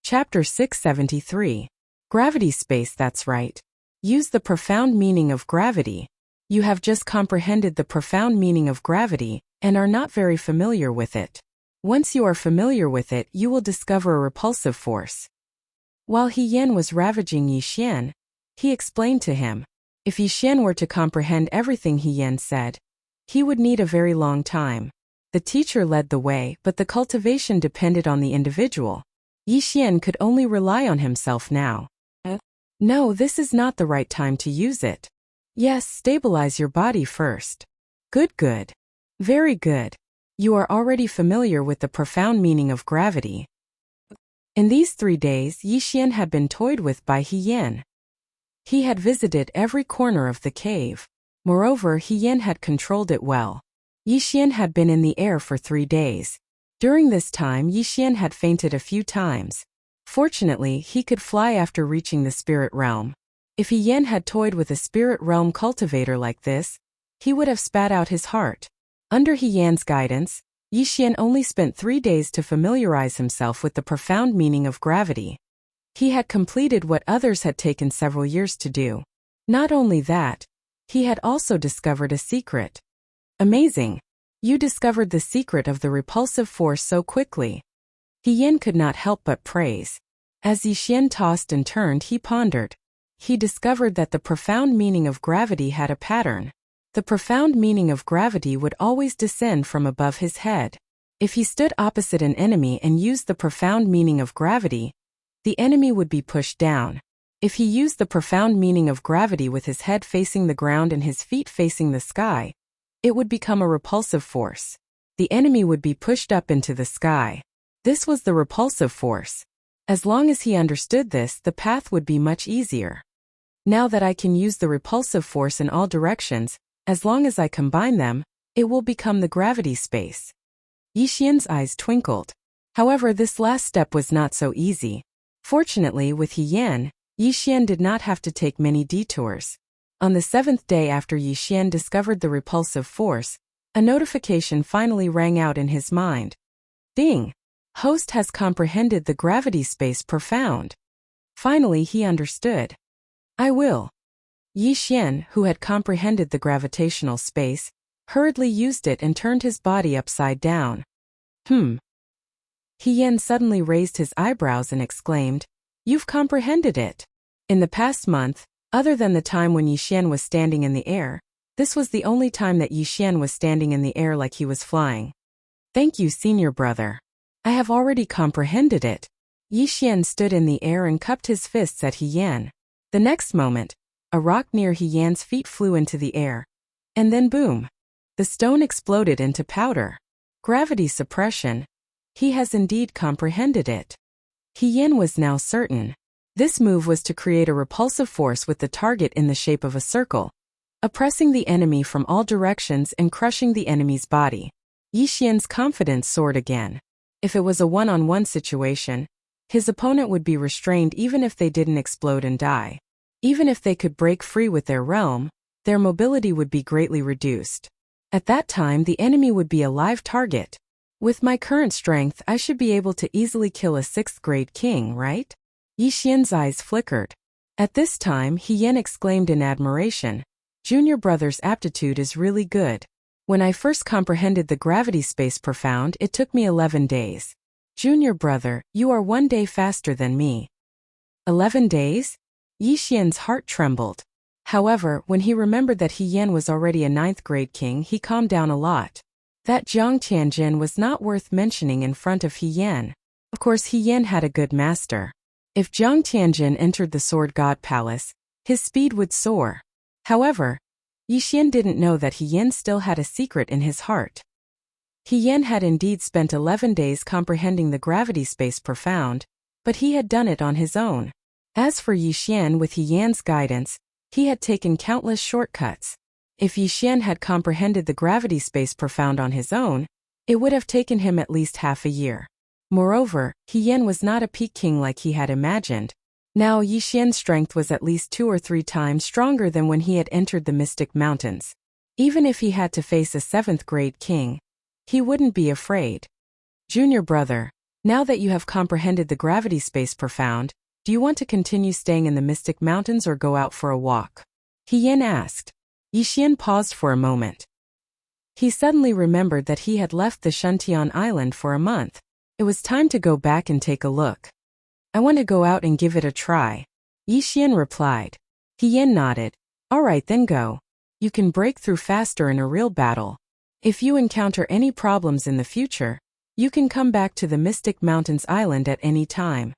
Chapter 673. Gravity Space. That's right. Use the profound meaning of gravity. You have just comprehended the profound meaning of gravity and are not very familiar with it. Once you are familiar with it, you will discover a repulsive force. While He Yan was ravaging Yi Xian, he explained to him, if Yi Xian were to comprehend everything He Yan said, he would need a very long time. The teacher led the way, but the cultivation depended on the individual. Yi Xian could only rely on himself now. No, this is not the right time to use it. Yes, stabilize your body first. Good. Very good. You are already familiar with the profound meaning of gravity. In these 3 days, Yi Xian had been toyed with by He Yan. He had visited every corner of the cave. Moreover, He Yan had controlled it well. Yi Xian had been in the air for 3 days. During this time, Yi Xian had fainted a few times. Fortunately, he could fly after reaching the spirit realm. If He Yan had toyed with a spirit realm cultivator like this, he would have spat out his heart. Under He Yan's guidance, Yi Xian only spent 3 days to familiarize himself with the profound meaning of gravity. He had completed what others had taken several years to do. Not only that, he had also discovered a secret. Amazing! You discovered the secret of the repulsive force so quickly. He Yan could not help but praise. As Yi Xian tossed and turned, he pondered. He discovered that the profound meaning of gravity had a pattern. The profound meaning of gravity would always descend from above his head. If he stood opposite an enemy and used the profound meaning of gravity, the enemy would be pushed down. If he used the profound meaning of gravity with his head facing the ground and his feet facing the sky, it would become a repulsive force. The enemy would be pushed up into the sky. This was the repulsive force. As long as he understood this, the path would be much easier. Now that I can use the repulsive force in all directions, as long as I combine them, it will become the gravity space. Yi Xian's eyes twinkled. However, this last step was not so easy. Fortunately, with He Yan, Yi Xian did not have to take many detours. On the 7th day after Yi Xian discovered the repulsive force, a notification finally rang out in his mind. Ding! Host has comprehended the gravity space profound. Finally, he understood. I will. Yi Xian, who had comprehended the gravitational space, hurriedly used it and turned his body upside down. He Yan suddenly raised his eyebrows and exclaimed, You've comprehended it. In the past month, other than the time when Yi Xian was standing in the air, this was the only time that Yi Xian was standing in the air like he was flying. Thank you, senior brother. I have already comprehended it. Yi Xian stood in the air and cupped his fists at He Yan. The next moment, a rock near He Yan's feet flew into the air. And then boom! The stone exploded into powder. Gravity suppression. He has indeed comprehended it. He Yan was now certain. This move was to create a repulsive force with the target in the shape of a circle, oppressing the enemy from all directions and crushing the enemy's body. Yi Xian's confidence soared again. If it was a one-on-one situation, his opponent would be restrained even if they didn't explode and die. Even if they could break free with their realm, their mobility would be greatly reduced. At that time, the enemy would be a live target. With my current strength, I should be able to easily kill a 6th-grade king, right? Yi Xian's eyes flickered. At this time, He Yan exclaimed in admiration, Junior brother's aptitude is really good. When I first comprehended the gravity space profound, it took me 11 days. Junior brother, you are 1 day faster than me. 11 days? Yi Xian's heart trembled. However, when he remembered that He Yan was already a 9th-grade king, he calmed down a lot. That Jiang Tianjin was not worth mentioning in front of He Yan. Of course, He Yan had a good master. If Jiang Tianjin entered the Sword God Palace, his speed would soar. However, Yi Xian didn't know that He Yan still had a secret in his heart. He Yan had indeed spent 11 days comprehending the gravity space profound, but he had done it on his own. As for Yi Xian, with He Yan's guidance, he had taken countless shortcuts. If Yi Xian had comprehended the gravity space profound on his own, it would have taken him at least half a year. Moreover, He Yan was not a peak king like he had imagined. Now Yi Xian's strength was at least 2 or 3 times stronger than when he had entered the Mystic Mountains. Even if he had to face a 7th-grade king, he wouldn't be afraid. Junior brother, Now that you have comprehended the gravity space profound, do you want to continue staying in the Mystic Mountains or go out for a walk? He Yin asked. Yixian paused for a moment. He suddenly remembered that he had left the Shuntian Island for a month. It was time to go back and take a look. I want to go out and give it a try. Yixian replied. He Yin nodded. All right, then go. You can break through faster in a real battle. If you encounter any problems in the future, you can come back to the Mystic Mountains Island at any time.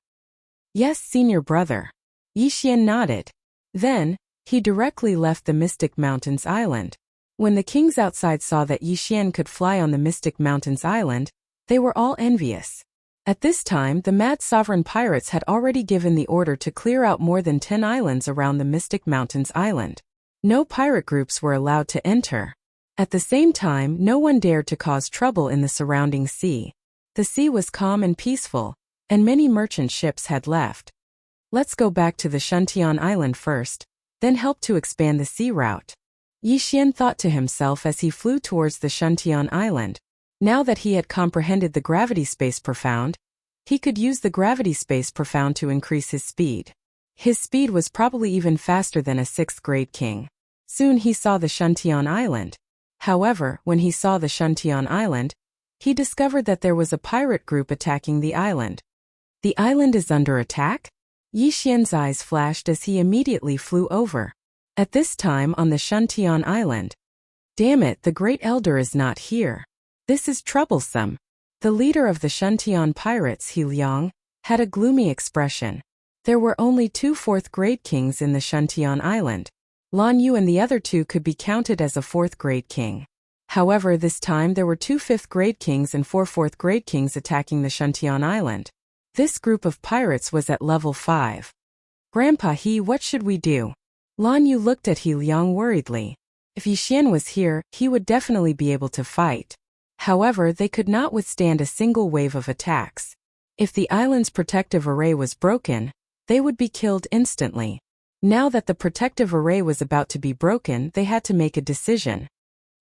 Yes, senior brother. Yixian nodded. Then, he directly left the Mystic Mountains Island. When the kings outside saw that Yixian could fly on the Mystic Mountains Island, they were all envious. At this time, the mad sovereign pirates had already given the order to clear out more than 10 islands around the Mystic Mountains Island. No pirate groups were allowed to enter. At the same time, no one dared to cause trouble in the surrounding sea. The sea was calm and peaceful, and many merchant ships had left. Let's go back to the Shuntian Island first, then help to expand the sea route. Yixian thought to himself as he flew towards the Shuntian Island. Now that he had comprehended the gravity space profound, he could use the gravity space profound to increase his speed. His speed was probably even faster than a 6th grade king. Soon he saw the Shuntian Island. However, when he saw the Shuntian Island, he discovered that there was a pirate group attacking the island. The island is under attack? Yixian's eyes flashed as he immediately flew over. At this time on the Shuntian Island. Damn it, the Great Elder is not here. This is troublesome. The leader of the Shuntian pirates, He Liang, had a gloomy expression. There were only 2 4th grade kings in the Shuntian Island. Lan Yu and the other 2 could be counted as a 4th grade king. However, this time there were 2 5th grade kings and 4 4th grade kings attacking the Shuntian Island. This group of pirates was at level 5. Grandpa He, what should we do? Lan Yu looked at He Liang worriedly. If Yixian was here, he would definitely be able to fight. However, they could not withstand a single wave of attacks. If the island's protective array was broken, they would be killed instantly. Now that the protective array was about to be broken, they had to make a decision.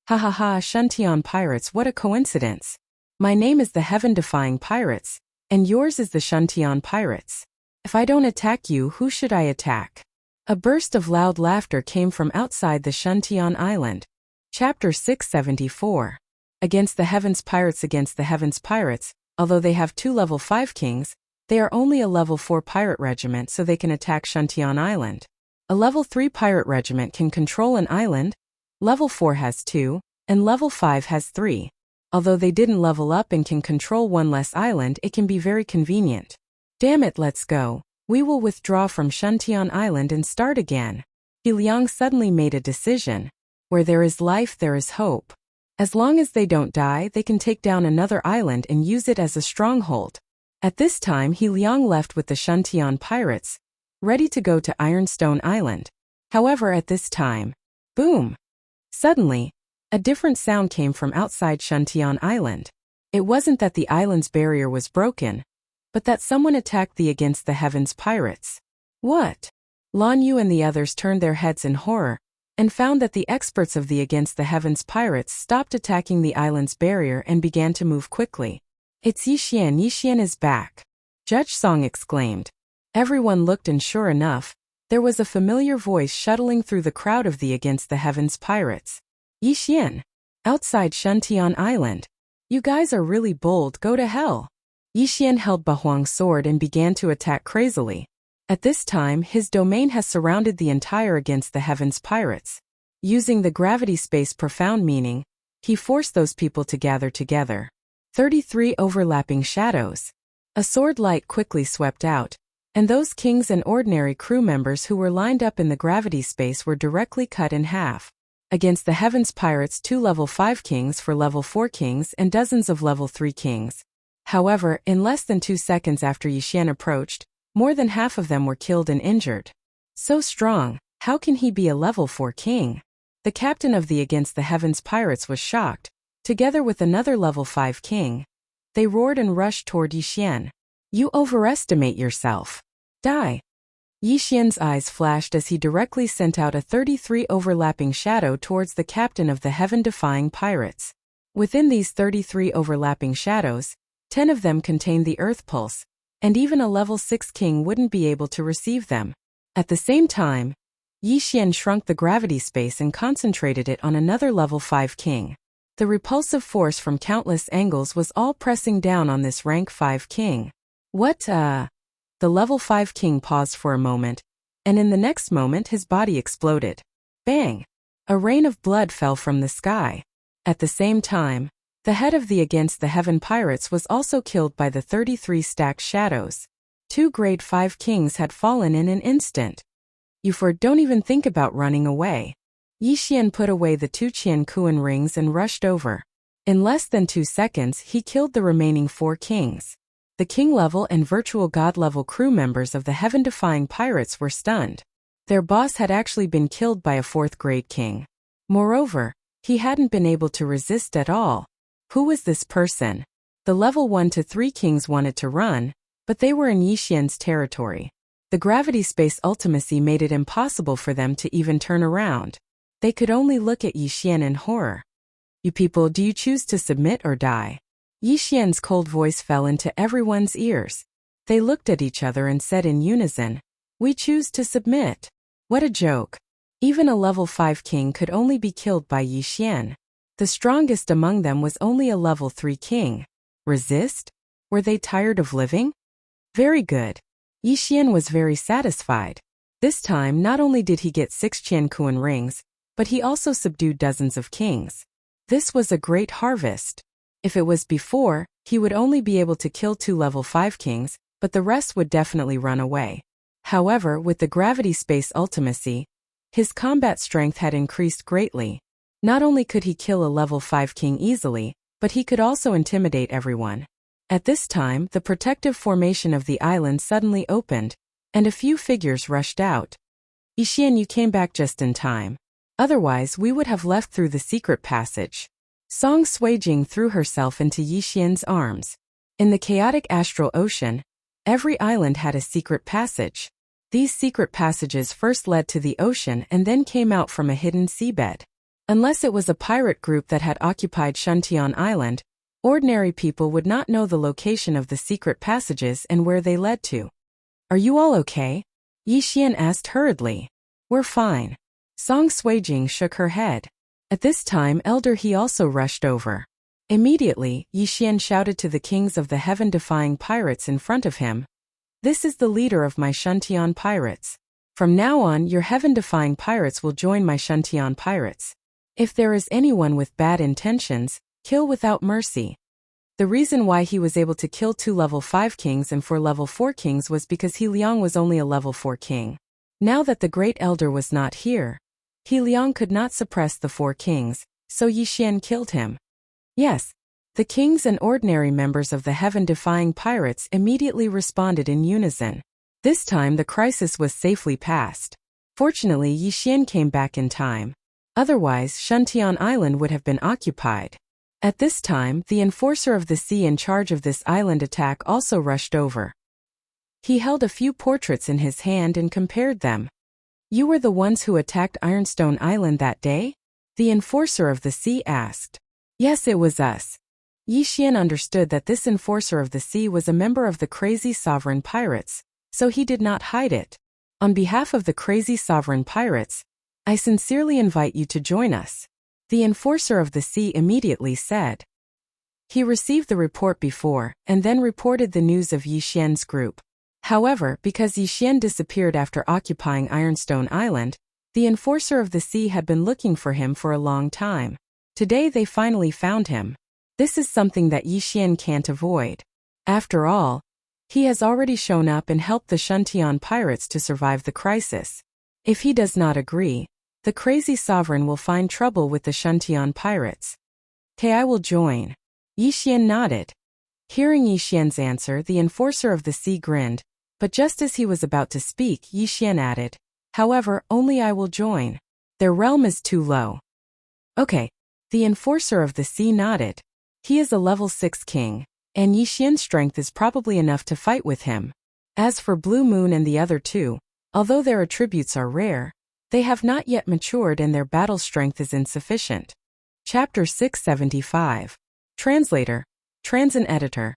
Ha ha ha, Shuntian pirates, what a coincidence. My name is the Heaven-Defying Pirates, and yours is the Shuntian Pirates. If I don't attack you, who should I attack? A burst of loud laughter came from outside the Shuntian Island. Chapter 674. Against the Heavens Pirates. Against the Heavens Pirates, although they have 2 level 5 kings, they are only a level 4 pirate regiment, so they can attack Shuntian Island. A level 3 pirate regiment can control an island, level 4 has 2, and level 5 has 3. Although they didn't level up and can control 1 less island, it can be very convenient. Damn it, let's go. We will withdraw from Shuntian Island and start again. He Liang suddenly made a decision. Where there is life, there is hope. As long as they don't die, they can take down another island and use it as a stronghold. At this time, He Liang left with the Shuntian pirates, ready to go to Ironstone Island. However, at this time, boom! Suddenly, a different sound came from outside Shuntian Island. It wasn't that the island's barrier was broken, but that someone attacked the Against the Heavens pirates. What? Lan Yu and the others turned their heads in horror, and found that the experts of the Against the Heavens pirates stopped attacking the island's barrier and began to move quickly. It's Yixian, Yixian is back. Judge Song exclaimed. Everyone looked and sure enough, there was a familiar voice shuttling through the crowd of the Against the Heavens pirates. Yixian. Outside Shuntian Island. You guys are really bold, go to hell. Yixian held Bahuang's sword and began to attack crazily. At this time, his domain has surrounded the entire Against the Heavens pirates. Using the gravity space profound meaning, he forced those people to gather together. 33 overlapping shadows. A sword light quickly swept out, and those kings and ordinary crew members who were lined up in the gravity space were directly cut in half. Against the Heavens pirates, 2 level 5 kings for level 4 kings and dozens of level 3 kings. However, in less than 2 seconds after Yixian approached, more than half of them were killed and injured. So strong, how can he be a level 4 king? The captain of the Against the Heavens pirates was shocked, together with another level 5 king. They roared and rushed toward Yixian. You overestimate yourself. Die. Yixian's eyes flashed as he directly sent out a 33 overlapping shadow towards the captain of the Heaven-Defying pirates. Within these 33 overlapping shadows, 10 of them contained the Earth Pulse, and even a level 6 king wouldn't be able to receive them. At the same time, Yi Xian shrunk the gravity space and concentrated it on another level 5 king. The repulsive force from countless angles was all pressing down on this rank 5 king. The level 5 king paused for a moment, and in the next moment his body exploded. Bang! A rain of blood fell from the sky. At the same time, the head of the Against the Heaven pirates was also killed by the 33 stacked shadows. 2 grade 5 kings had fallen in an instant. You don't even think about running away. Yi Xian put away the 2 Qian Kuan rings and rushed over. In less than 2 seconds he killed the remaining 4 kings. The king-level and virtual god-level crew members of the heaven-defying pirates were stunned. Their boss had actually been killed by a 4th-grade king. Moreover, he hadn't been able to resist at all. Who was this person? The level 1 to 3 kings wanted to run, but they were in Yi Xian's territory. The gravity space ultimacy made it impossible for them to even turn around. They could only look at Yi Xian in horror. You people, do you choose to submit or die? Yi Xian's cold voice fell into everyone's ears. They looked at each other and said in unison, "We choose to submit." What a joke. Even a level 5 king could only be killed by Yi Xian. The strongest among them was only a level 3 king. Resist? Were they tired of living? Very good. Yi Xian was very satisfied. This time not only did he get 6 Qian Kuan rings, but he also subdued dozens of kings. This was a great harvest. If it was before, he would only be able to kill 2 level 5 kings, but the rest would definitely run away. However, with the gravity space ultimacy, his combat strength had increased greatly. Not only could he kill a level 5 king easily, but he could also intimidate everyone. At this time, the protective formation of the island suddenly opened, and a few figures rushed out. Yi Xian, you came back just in time. Otherwise, we would have left through the secret passage. Song Suijing threw herself into Yi Xian's arms. In the chaotic astral ocean, every island had a secret passage. These secret passages first led to the ocean and then came out from a hidden seabed. Unless it was a pirate group that had occupied Shuntian Island, ordinary people would not know the location of the secret passages and where they led to. Are you all okay? Yi Xian asked hurriedly. We're fine. Song Suijing shook her head. At this time Elder He also rushed over. Immediately, Yi Xian shouted to the kings of the heaven-defying pirates in front of him. This is the leader of my Shuntian pirates. From now on your heaven-defying pirates will join my Shuntian pirates. If there is anyone with bad intentions, kill without mercy. The reason why he was able to kill 2 level 5 kings and 4 level 4 kings was because He Liang was only a level 4 king. Now that the Great Elder was not here, He Liang could not suppress the 4 kings, so Yi Xian killed him. Yes, the kings and ordinary members of the heaven-defying pirates immediately responded in unison. This time the crisis was safely passed. Fortunately, Yi Xian came back in time. Otherwise, Shuntian Island would have been occupied. At this time, the enforcer of the sea in charge of this island attack also rushed over. He held a few portraits in his hand and compared them. You were the ones who attacked Ironstone Island that day? The enforcer of the sea asked. Yes, it was us. Yi Xian understood that this enforcer of the sea was a member of the crazy sovereign pirates, so he did not hide it. On behalf of the crazy sovereign pirates, I sincerely invite you to join us. The enforcer of the sea immediately said. He received the report before, and then reported the news of Yi Xian's group. However, because Yi Xian disappeared after occupying Ironstone Island, the enforcer of the sea had been looking for him for a long time. Today they finally found him. This is something that Yi Xian can't avoid. After all, he has already shown up and helped the Shuntian pirates to survive the crisis. If he does not agree, the crazy sovereign will find trouble with the Shuntian pirates. Okay, I will join. Yi Xian nodded. Hearing Yi Xian's answer, the enforcer of the sea grinned, but just as he was about to speak, Yi Xian added, however, only I will join. Their realm is too low. Okay. The enforcer of the sea nodded. He is a level 6 king, and Yi Xian's strength is probably enough to fight with him. As for Blue Moon and the other 2, although their attributes are rare, they have not yet matured and their battle strength is insufficient. Chapter 675. Translator, Transin Editor.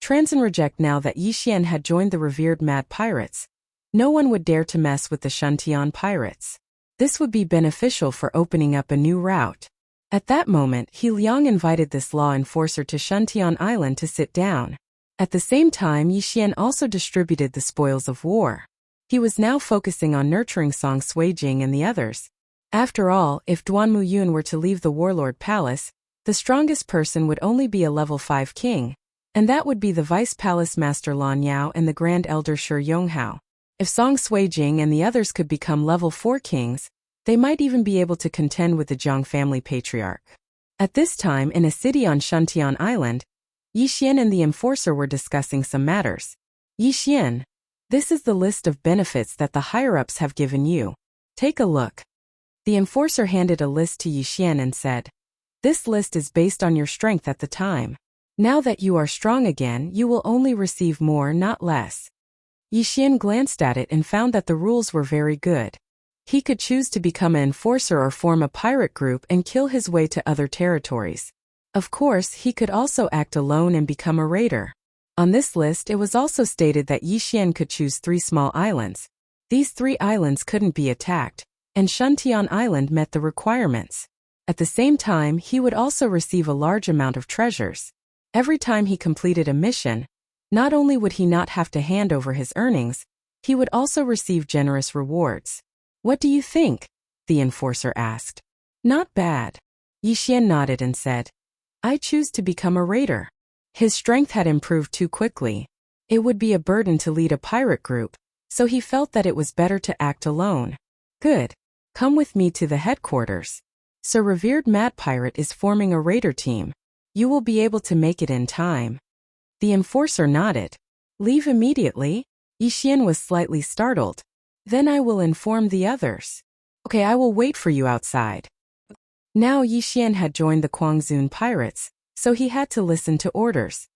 Transin reject now that Yi Xian had joined the revered mad pirates. No one would dare to mess with the Shantian pirates. This would be beneficial for opening up a new route. At that moment, He Liang invited this law enforcer to Shantian Island to sit down. At the same time, Yi Xian also distributed the spoils of war. He was now focusing on nurturing Song Suijing and the others. After all, if Duan Muyun were to leave the warlord palace, the strongest person would only be a level 5 king, and that would be the vice palace master Lan Yao and the grand elder Shi Yonghao. If Song Suijing and the others could become level 4 kings, they might even be able to contend with the Zhang family patriarch. At this time, in a city on Shantian Island, Yi Xian and the enforcer were discussing some matters. Yi Xian, this is the list of benefits that the higher-ups have given you. Take a look. The enforcer handed a list to Yi Xian and said, "This list is based on your strength at the time. Now that you are strong again, you will only receive more, not less." Yi Xian glanced at it and found that the rules were very good. He could choose to become an enforcer or form a pirate group and kill his way to other territories. Of course, he could also act alone and become a raider. On this list, it was also stated that Yi Xian could choose 3 small islands. These 3 islands couldn't be attacked, and Shantian Island met the requirements. At the same time, he would also receive a large amount of treasures. Every time he completed a mission, not only would he not have to hand over his earnings, he would also receive generous rewards. "What do you think?" the enforcer asked. "Not bad." Yi Xian nodded and said, "I choose to become a raider." His strength had improved too quickly. It would be a burden to lead a pirate group, so he felt that it was better to act alone. "Good. Come with me to the headquarters. Sir Revered Mad Pirate is forming a raider team. You will be able to make it in time." The enforcer nodded. "Leave immediately?" Yi Xian was slightly startled. "Then I will inform the others." "Okay, I will wait for you outside." Now Yi Xian had joined the Guangzhou pirates, so he had to listen to orders.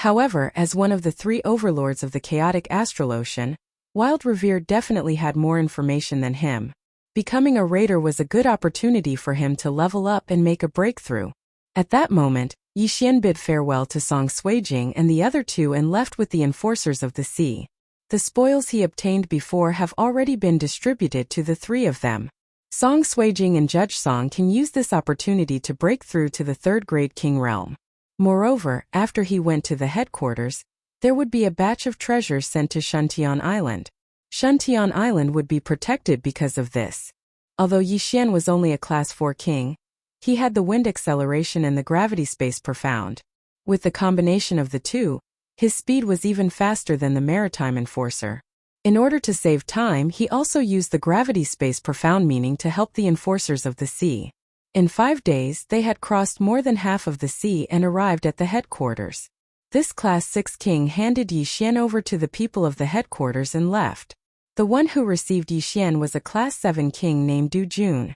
However, as one of the 3 overlords of the chaotic astral ocean, Wild Revere definitely had more information than him. Becoming a raider was a good opportunity for him to level up and make a breakthrough. At that moment, Yi Xian bid farewell to Song Suijing and the other 2 and left with the enforcers of the sea. The spoils he obtained before have already been distributed to the 3 of them. Song Suijing and Judge Song can use this opportunity to break through to the 3rd grade king realm. Moreover, after he went to the headquarters, there would be a batch of treasures sent to Shantian Island. Shantian Island would be protected because of this. Although Yi Xian was only a class 4 king, he had the wind acceleration and the gravity space profound. With the combination of the 2, his speed was even faster than the maritime enforcer. In order to save time, he also used the gravity space profound meaning to help the enforcers of the sea. In 5 days, they had crossed more than half of the sea and arrived at the headquarters. This class 6 king handed Yi Xian over to the people of the headquarters and left. The one who received Yi Xian was a class 7 king named Du Jun.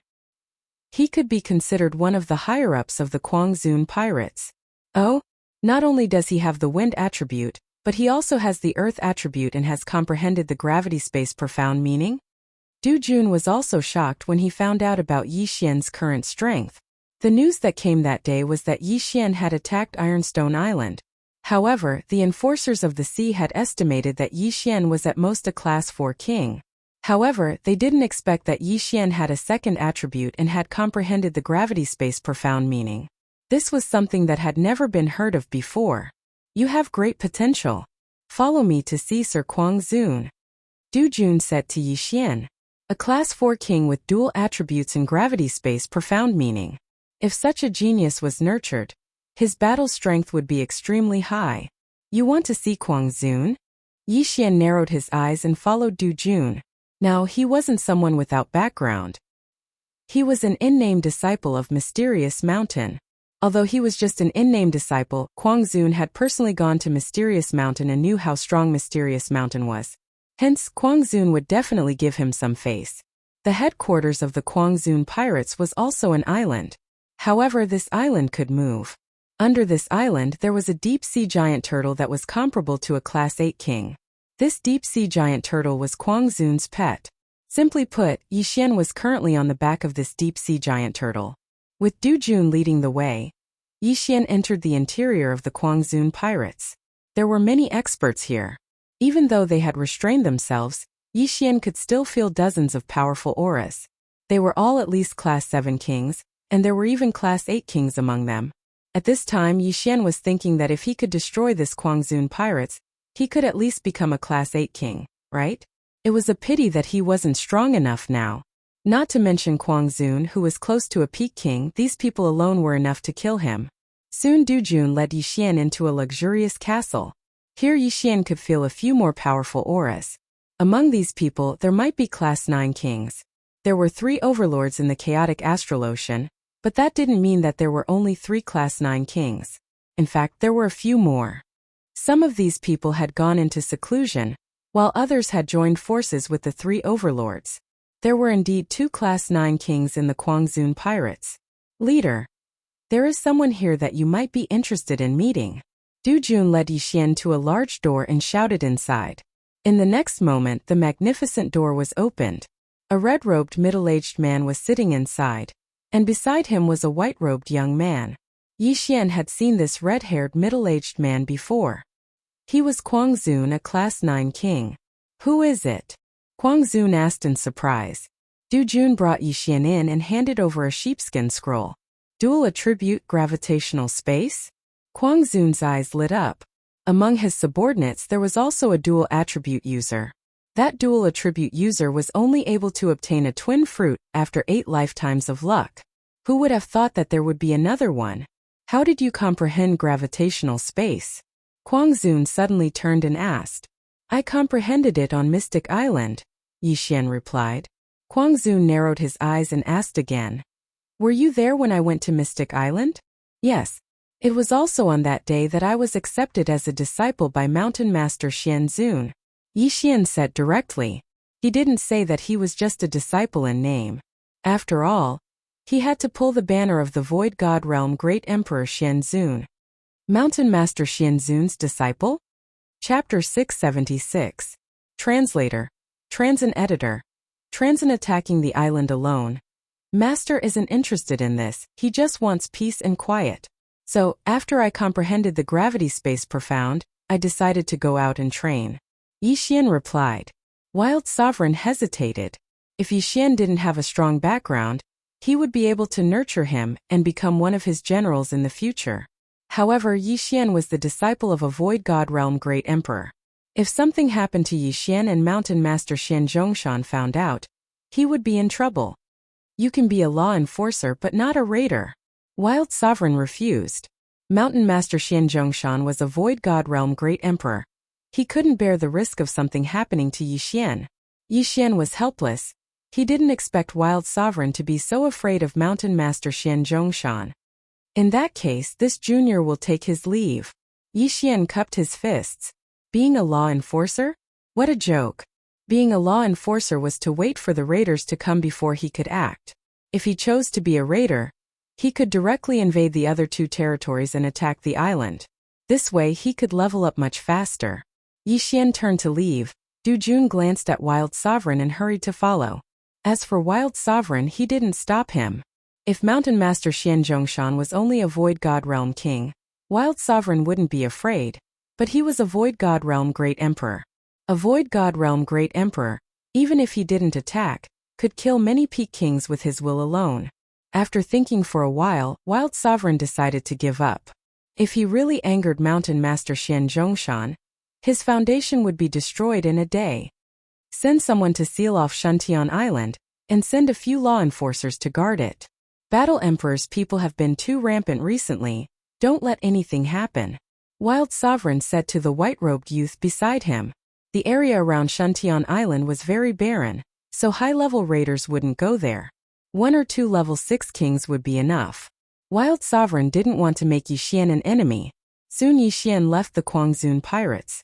He could be considered one of the higher-ups of the Guangzhou pirates. Oh, not only does he have the wind attribute, but he also has the earth attribute and has comprehended the gravity space profound meaning? Du Jun was also shocked when he found out about Yi Xian's current strength. The news that came that day was that Yi Xian had attacked Ironstone Island. However, the enforcers of the sea had estimated that Yi Xian was at most a class 4 king. However, they didn't expect that Yi Xian had a second attribute and had comprehended the gravity space profound meaning. This was something that had never been heard of before. "You have great potential. Follow me to see Sir Guangzhou," Du Jun said to Yi Xian. A class 4 king with dual attributes and gravity space profound meaning. If such a genius was nurtured, his battle strength would be extremely high. "You want to see Guangzhou?" Yi Xian narrowed his eyes and followed Du Jun. Now, he wasn't someone without background. He was an in-name disciple of Mysterious Mountain. Although he was just an in-name disciple, Guangzhou had personally gone to Mysterious Mountain and knew how strong Mysterious Mountain was. Hence, Guangzhou would definitely give him some face. The headquarters of the Guangzhou pirates was also an island. However, this island could move. Under this island, there was a deep-sea giant turtle that was comparable to a class 8 king. This deep-sea giant turtle was Guangzhou's pet. Simply put, Yi Xian was currently on the back of this deep-sea giant turtle. With Du Jun leading the way, Yi Xian entered the interior of the Guangzhou pirates. There were many experts here. Even though they had restrained themselves, Yixian could still feel dozens of powerful auras. They were all at least Class 7 kings, and there were even Class 8 kings among them. At this time, Yixian was thinking that if he could destroy this Quangzun pirates, he could at least become a Class 8 king, right? It was a pity that he wasn't strong enough now. Not to mention Quangzun, who was close to a peak king, these people alone were enough to kill him. Soon Dujun led Yixian into a luxurious castle. Here Yixian could feel a few more powerful auras. Among these people, there might be Class 9 kings. There were 3 overlords in the chaotic astral ocean, but that didn't mean that there were only 3 Class 9 kings. In fact, there were a few more. Some of these people had gone into seclusion, while others had joined forces with the 3 overlords. There were indeed 2 Class 9 kings in the Quangzun pirates. Leader, there is someone here that you might be interested in meeting. Dujun led Yixian to a large door and shouted inside. In the next moment, the magnificent door was opened. A red-robed middle-aged man was sitting inside, and beside him was a white-robed young man. Yixian had seen this red-haired middle-aged man before. He was Quangzun, a Class 9 king. Who is it? Quangzun asked in surprise. Dujun brought Yixian in and handed over a sheepskin scroll. Dual attribute gravitational space? Quangzun's eyes lit up. Among his subordinates there was also a dual attribute user. That dual attribute user was only able to obtain a twin fruit after 8 lifetimes of luck. Who would have thought that there would be another one? How did you comprehend gravitational space? Quangzun suddenly turned and asked. I comprehended it on Mystic Island, Yixian replied. Quangzun narrowed his eyes and asked again. Were you there when I went to Mystic Island? Yes. It was also on that day that I was accepted as a disciple by Mountain Master Xianzun. Yixian said directly. He didn't say that he was just a disciple in name. After all, he had to pull the banner of the Void God Realm Great Emperor Xianzun. Mountain Master Xianzun's disciple? Chapter 676. Translator. Transin Editor. Transin attacking the island alone. Master isn't interested in this, he just wants peace and quiet. So, after I comprehended the gravity space profound, I decided to go out and train. Yixian replied. Wild Sovereign hesitated. If Yixian didn't have a strong background, he would be able to nurture him and become one of his generals in the future. However, Yixian was the disciple of a Void God Realm Great Emperor. If something happened to Yixian and Mountain Master Xianzhongshan found out, he would be in trouble. You can be a law enforcer but not a raider. Wild Sovereign refused. Mountain Master Xianzhongshan was a Void God Realm Great Emperor. He couldn't bear the risk of something happening to Yixian. Yixian was helpless. He didn't expect Wild Sovereign to be so afraid of Mountain Master Xianzhongshan. In that case, this junior will take his leave. Yixian cupped his fists. Being a law enforcer? What a joke. Being a law enforcer was to wait for the raiders to come before he could act. If he chose to be a raider, he could directly invade the other 2 territories and attack the island. This way he could level up much faster. Yixian turned to leave. Dujun glanced at Wild Sovereign and hurried to follow. As for Wild Sovereign, he didn't stop him. If Mountain Master Xianzhongshan was only a Void God Realm King, Wild Sovereign wouldn't be afraid. But he was a Void God Realm Great Emperor. A Void God Realm Great Emperor, even if he didn't attack, could kill many peak kings with his will alone. After thinking for a while, Wild Sovereign decided to give up. If he really angered Mountain Master Xianzhongshan, his foundation would be destroyed in a day. Send someone to seal off Shuntian Island, and send a few law enforcers to guard it. Battle Emperor's people have been too rampant recently, don't let anything happen. Wild Sovereign said to the white-robed youth beside him. The area around Shuntian Island was very barren, so high-level raiders wouldn't go there. 1 or 2 level 6 kings would be enough. Wild Sovereign didn't want to make Yixian an enemy. Soon Yixian left the Quangzun pirates.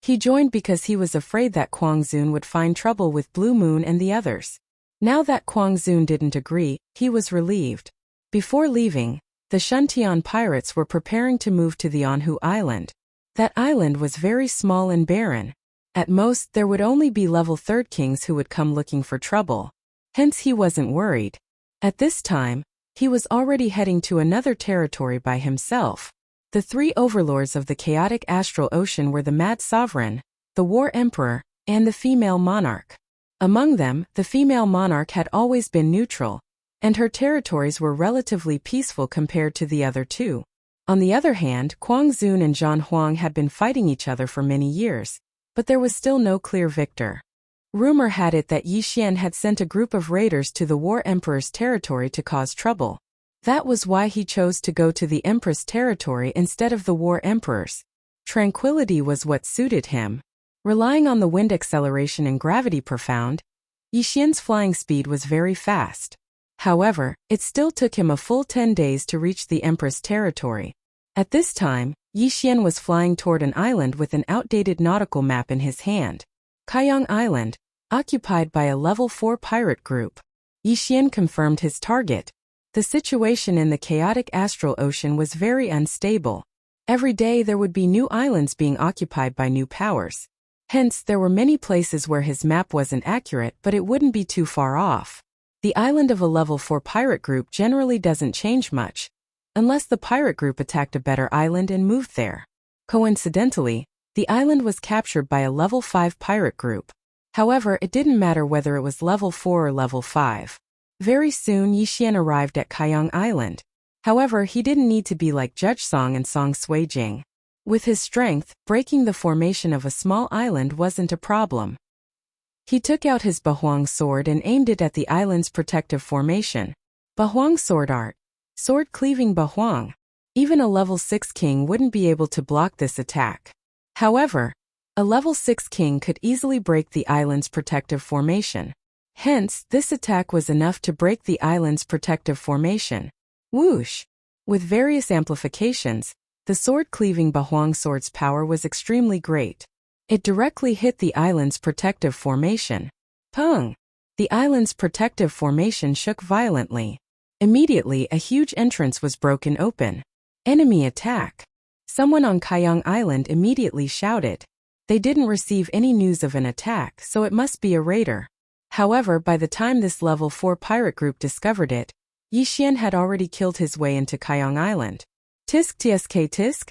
He joined because he was afraid that Quangzun would find trouble with Blue Moon and the others. Now that Quangzun didn't agree, he was relieved. Before leaving, the Shuntian pirates were preparing to move to the Anhu Island. That island was very small and barren. At most, there would only be level 3rd kings who would come looking for trouble. Hence he wasn't worried. At this time, he was already heading to another territory by himself. The three overlords of the chaotic astral ocean were the Mad Sovereign, the War Emperor, and the Female Monarch. Among them, the Female Monarch had always been neutral, and her territories were relatively peaceful compared to the other two. On the other hand, Kwang Zun and Zhan Huang had been fighting each other for many years, but there was still no clear victor. Rumor had it that Yi Xian had sent a group of raiders to the War Emperor's territory to cause trouble. That was why he chose to go to the Empress territory instead of the War Emperor's. Tranquility was what suited him. Relying on the wind acceleration and gravity profound, Yi Xian's flying speed was very fast. However, it still took him a full 10 days to reach the Empress territory. At this time, Yi Xian was flying toward an island with an outdated nautical map in his hand. Kaiyang Island, occupied by a level 4 pirate group. Yi Xian confirmed his target. The situation in the chaotic astral ocean was very unstable. Every day there would be new islands being occupied by new powers. Hence, there were many places where his map wasn't accurate, but it wouldn't be too far off. The island of a level 4 pirate group generally doesn't change much, unless the pirate group attacked a better island and moved there. Coincidentally, the island was captured by a level 5 pirate group. However, it didn't matter whether it was level 4 or level 5. Very soon Yi Xian arrived at Kaiyang Island. However, he didn't need to be like Judge Song and Song Suijing. With his strength, breaking the formation of a small island wasn't a problem. He took out his Bahuang sword and aimed it at the island's protective formation. Bahuang sword art. Sword cleaving Bahuang. Even a level 6 king wouldn't be able to block this attack. However, a level 6 king could easily break the island's protective formation. Hence, this attack was enough to break the island's protective formation. Whoosh! With various amplifications, the sword-cleaving Bahuang sword's power was extremely great. It directly hit the island's protective formation. Pung! The island's protective formation shook violently. Immediately, a huge entrance was broken open. Enemy attack! Someone on Kaiyang Island immediately shouted. They didn't receive any news of an attack, so it must be a raider. However, by the time this level 4 pirate group discovered it, Yi Xian had already killed his way into Kaiyang Island. Tisk tsk tisk?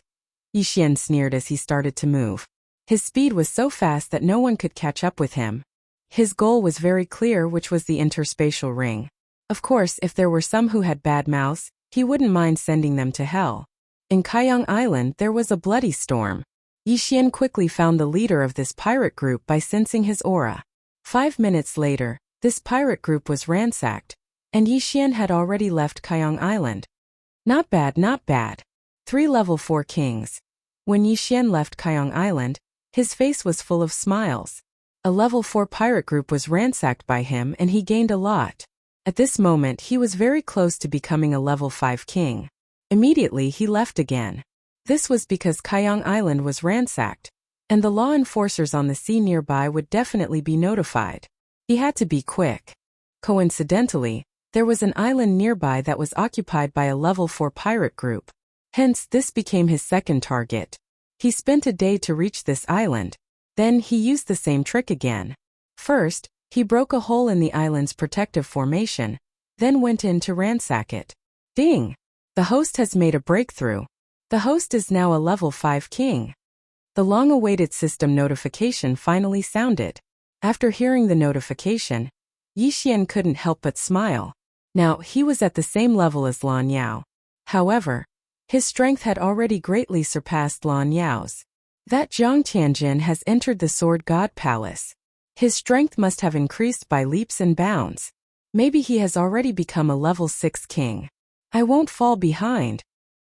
Yi Xian sneered as he started to move. His speed was so fast that no one could catch up with him. His goal was very clear, which was the interspatial ring. Of course, if there were some who had bad mouths, he wouldn't mind sending them to hell. In Kaiyang Island there was a bloody storm. Yi Xian quickly found the leader of this pirate group by sensing his aura. 5 minutes later, this pirate group was ransacked, and Yi Xian had already left Kaiyang Island. Not bad, not bad. 3 level 4 kings. When Yi Xian left Kaiyang Island, his face was full of smiles. A level 4 pirate group was ransacked by him and he gained a lot. At this moment he was very close to becoming a level 5 king. Immediately he left again. This was because Kaiyang Island was ransacked, and the law enforcers on the sea nearby would definitely be notified. He had to be quick. Coincidentally, there was an island nearby that was occupied by a level 4 pirate group. Hence, this became his second target. He spent a day to reach this island. Then he used the same trick again. First, he broke a hole in the island's protective formation, then went in to ransack it. Ding! The host has made a breakthrough. The host is now a level 5 king. The long-awaited system notification finally sounded. After hearing the notification, Yi Xian couldn't help but smile. Now, he was at the same level as Lan Yao. However, his strength had already greatly surpassed Lan Yao's. That Zhang Tianjin has entered the Sword God Palace. His strength must have increased by leaps and bounds. Maybe he has already become a level 6 king. I won't fall behind.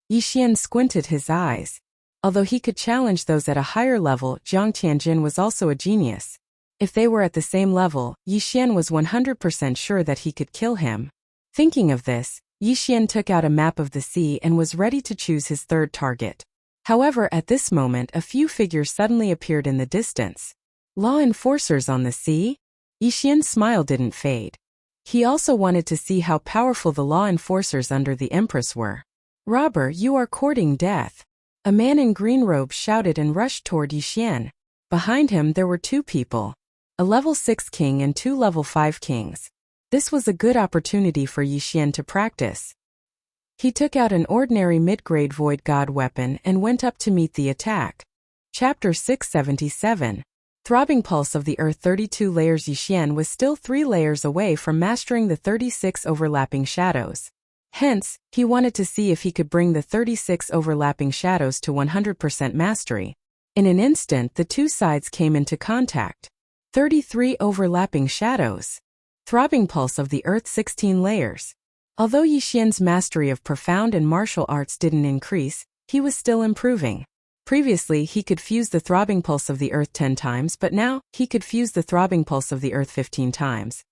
Yi Xian squinted his eyes. Although he could challenge those at a higher level, Zhang Tianjin was also a genius. If they were at the same level, Yi Xian was 100% sure that he could kill him. Thinking of this, Yi Xian took out a map of the sea and was ready to choose his third target. However, at this moment a few figures suddenly appeared in the distance. Law enforcers on the sea? Yi Xian's smile didn't fade. He also wanted to see how powerful the law enforcers under the Empress were. Robber, you are courting death. A man in green robes shouted and rushed toward Yi Xian. Behind him there were 2 people. A level 6 king and 2 level 5 kings. This was a good opportunity for Yi Xian to practice. He took out an ordinary mid-grade void god weapon and went up to meet the attack. Chapter 677. Throbbing Pulse of the Earth. 32 layers. Yixian was still 3 layers away from mastering the 36 overlapping shadows. Hence, he wanted to see if he could bring the 36 overlapping shadows to 100% mastery. In an instant, the two sides came into contact. 33 overlapping shadows. Throbbing Pulse of the Earth. 16 layers. Although Yixian's mastery of profound and martial arts didn't increase, he was still improving. Previously, he could fuse the throbbing pulse of the earth 10 times, but now, he could fuse the throbbing pulse of the earth 15 times.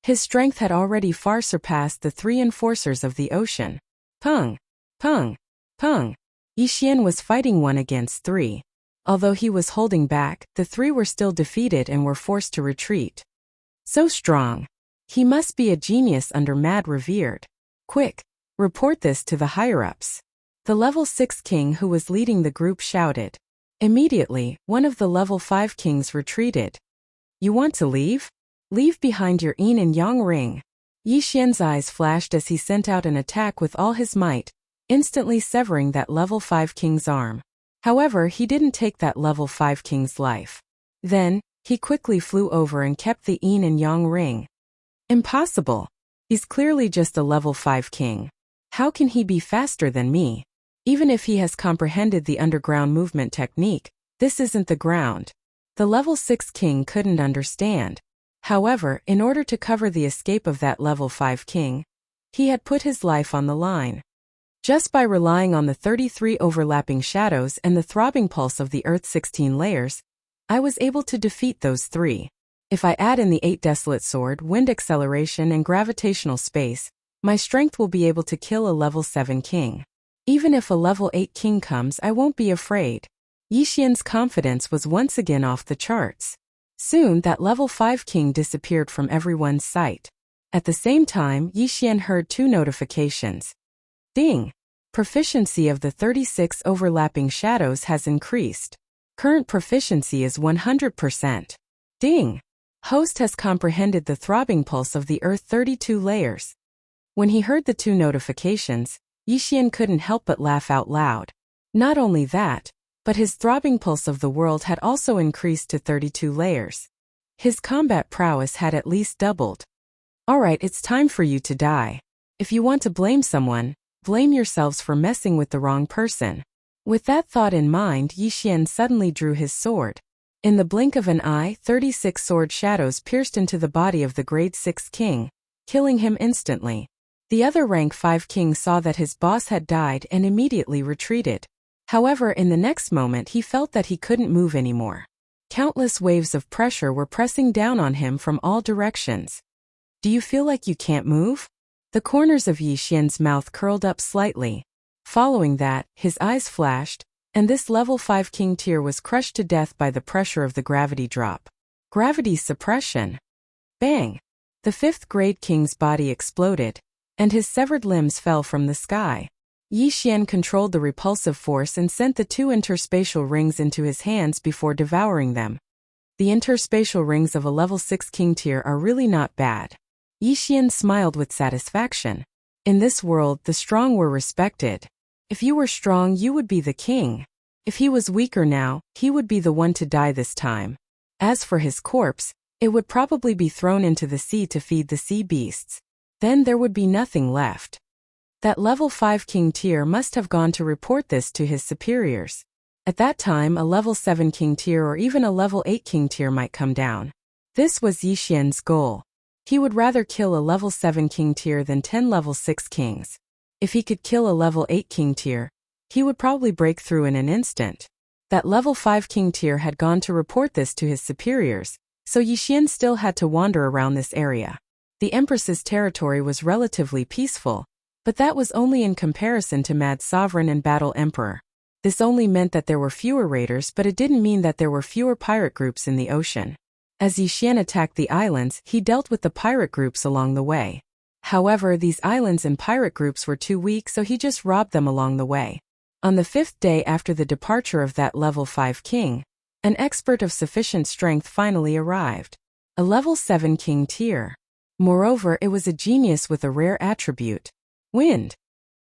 His strength had already far surpassed the 3 enforcers of the ocean. Pung! Pung! Pung! Yixian was fighting 1 against 3. Although he was holding back, the 3 were still defeated and were forced to retreat. So strong! He must be a genius under Mad Revered. Quick! Report this to the higher-ups. The level 6 king who was leading the group shouted. Immediately, one of the level 5 kings retreated. You want to leave? Leave behind your yin and yang ring. Yixian's eyes flashed as he sent out an attack with all his might, instantly severing that level 5 king's arm. However, he didn't take that level 5 king's life. Then, he quickly flew over and kept the yin and yang ring. Impossible. He's clearly just a level 5 king. How can he be faster than me? Even if he has comprehended the underground movement technique, this isn't the ground. The level 6 king couldn't understand. However, in order to cover the escape of that level 5 king, he had put his life on the line. Just by relying on the 33 overlapping shadows and the throbbing pulse of the earth 16 layers, I was able to defeat those 3. If I add in the 8 desolate sword, wind acceleration and gravitational space, my strength will be able to kill a level 7 king. Even if a level 8 king comes, I won't be afraid. Yixian's confidence was once again off the charts. Soon, that level 5 king disappeared from everyone's sight. At the same time, Yixian heard 2 notifications. Ding! Proficiency of the 36 overlapping shadows has increased. Current proficiency is 100%. Ding! Host has comprehended the throbbing pulse of the earth 32 layers. When he heard the 2 notifications, Yixian couldn't help but laugh out loud. Not only that, but his throbbing pulse of the world had also increased to 32 layers. His combat prowess had at least doubled. Alright, it's time for you to die. If you want to blame someone, blame yourselves for messing with the wrong person. With that thought in mind, Yixian suddenly drew his sword. In the blink of an eye, 36 sword shadows pierced into the body of the grade 6 king, killing him instantly. The other rank 5 king saw that his boss had died and immediately retreated. However, in the next moment he felt that he couldn't move anymore. Countless waves of pressure were pressing down on him from all directions. Do you feel like you can't move? The corners of Yixian's mouth curled up slightly. Following that, his eyes flashed, and this level 5 king tier was crushed to death by the pressure of the gravity drop. Gravity suppression. Bang! The 5th grade king's body exploded, and his severed limbs fell from the sky. Yixian controlled the repulsive force and sent the 2 interspatial rings into his hands before devouring them. The interspatial rings of a level 6 king tier are really not bad. Yixian smiled with satisfaction. In this world, the strong were respected. If you were strong, you would be the king. If he was weaker now, he would be the one to die this time. As for his corpse, it would probably be thrown into the sea to feed the sea beasts. Then there would be nothing left. That level 5 king tier must have gone to report this to his superiors. At that time, a level 7 king tier or even a level 8 king tier might come down. This was Yixian's goal. He would rather kill a level 7 king tier than 10 level 6 kings. If he could kill a level 8 king tier, he would probably break through in an instant. That level 5 king tier had gone to report this to his superiors, so Yixian still had to wander around this area. The Empress's territory was relatively peaceful, but that was only in comparison to Mad Sovereign and Battle Emperor. This only meant that there were fewer raiders, but it didn't mean that there were fewer pirate groups in the ocean. As Yixian attacked the islands, he dealt with the pirate groups along the way. However, these islands and pirate groups were too weak, so he just robbed them along the way. On the 5th day after the departure of that level 5 king, an expert of sufficient strength finally arrived. A level 7 king tier. Moreover, it was a genius with a rare attribute. Wind.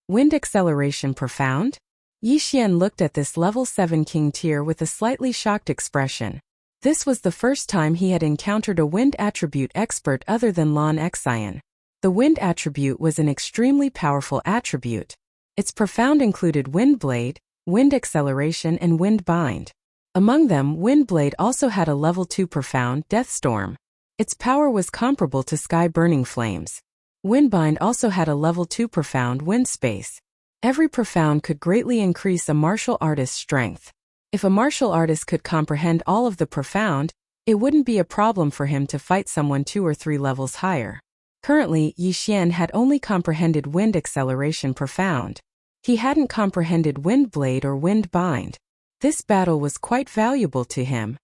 Wind acceleration profound? Yixian looked at this level 7 king tier with a slightly shocked expression. This was the first time he had encountered a wind attribute expert other than Lan Xian. The wind attribute was an extremely powerful attribute. Its profound included Wind Blade, Wind Acceleration and Wind Bind. Among them, Wind Blade also had a level 2 profound, Death Storm. Its power was comparable to Sky Burning Flames. Wind Bind also had a level 2 profound, Wind Space. Every profound could greatly increase a martial artist's strength. If a martial artist could comprehend all of the profound, it wouldn't be a problem for him to fight someone 2 or 3 levels higher. Currently, Yixian had only comprehended Wind Acceleration profound. He hadn't comprehended Wind Blade or Wind Bind. This battle was quite valuable to him.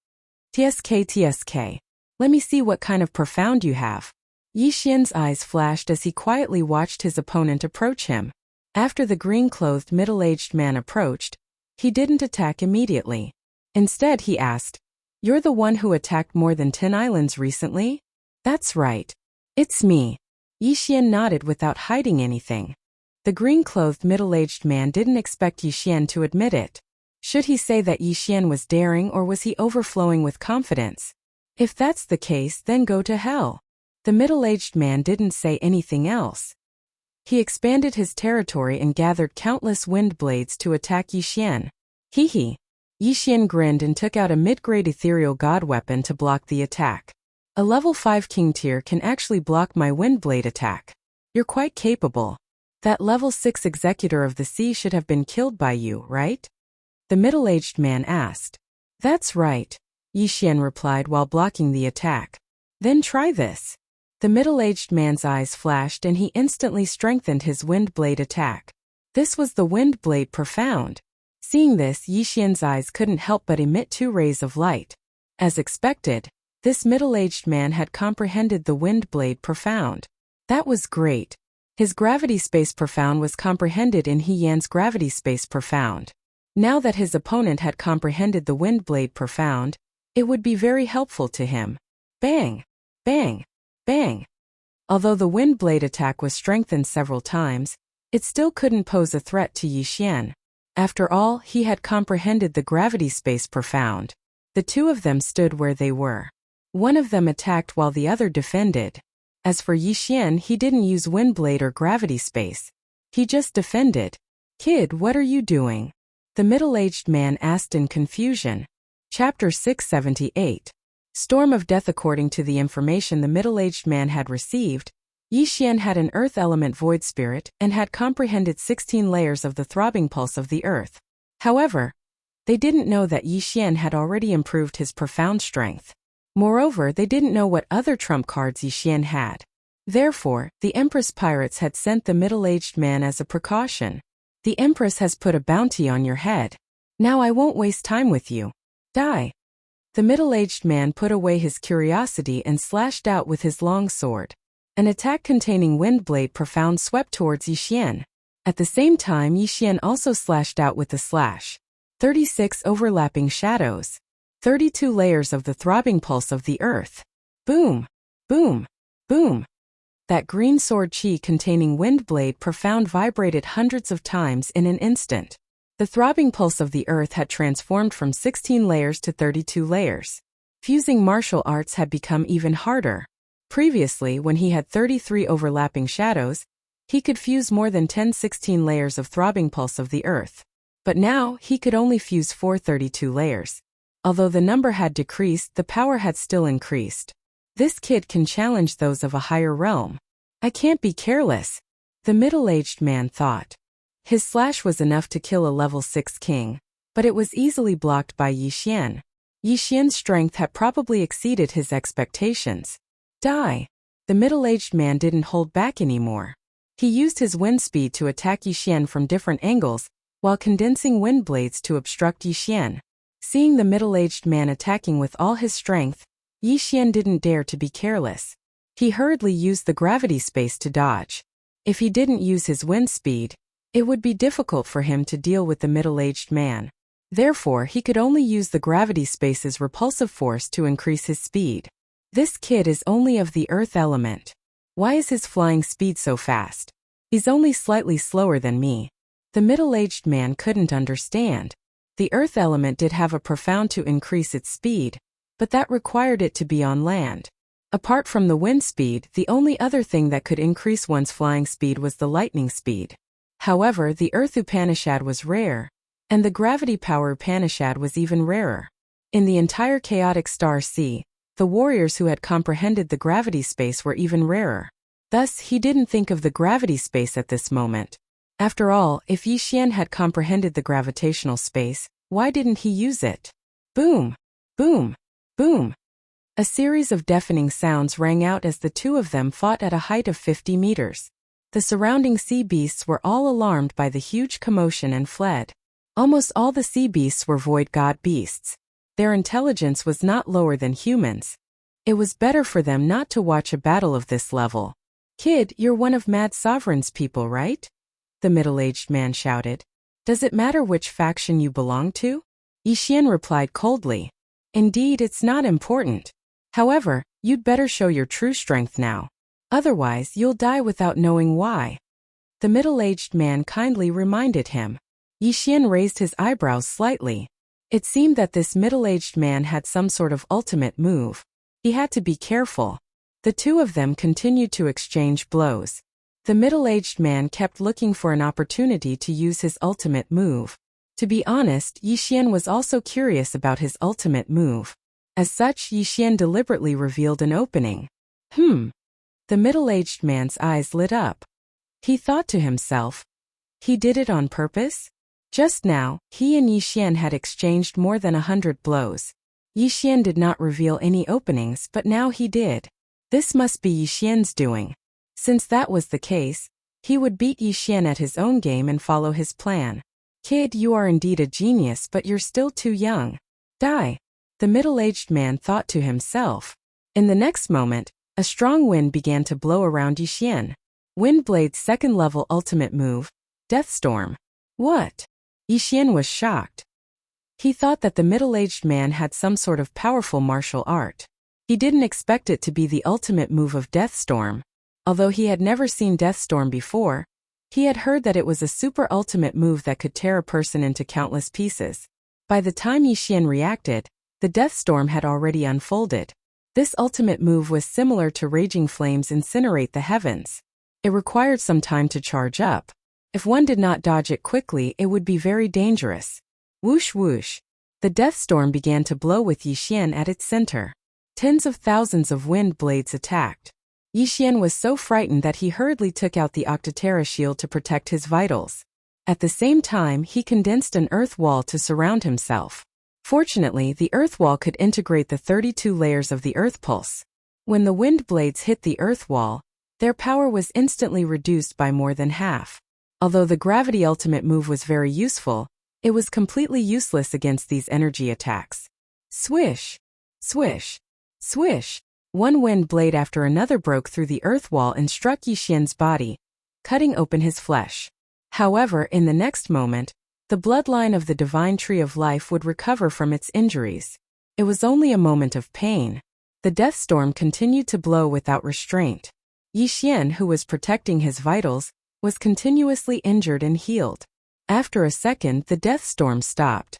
TSK. Let me see what kind of profound you have. Yixian's eyes flashed as he quietly watched his opponent approach him. After the green-clothed middle-aged man approached, he didn't attack immediately. Instead, he asked, "You're the one who attacked more than 10 islands recently?" "That's right. It's me." Yixian nodded without hiding anything. The green-clothed middle-aged man didn't expect Yixian to admit it. Should he say that Yixian was daring or was he overflowing with confidence? If that's the case, then go to hell. The middle-aged man didn't say anything else. He expanded his territory and gathered countless wind blades to attack Yixian. Hee. Yixian grinned and took out a mid-grade ethereal god weapon to block the attack. A level 5 king tier can actually block my wind blade attack. You're quite capable. That level 6 executor of the sea should have been killed by you, right? The middle-aged man asked. That's right, Yixian replied while blocking the attack. Then try this. The middle-aged man's eyes flashed and he instantly strengthened his wind blade attack. This was the wind blade profound. Seeing this, Yixian's eyes couldn't help but emit 2 rays of light. As expected, this middle-aged man had comprehended the wind blade profound. That was great. His gravity space profound was comprehended in He Yan's gravity space profound. Now that his opponent had comprehended the wind blade profound, it would be very helpful to him. Bang! Bang! Bang! Although the wind blade attack was strengthened several times, it still couldn't pose a threat to Yixian. After all, he had comprehended the gravity space profound. The 2 of them stood where they were. One of them attacked while the other defended. As for Yixian, he didn't use wind blade or gravity space. He just defended. Kid, what are you doing? The middle-aged man asked in confusion. Chapter 678. Storm of Death. According to the information the middle-aged man had received, Yixian had an earth element void spirit and had comprehended 16 layers of the throbbing pulse of the earth. However, they didn't know that Yixian had already improved his profound strength. Moreover, they didn't know what other trump cards Yixian had. Therefore, the Empress Pirates had sent the middle-aged man as a precaution. The Empress has put a bounty on your head. Now I won't waste time with you. Die. The middle-aged man put away his curiosity and slashed out with his long sword. An attack containing wind blade profound swept towards Yixian. At the same time, Yixian also slashed out with the slash. 36 overlapping shadows. 32 layers of the throbbing pulse of the earth. Boom! Boom! Boom! That green sword chi containing wind blade profound vibrated hundreds of times in an instant. The throbbing pulse of the earth had transformed from 16 layers to 32 layers. Fusing martial arts had become even harder. Previously, when he had 33 overlapping shadows, he could fuse more than 16 layers of throbbing pulse of the earth. But now, he could only fuse 32 layers. Although the number had decreased, the power had still increased. This kid can challenge those of a higher realm. I can't be careless, the middle-aged man thought. His slash was enough to kill a level 6 king, but it was easily blocked by Yixian. Yixian's strength had probably exceeded his expectations. Die! The middle-aged man didn't hold back anymore. He used his wind speed to attack Yixian from different angles, while condensing wind blades to obstruct Yixian. Seeing the middle-aged man attacking with all his strength, Yixian didn't dare to be careless. He hurriedly used the gravity space to dodge. If he didn't use his wind speed, it would be difficult for him to deal with the middle-aged man. Therefore, he could only use the gravity space's repulsive force to increase his speed. This kid is only of the earth element. Why is his flying speed so fast? He's only slightly slower than me. The middle-aged man couldn't understand. The earth element did have a profound to increase its speed, but that required it to be on land. Apart from the wind speed, the only other thing that could increase one's flying speed was the lightning speed. However, the earth Upanishad was rare, and the gravity power Upanishad was even rarer. In the entire chaotic star sea, the warriors who had comprehended the gravity space were even rarer. Thus, he didn't think of the gravity space at this moment. After all, if Yi Xian had comprehended the gravitational space, why didn't he use it? Boom! Boom! Boom! A series of deafening sounds rang out as the two of them fought at a height of 50 meters. The surrounding sea beasts were all alarmed by the huge commotion and fled. Almost all the sea beasts were void god beasts. Their intelligence was not lower than humans. It was better for them not to watch a battle of this level. Kid, you're one of Mad Sovereign's people, right? The middle-aged man shouted. Does it matter which faction you belong to? Yi Xian replied coldly. Indeed, it's not important. However, you'd better show your true strength now. Otherwise, you'll die without knowing why. The middle-aged man kindly reminded him. Yi Xian raised his eyebrows slightly. It seemed that this middle-aged man had some sort of ultimate move. He had to be careful. The two of them continued to exchange blows. The middle-aged man kept looking for an opportunity to use his ultimate move. To be honest, Yi Xian was also curious about his ultimate move. As such, Yi Xian deliberately revealed an opening. The middle-aged man's eyes lit up. He thought to himself, he did it on purpose? Just now, he and Yi Xian had exchanged more than 100 blows. Yi Xian did not reveal any openings, but now he did. This must be Yi Xian's doing. Since that was the case, he would beat Yi Xian at his own game and follow his plan. Kid, you are indeed a genius, but you're still too young. Die. The middle-aged man thought to himself. In the next moment, a strong wind began to blow around Yi Xian. Windblade's second-level ultimate move, Deathstorm. What? Yi Xian was shocked. He thought that the middle-aged man had some sort of powerful martial art. He didn't expect it to be the ultimate move of Deathstorm. Although he had never seen Deathstorm before, he had heard that it was a super ultimate move that could tear a person into countless pieces. By the time Yi Xian reacted, the Deathstorm had already unfolded. This ultimate move was similar to raging flames incinerate the heavens. It required some time to charge up. If one did not dodge it quickly, it would be very dangerous. Whoosh whoosh. The Deathstorm began to blow with Yi Xian at its center. Tens of thousands of wind blades attacked. Yi Xian was so frightened that he hurriedly took out the Octotera shield to protect his vitals. At the same time, he condensed an earth wall to surround himself. Fortunately, the earth wall could integrate the 32 layers of the earth pulse. When the wind blades hit the earth wall, their power was instantly reduced by more than half. Although the gravity ultimate move was very useful, it was completely useless against these energy attacks. Swish! Swish! Swish! One wind blade after another broke through the earth wall and struck Yi Xian's body, cutting open his flesh. However, in the next moment, the bloodline of the divine tree of life would recover from its injuries. It was only a moment of pain. The Deathstorm continued to blow without restraint. Yi Xian, who was protecting his vitals, was continuously injured and healed. After a second, the Deathstorm stopped.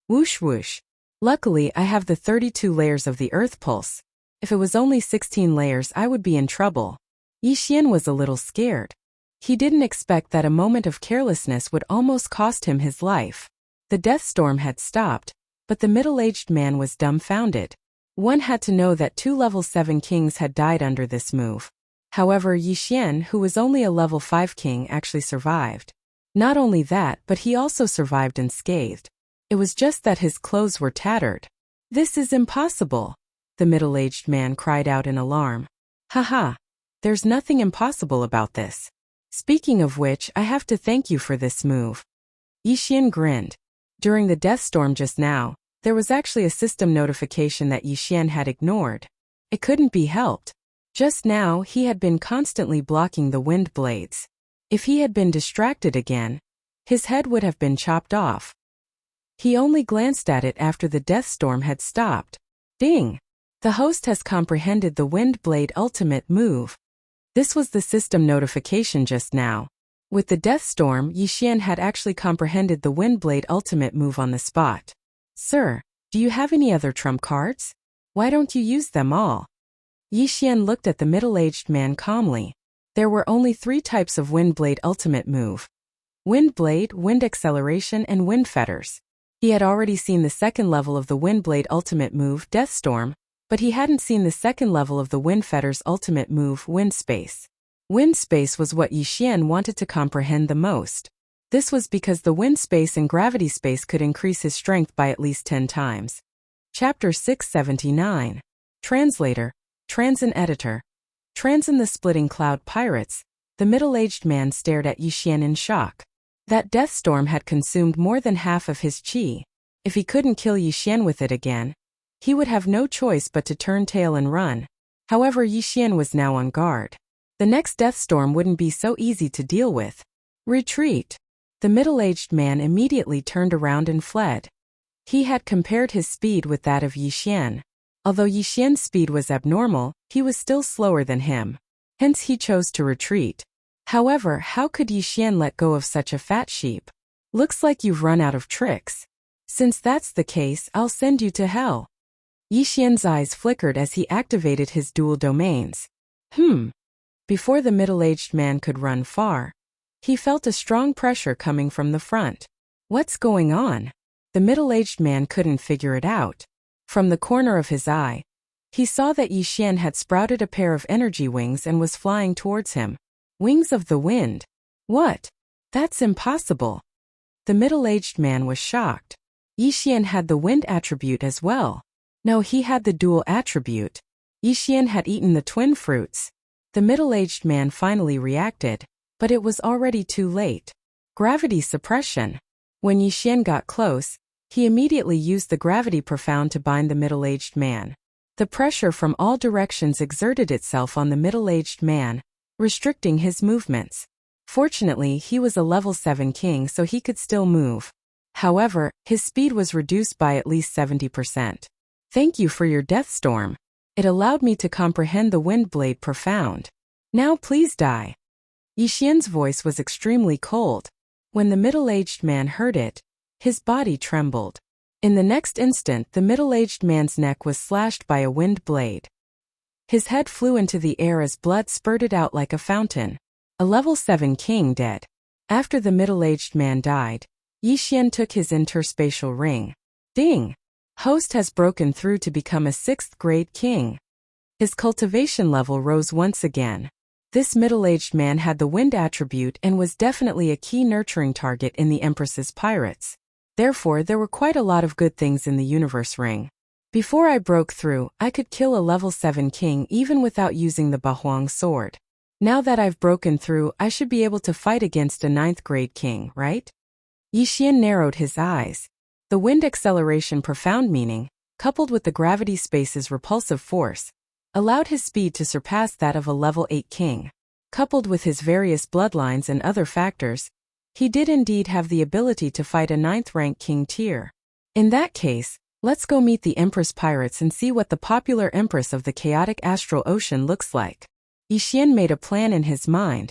Whoosh whoosh. Luckily, I have the 32 layers of the earth pulse. If it was only 16 layers, I would be in trouble. Yi Xian was a little scared. He didn't expect that a moment of carelessness would almost cost him his life. The Deathstorm had stopped, but the middle-aged man was dumbfounded. One had to know that 2 level 7 kings had died under this move. However, Yi Xian, who was only a level 5 king, actually survived. Not only that, but he also survived unscathed. It was just that his clothes were tattered. This is impossible, the middle-aged man cried out in alarm. Haha, there's nothing impossible about this. Speaking of which, I have to thank you for this move. Yi Xian grinned. During the Deathstorm just now, there was actually a system notification that Yi Xian had ignored. It couldn't be helped. Just now, he had been constantly blocking the wind blades. If he had been distracted again, his head would have been chopped off. He only glanced at it after the Deathstorm had stopped. Ding! The host has comprehended the wind blade ultimate move. This was the system notification just now. With the Death Storm, Yixian had actually comprehended the Windblade ultimate move on the spot. Sir, do you have any other trump cards? Why don't you use them all? Yixian looked at the middle-aged man calmly. There were only 3 types of Windblade ultimate move. Windblade, Wind Acceleration, and Wind Fetters. He had already seen the second level of the Windblade ultimate move, Death Storm, but he hadn't seen the second level of the Wind Fetters ultimate move, Wind Space. Wind Space was what Yixian wanted to comprehend the most. This was because the Wind Space and Gravity Space could increase his strength by at least 10 times. Chapter 679. Translator, Transin Editor. Transin the Splitting Cloud Pirates. The middle-aged man stared at Yixian in shock. That Death Storm had consumed more than half of his qi. If he couldn't kill Yixian with it again, he would have no choice but to turn tail and run. However, Yixian was now on guard. The next Death Storm wouldn't be so easy to deal with. Retreat. The middle-aged man immediately turned around and fled. He had compared his speed with that of Yixian. Although Yixian's speed was abnormal, he was still slower than him. Hence he chose to retreat. However, how could Yixian let go of such a fat sheep? Looks like you've run out of tricks. Since that's the case, I'll send you to hell. Yixian's eyes flickered as he activated his dual domains. Before the middle-aged man could run far, he felt a strong pressure coming from the front. What's going on? The middle-aged man couldn't figure it out. From the corner of his eye, he saw that Yixian had sprouted a pair of energy wings and was flying towards him. Wings of the wind. What? That's impossible. The middle-aged man was shocked. Yixian had the wind attribute as well. No, he had the dual attribute. Yixian had eaten the twin fruits. The middle-aged man finally reacted, but it was already too late. Gravity suppression. When Yixian got close, he immediately used the gravity profound to bind the middle-aged man. The pressure from all directions exerted itself on the middle-aged man, restricting his movements. Fortunately, he was a level 7 king, so he could still move. However, his speed was reduced by at least 70%. Thank you for your Death Storm. It allowed me to comprehend the Windblade profound. Now please die. Yixian's voice was extremely cold. When the middle-aged man heard it, his body trembled. In the next instant, the middle-aged man's neck was slashed by a wind blade. His head flew into the air as blood spurted out like a fountain. A level 7 king dead. After the middle-aged man died, Yixian took his interspatial ring. Ding! Host has broken through to become a 6th grade king. His cultivation level rose once again. This middle-aged man had the wind attribute and was definitely a key nurturing target in the Empress's pirates. Therefore, there were quite a lot of good things in the universe ring. Before I broke through, I could kill a level 7 king even without using the Bahuang sword. Now that I've broken through, I should be able to fight against a 9th grade king, right? Yixian narrowed his eyes. The wind acceleration profound meaning, coupled with the gravity space's repulsive force, allowed his speed to surpass that of a level 8 king. Coupled with his various bloodlines and other factors, he did indeed have the ability to fight a 9th rank king tier. In that case, let's go meet the Empress pirates and see what the popular Empress of the chaotic astral ocean looks like. Yixian made a plan in his mind.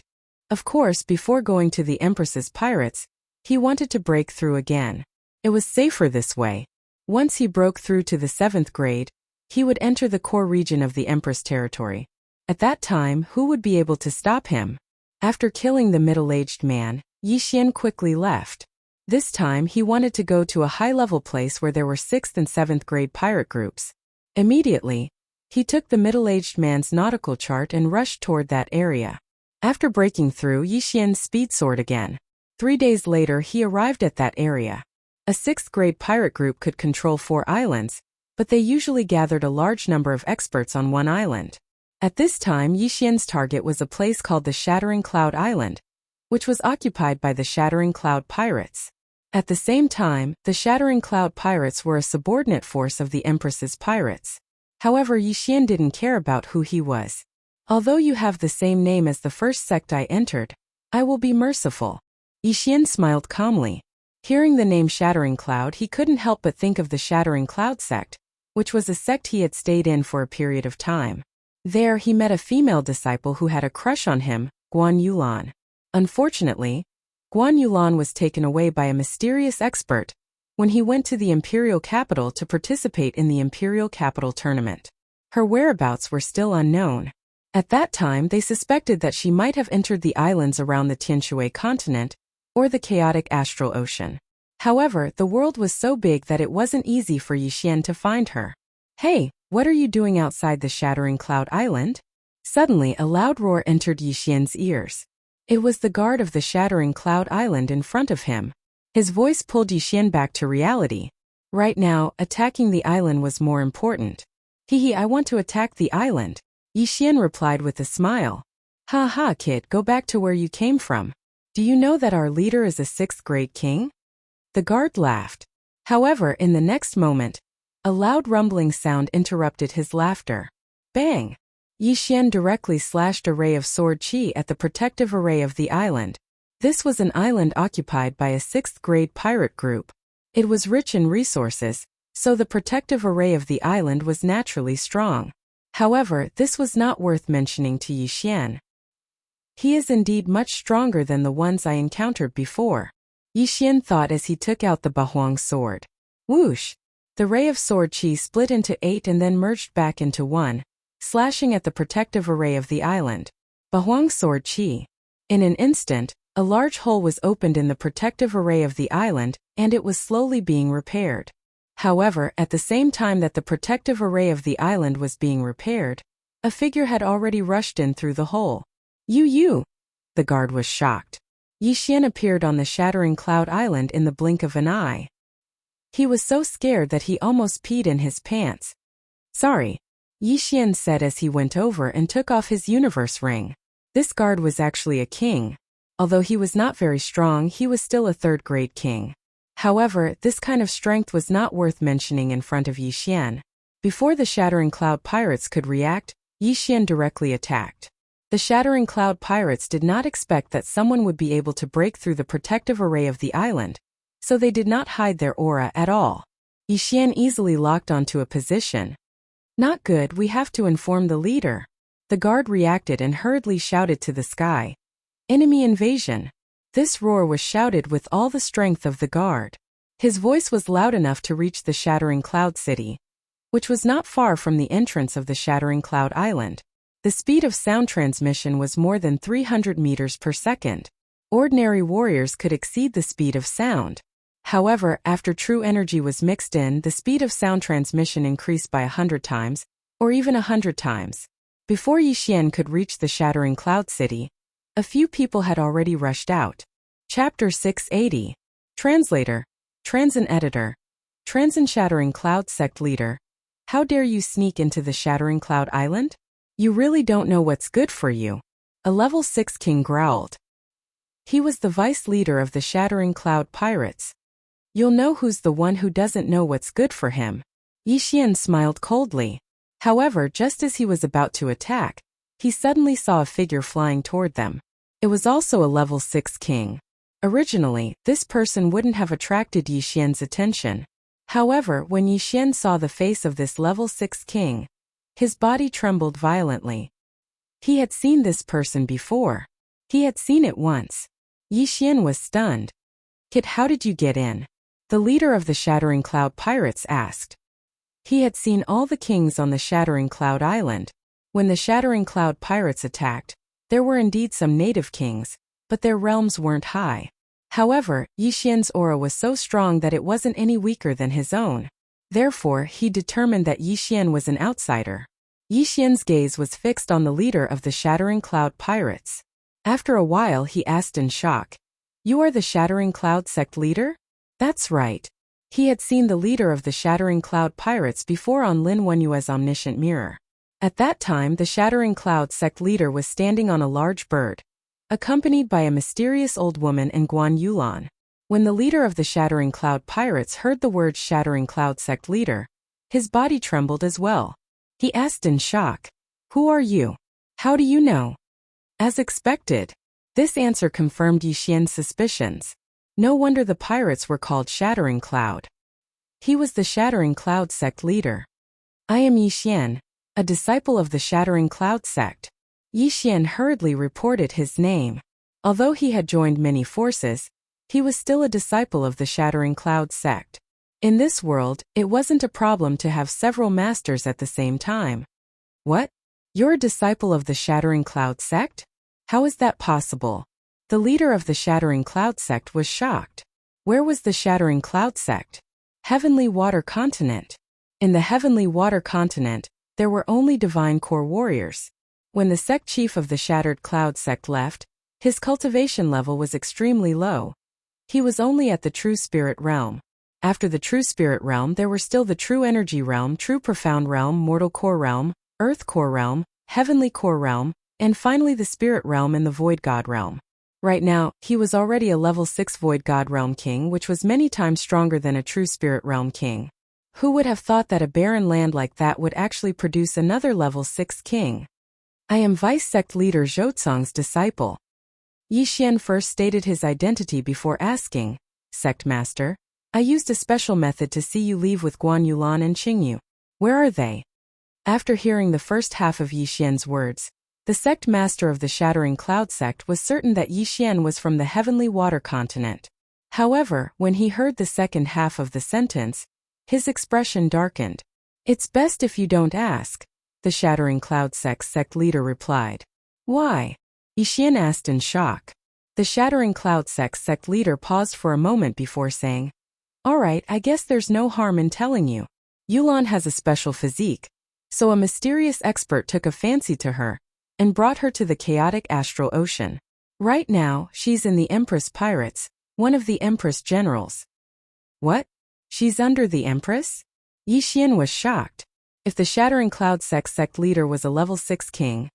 Of course, before going to the Empress's pirates, he wanted to break through again. It was safer this way. Once he broke through to the 7th grade, he would enter the core region of the Empress territory. At that time, who would be able to stop him? After killing the middle-aged man, Yixian quickly left. This time he wanted to go to a high-level place where there were 6th and 7th grade pirate groups. Immediately, he took the middle-aged man's nautical chart and rushed toward that area. After breaking through, Yixian speed soared again. 3 days later he arrived at that area. A 6th grade pirate group could control 4 islands, but they usually gathered a large number of experts on one island. At this time, Yixian's target was a place called the Shattering Cloud Island, which was occupied by the Shattering Cloud Pirates. At the same time, the Shattering Cloud Pirates were a subordinate force of the Empress's pirates. However, Yixian didn't care about who he was. Although you have the same name as the first sect I entered, I will be merciful. Yixian smiled calmly. Hearing the name Shattering Cloud, he couldn't help but think of the Shattering Cloud sect, which was a sect he had stayed in for a period of time. There he met a female disciple who had a crush on him, Guan Yulan. Unfortunately, Guan Yulan was taken away by a mysterious expert when he went to the imperial capital to participate in the imperial capital tournament. Her whereabouts were still unknown. At that time they suspected that she might have entered the islands around the Tianshui continent, or the chaotic astral ocean. However, the world was so big that it wasn't easy for Yixian to find her. "Hey, what are you doing outside the Shattering Cloud Island?" Suddenly a loud roar entered Yixian's ears. It was the guard of the Shattering Cloud Island in front of him. His voice pulled Yixian back to reality. Right now, attacking the island was more important. "Hehe, I want to attack the island," Yixian replied with a smile. "Ha ha, kid, go back to where you came from. Do you know that our leader is a 6th grade king?" The guard laughed. However, in the next moment, a loud rumbling sound interrupted his laughter. Bang! Yixian directly slashed a ray of sword qi at the protective array of the island. This was an island occupied by a 6th grade pirate group. It was rich in resources, so the protective array of the island was naturally strong. However, this was not worth mentioning to Yixian. "He is indeed much stronger than the ones I encountered before," Yixian thought as he took out the Bahuang sword. Whoosh! The ray of sword qi split into 8 and then merged back into 1, slashing at the protective array of the island. Bahuang sword qi. In an instant, a large hole was opened in the protective array of the island, and it was slowly being repaired. However, at the same time that the protective array of the island was being repaired, a figure had already rushed in through the hole. You! The guard was shocked. Yixian appeared on the Shattering Cloud Island in the blink of an eye. He was so scared that he almost peed in his pants. "Sorry," Yixian said as he went over and took off his universe ring. This guard was actually a king. Although he was not very strong, he was still a 3rd grade king. However, this kind of strength was not worth mentioning in front of Yixian. Before the Shattering Cloud pirates could react, Yixian directly attacked. The Shattering Cloud pirates did not expect that someone would be able to break through the protective array of the island, so they did not hide their aura at all. Yixian easily locked onto a position. "Not good, we have to inform the leader." The guard reacted and hurriedly shouted to the sky. "Enemy invasion!" This roar was shouted with all the strength of the guard. His voice was loud enough to reach the Shattering Cloud City, which was not far from the entrance of the Shattering Cloud Island. The speed of sound transmission was more than 300 meters per second. Ordinary warriors could exceed the speed of sound. However, after true energy was mixed in, the speed of sound transmission increased by 100 times, or even 100 times. Before Yixian could reach the Shattering Cloud City, a few people had already rushed out. Chapter 680. Translator, Transin Editor, Transin Shattering Cloud Sect Leader. How dare you sneak into the Shattering Cloud Island? You really don't know what's good for you. A level 6 king growled. He was the vice leader of the Shattering Cloud Pirates. You'll know who's the one who doesn't know what's good for him. Yixian smiled coldly. However, just as he was about to attack, he suddenly saw a figure flying toward them. It was also a level 6 king. Originally, this person wouldn't have attracted Yixian's attention. However, when Yixian saw the face of this level 6 king, his body trembled violently. He had seen this person before. He had seen it once. Yixian was stunned. "Kid, how did you get in?" The leader of the Shattering Cloud Pirates asked. He had seen all the kings on the Shattering Cloud Island. When the Shattering Cloud Pirates attacked, there were indeed some native kings, but their realms weren't high. However, Yixian's aura was so strong that it wasn't any weaker than his own. Therefore, he determined that Yixian was an outsider. Yixian's gaze was fixed on the leader of the Shattering Cloud Pirates. After a while, he asked in shock, "You are the Shattering Cloud Sect leader?" That's right. He had seen the leader of the Shattering Cloud Pirates before on Lin Wenyue's omniscient mirror. At that time, the Shattering Cloud Sect leader was standing on a large bird, accompanied by a mysterious old woman and Guan Yulan. When the leader of the Shattering Cloud Pirates heard the words Shattering Cloud Sect leader, his body trembled as well. He asked in shock, "Who are you? How do you know?" As expected, this answer confirmed Yixian's suspicions. No wonder the pirates were called Shattering Cloud. He was the Shattering Cloud Sect leader. "I am Yixian, a disciple of the Shattering Cloud sect. Yixian hurriedly reported his name. Although he had joined many forces, he was still a disciple of the Shattering Cloud sect. In this world, it wasn't a problem to have several masters at the same time. What? You're a disciple of the Shattering Cloud sect? How is that possible? The leader of the Shattering Cloud sect was shocked. Where was the Shattering Cloud sect? Heavenly Water Continent. In the Heavenly Water Continent, there were only divine core warriors. When the sect chief of the Shattered Cloud sect left, his cultivation level was extremely low. He was only at the True Spirit realm. After the True Spirit realm, there were still the True Energy realm, True Profound realm, Mortal Core realm, Earth Core realm, Heavenly Core realm, and finally the Spirit realm and the Void God realm. Right now, he was already a level 6 Void God realm king, which was many times stronger than a True Spirit realm king. Who would have thought that a barren land like that would actually produce another level 6 king? I am Vice Sect Leader Zhouzong's disciple. Yixian first stated his identity before asking, Sect Master, I used a special method to see you leave with Guan Yulan and Qingyu. Where are they? After hearing the first half of Yixian's words, the sect master of the Shattering Cloud sect was certain that Yixian was from the Heavenly Water Continent. However, when he heard the second half of the sentence, his expression darkened. It's best if you don't ask, the Shattering Cloud sect leader replied. Why? Yixian asked in shock. The Shattering Cloud sect leader paused for a moment before saying, Alright, I guess there's no harm in telling you. Yulan has a special physique, so a mysterious expert took a fancy to her and brought her to the chaotic astral ocean. Right now, she's in the Empress Pirates, one of the Empress generals. What? She's under the Empress? Yixian was shocked. If the Shattering Cloud sect leader was a level 6 king,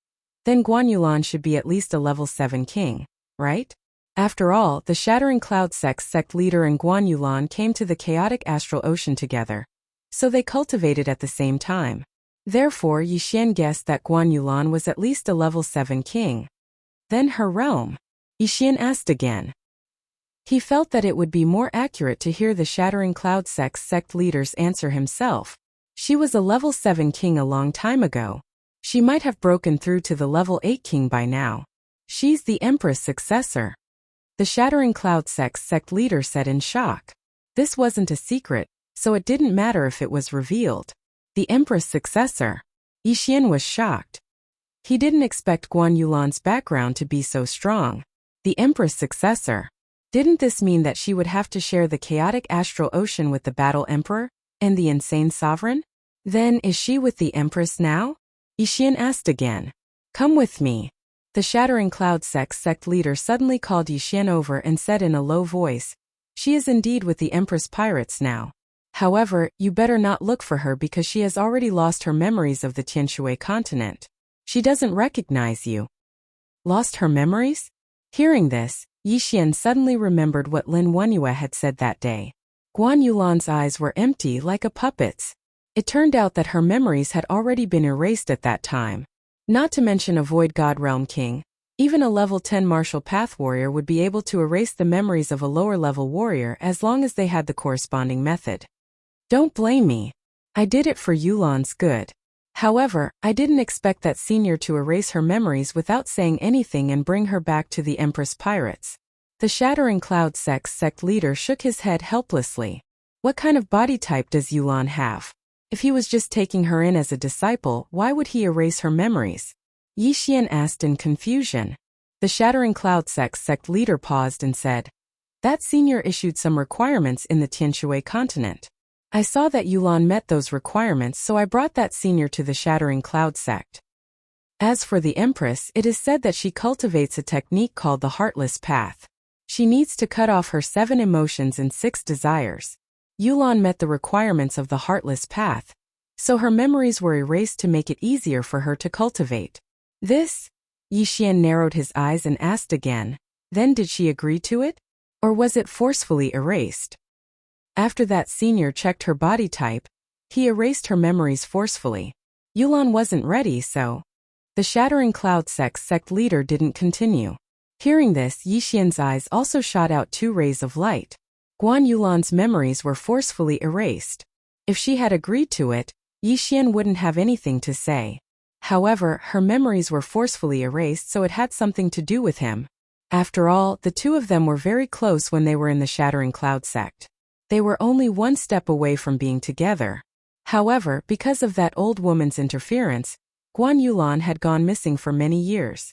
then Guan Yulan should be at least a level 7 king, right? After all, the Shattering Cloud sect leader and Guan Yulan came to the chaotic astral ocean together, so they cultivated at the same time. Therefore, Yixian guessed that Guan Yulan was at least a level 7 king. Then her realm? Yixian asked again. He felt that it would be more accurate to hear the Shattering Cloud sect leader's answer himself. She was a level 7 king a long time ago. She might have broken through to the level 8 king by now. She's the Empress successor. The Shattering Cloud sect leader said in shock. This wasn't a secret, so it didn't matter if it was revealed. The Empress successor. Yixian was shocked. He didn't expect Guan Yulan's background to be so strong. The Empress successor. Didn't this mean that she would have to share the chaotic astral ocean with the Battle Emperor and the Insane Sovereign? Then is she with the Empress now? Yixian asked again. Come with me. The Shattering Cloud sect leader suddenly called Yixian over and said in a low voice, She is indeed with the Empress Pirates now. However, you better not look for her because she has already lost her memories of the Tianshui continent. She doesn't recognize you. Lost her memories? Hearing this, Yixian suddenly remembered what Lin Wenyue had said that day. Guan Yulan's eyes were empty like a puppet's. It turned out that her memories had already been erased at that time. Not to mention a Void God Realm King, even a level 10 Martial Path Warrior would be able to erase the memories of a lower level warrior as long as they had the corresponding method. Don't blame me. I did it for Yulan's good. However, I didn't expect that senior to erase her memories without saying anything and bring her back to the Empress Pirates. The Shattering Cloud sect leader shook his head helplessly. What kind of body type does Yulan have? If he was just taking her in as a disciple, why would he erase her memories? Yixian asked in confusion. The Shattering Cloud sect leader paused and said, That senior issued some requirements in the Tianshui continent. I saw that Yulan met those requirements, so I brought that senior to the Shattering Cloud sect. As for the Empress, it is said that she cultivates a technique called the Heartless Path. She needs to cut off her 7 emotions and 6 desires. Yulan met the requirements of the Heartless Path, so her memories were erased to make it easier for her to cultivate. This? Yixian narrowed his eyes and asked again, Then did she agree to it? Or was it forcefully erased? After that senior checked her body type, he erased her memories forcefully. Yulan wasn't ready, so the Shattering Cloud sect leader didn't continue. Hearing this, Yixian's eyes also shot out 2 rays of light. Guan Yulan's memories were forcefully erased. If she had agreed to it, Yixian wouldn't have anything to say. However, her memories were forcefully erased, so it had something to do with him. After all, the two of them were very close when they were in the Shattering Cloud sect. They were only one step away from being together. However, because of that old woman's interference, Guan Yulan had gone missing for many years.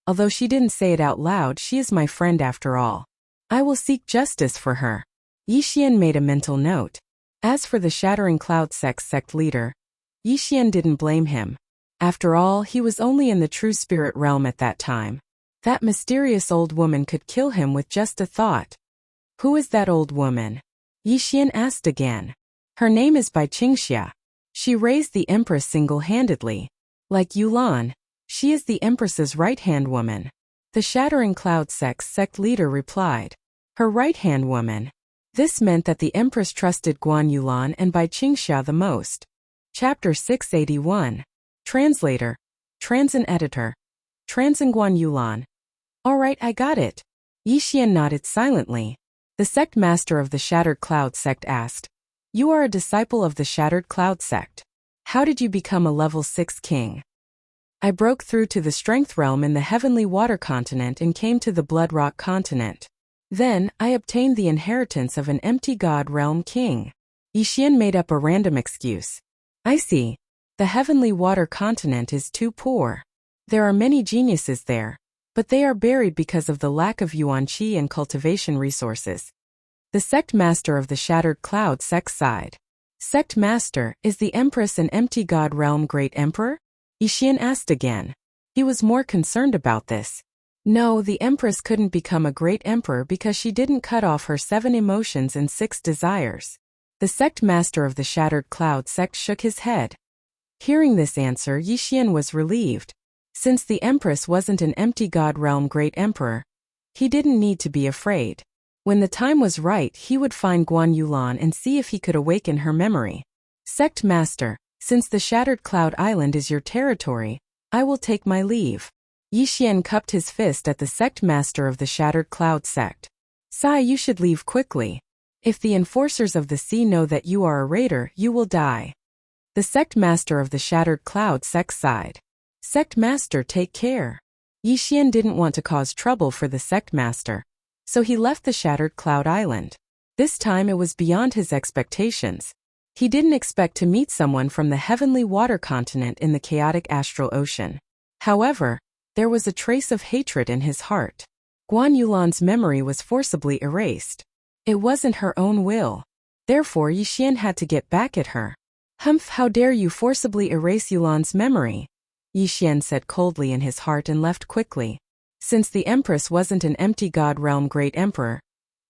Although she didn't say it out loud, she is my friend after all. I will seek justice for her. Yixian made a mental note. As for the Shattering Cloud sect leader, Yixian didn't blame him. After all, he was only in the true spirit realm at that time. That mysterious old woman could kill him with just a thought. Who is that old woman? Yixian asked again. Her name is Bai Qingxia. She raised the Empress single-handedly. Like Yulan, she is the Empress's right-hand woman. The Shattering Cloud sect leader replied. Her right-hand woman. This meant that the Empress trusted Guan Yulan and Bai Qingxia the most. Chapter 681. Translator. Transin Editor. Transin Guan Yulan. Alright, I got it. Yixian nodded silently. The sect master of the Shattered Cloud sect asked. You are a disciple of the Shattered Cloud sect. How did you become a level 6 king? I broke through to the Strength Realm in the Heavenly Water Continent and came to the Blood Rock Continent. Then, I obtained the inheritance of an empty God Realm king. Yixian made up a random excuse. I see. The Heavenly Water Continent is too poor. There are many geniuses there, but they are buried because of the lack of yuan qi and cultivation resources. The sect master of the Shattered Cloud sect sighed. Sect master, is the Empress an empty God Realm Great Emperor? Yixian asked again. He was more concerned about this. No, the Empress couldn't become a great emperor because she didn't cut off her 7 emotions and 6 desires. The sect master of the Shattered Cloud sect shook his head. Hearing this answer, Yixian was relieved. Since the Empress wasn't an empty God Realm Great Emperor, he didn't need to be afraid. When the time was right, he would find Guan Yulan and see if he could awaken her memory. Sect Master, since the Shattered Cloud Island is your territory, I will take my leave. Yixian cupped his fist at the sect master of the Shattered Cloud sect. Sai, you should leave quickly. If the enforcers of the sea know that you are a raider, you will die. The sect master of the Shattered Cloud sect sighed. Sect master, take care. Yixian didn't want to cause trouble for the sect master, so he left the Shattered Cloud Island. This time it was beyond his expectations. He didn't expect to meet someone from the Heavenly Water Continent in the chaotic astral ocean. However, there was a trace of hatred in his heart. Guan Yulan's memory was forcibly erased. It wasn't her own will. Therefore, Yixian had to get back at her. Humph, how dare you forcibly erase Yulan's memory? Yixian said coldly in his heart and left quickly. Since the Empress wasn't an empty God Realm Great Emperor,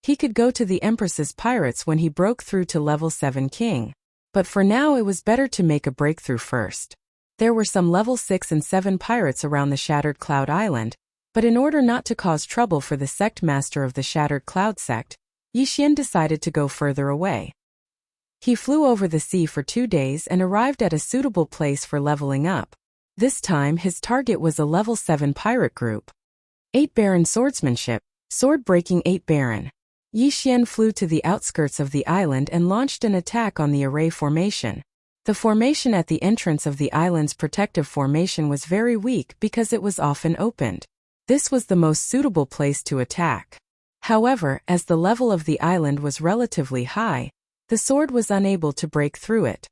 he could go to the Empress's pirates when he broke through to level 7 king. But for now it was better to make a breakthrough first. There were some level 6 and 7 pirates around the Shattered Cloud Island, but in order not to cause trouble for the sect master of the Shattered Cloud sect, Yixian decided to go further away. He flew over the sea for 2 days and arrived at a suitable place for leveling up. This time his target was a level 7 pirate group. 8 Baron Swordsmanship, Sword-breaking 8 Baron. Yixian flew to the outskirts of the island and launched an attack on the array formation. The formation at the entrance of the island's protective formation was very weak because it was often opened. This was the most suitable place to attack. However, as the level of the island was relatively high, the sword was unable to break through it.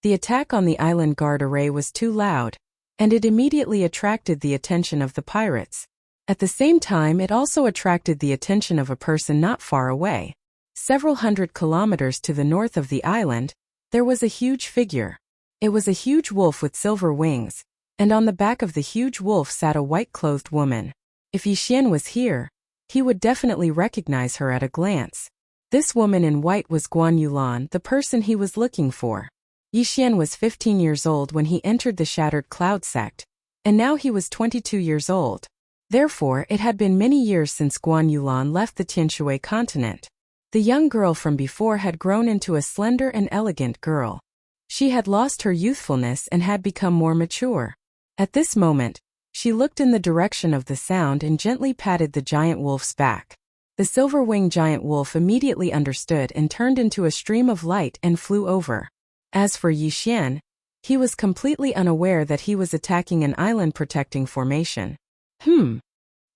The attack on the island guard array was too loud, and it immediately attracted the attention of the pirates. At the same time, it also attracted the attention of a person not far away. Several hundred kilometers to the north of the island, there was a huge figure. It was a huge wolf with silver wings, and on the back of the huge wolf sat a white-clothed woman. If Yixian was here, he would definitely recognize her at a glance. This woman in white was Guan Yulan, the person he was looking for. Yixian was 15 years old when he entered the Shattered Cloud sect, and now he was 22 years old. Therefore, it had been many years since Guan Yulan left the Tianshui continent. The young girl from before had grown into a slender and elegant girl. She had lost her youthfulness and had become more mature. At this moment, she looked in the direction of the sound and gently patted the giant wolf's back. The silver-winged giant wolf immediately understood and turned into a stream of light and flew over. As for Yixian, He was completely unaware that he was attacking an island protecting formation.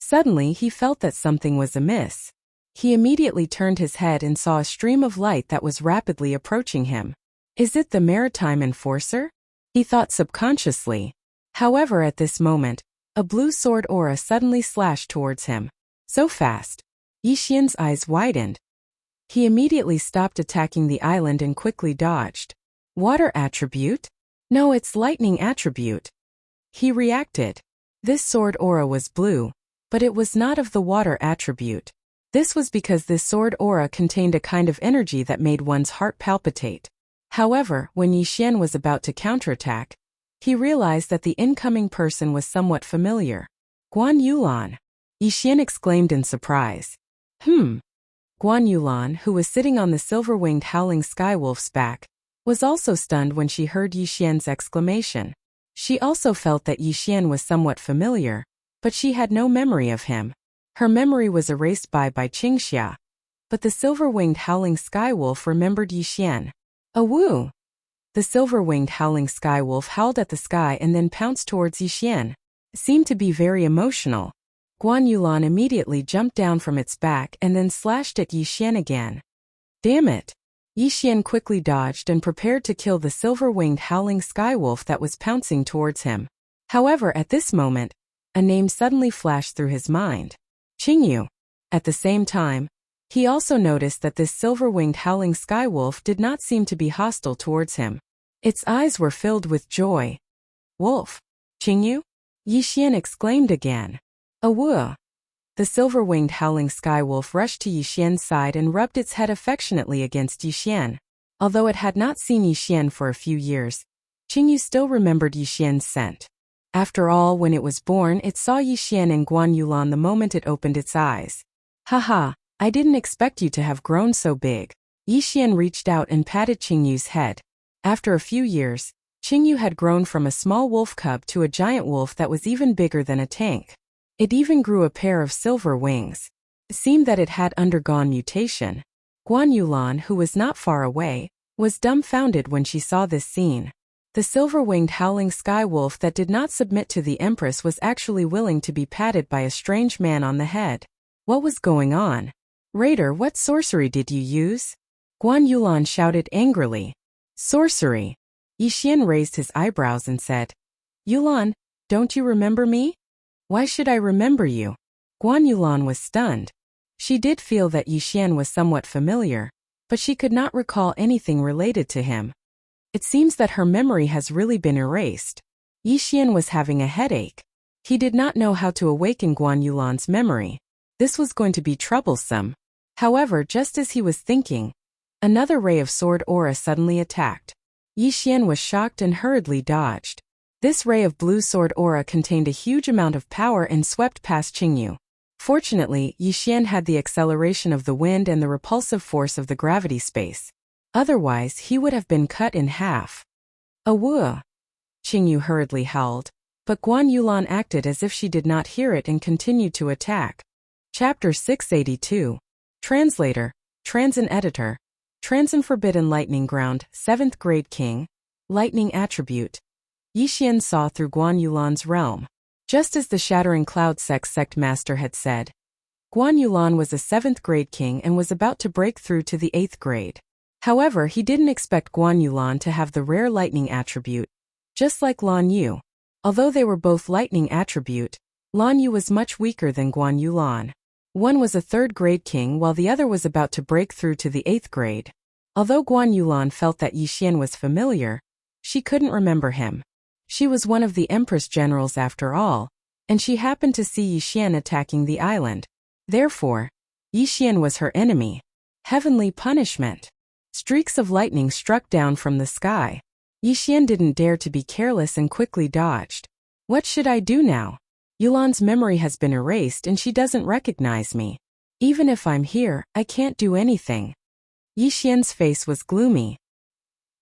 Suddenly he felt that something was amiss. He immediately turned his head and saw a stream of light that was rapidly approaching him. Is it the maritime enforcer? He thought subconsciously. However, at this moment, a blue sword aura suddenly slashed towards him. So fast. Yi Xian's eyes widened. He immediately stopped attacking the island and quickly dodged. Water attribute? No, it's lightning attribute. He reacted. This sword aura was blue, but it was not of the water attribute. This was because this sword aura contained a kind of energy that made one's heart palpitate. However, when Yi Xian was about to counterattack, he realized that the incoming person was somewhat familiar. Guan Yulan. Yi Xian exclaimed in surprise. Guan Yulan, who was sitting on the silver-winged howling skywolf's back, was also stunned when she heard Yi Xian's exclamation. She also felt that Yi Xian was somewhat familiar, but she had no memory of him. Her memory was erased by Qingxia. But the silver-winged howling skywolf remembered Yi Xian. Awoo! The silver-winged howling skywolf howled at the sky and then pounced towards Yi Xian. It seemed to be very emotional. Guan Yulan immediately jumped down from its back and then slashed at Yi Xian again. Damn it! Yi Xian quickly dodged and prepared to kill the silver-winged howling skywolf that was pouncing towards him. However, at this moment, a name suddenly flashed through his mind. Qingyu. At the same time, he also noticed that this silver-winged howling skywolf did not seem to be hostile towards him. Its eyes were filled with joy. Wolf. Qingyu? Yi Xian exclaimed again. Awoo! The silver-winged howling skywolf rushed to Yi Xian's side and rubbed its head affectionately against Yi Xian. Although it had not seen Yi Xian for a few years, Qingyu still remembered Yi Xian's scent. After all, when it was born, it saw Yi Xian and Guan Yulan the moment it opened its eyes. Haha, I didn't expect you to have grown so big. Yi Xian reached out and patted Qingyu's head. After a few years, Qingyu had grown from a small wolf cub to a giant wolf that was even bigger than a tank. It even grew a pair of silver wings. It seemed that it had undergone mutation. Guan Yulan, who was not far away, was dumbfounded when she saw this scene. The silver-winged howling skywolf that did not submit to the Empress was actually willing to be patted by a strange man on the head. What was going on? Raider, what sorcery did you use? Guan Yulan shouted angrily. Sorcery. Yi Xian raised his eyebrows and said, Yulan, don't you remember me? Why should I remember you? Guan Yulan was stunned. She did feel that Yi Xian was somewhat familiar, but she could not recall anything related to him. It seems that her memory has really been erased. Yi Xian was having a headache. He did not know how to awaken Guan Yulan's memory. This was going to be troublesome. However, just as he was thinking, another ray of sword aura suddenly attacked. Yi Xian was shocked and hurriedly dodged. This ray of blue sword aura contained a huge amount of power and swept past Qingyu. Fortunately, Yi Xian had the acceleration of the wind and the repulsive force of the gravity space. Otherwise, he would have been cut in half. Awoo! Qingyu hurriedly howled, but Guan Yulan acted as if she did not hear it and continued to attack. Chapter 682. Translator, Transin Editor. Transin Forbidden Lightning Ground, 7th Grade King. Lightning Attribute. Yi Xian saw through Guan Yulan's realm. Just as the Shattering Cloud sect master had said, Guan Yulan was a 7th grade king and was about to break through to the 8th grade. However, he didn't expect Guan Yulan to have the rare lightning attribute, just like Lan Yu. Although they were both lightning attribute, Lan Yu was much weaker than Guan Yulan. One was a 3rd grade king while the other was about to break through to the 8th grade. Although Guan Yulan felt that Yi Xian was familiar, she couldn't remember him. She was one of the Empress generals after all, and she happened to see Yi Xian attacking the island. Therefore, Yi Xian was her enemy. Heavenly punishment. Streaks of lightning struck down from the sky. Yi Xian didn't dare to be careless and quickly dodged. What should I do now? Yulan's memory has been erased and she doesn't recognize me. Even if I'm here, I can't do anything. Yi Xian's face was gloomy.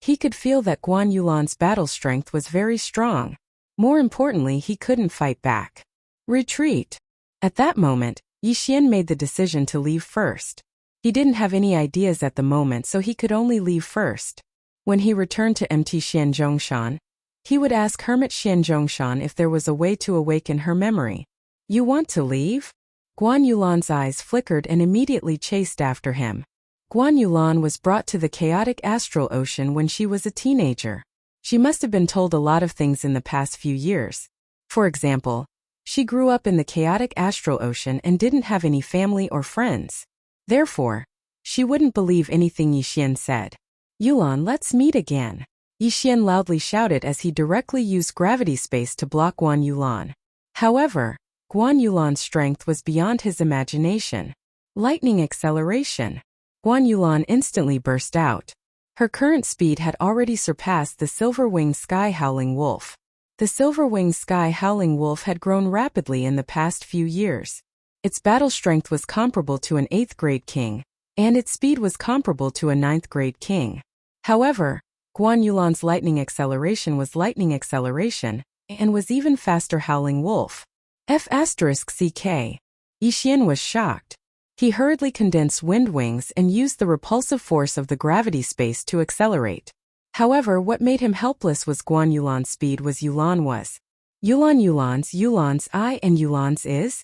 He could feel that Guan Yulan's battle strength was very strong. More importantly, he couldn't fight back. Retreat. At that moment, Yi Xian made the decision to leave first. He didn't have any ideas at the moment, so he could only leave first. When he returned to Mt Xian Zhongshan, He would ask Hermit Xian Zhongshan if there was a way to awaken her memory. You want to leave? Guan Yulan's eyes flickered and immediately chased after him. Guan Yulan was brought to the chaotic astral ocean when she was a teenager. She must have been told a lot of things in the past few years. For example, she grew up in the chaotic astral ocean and didn't have any family or friends. Therefore, she wouldn't believe anything Yixian said. Yulan, let's meet again. Yixian loudly shouted as he directly used gravity space to block Guan Yulan. However, Guan Yulan's strength was beyond his imagination. Lightning acceleration. Guan Yulan instantly burst out. Her current speed had already surpassed the silver-winged sky howling wolf. The silver-winged sky howling wolf had grown rapidly in the past few years. Its battle strength was comparable to an 8th-grade king, and its speed was comparable to a 9th-grade king. However, Guan Yulan's lightning acceleration was lightning acceleration, and was even faster howling wolf. F***CK. Yixian was shocked. He hurriedly condensed wind wings and used the repulsive force of the gravity space to accelerate. However, what made him helpless was Guan Yulan's speed was Yulan was. Yulan's I and Yulan's is?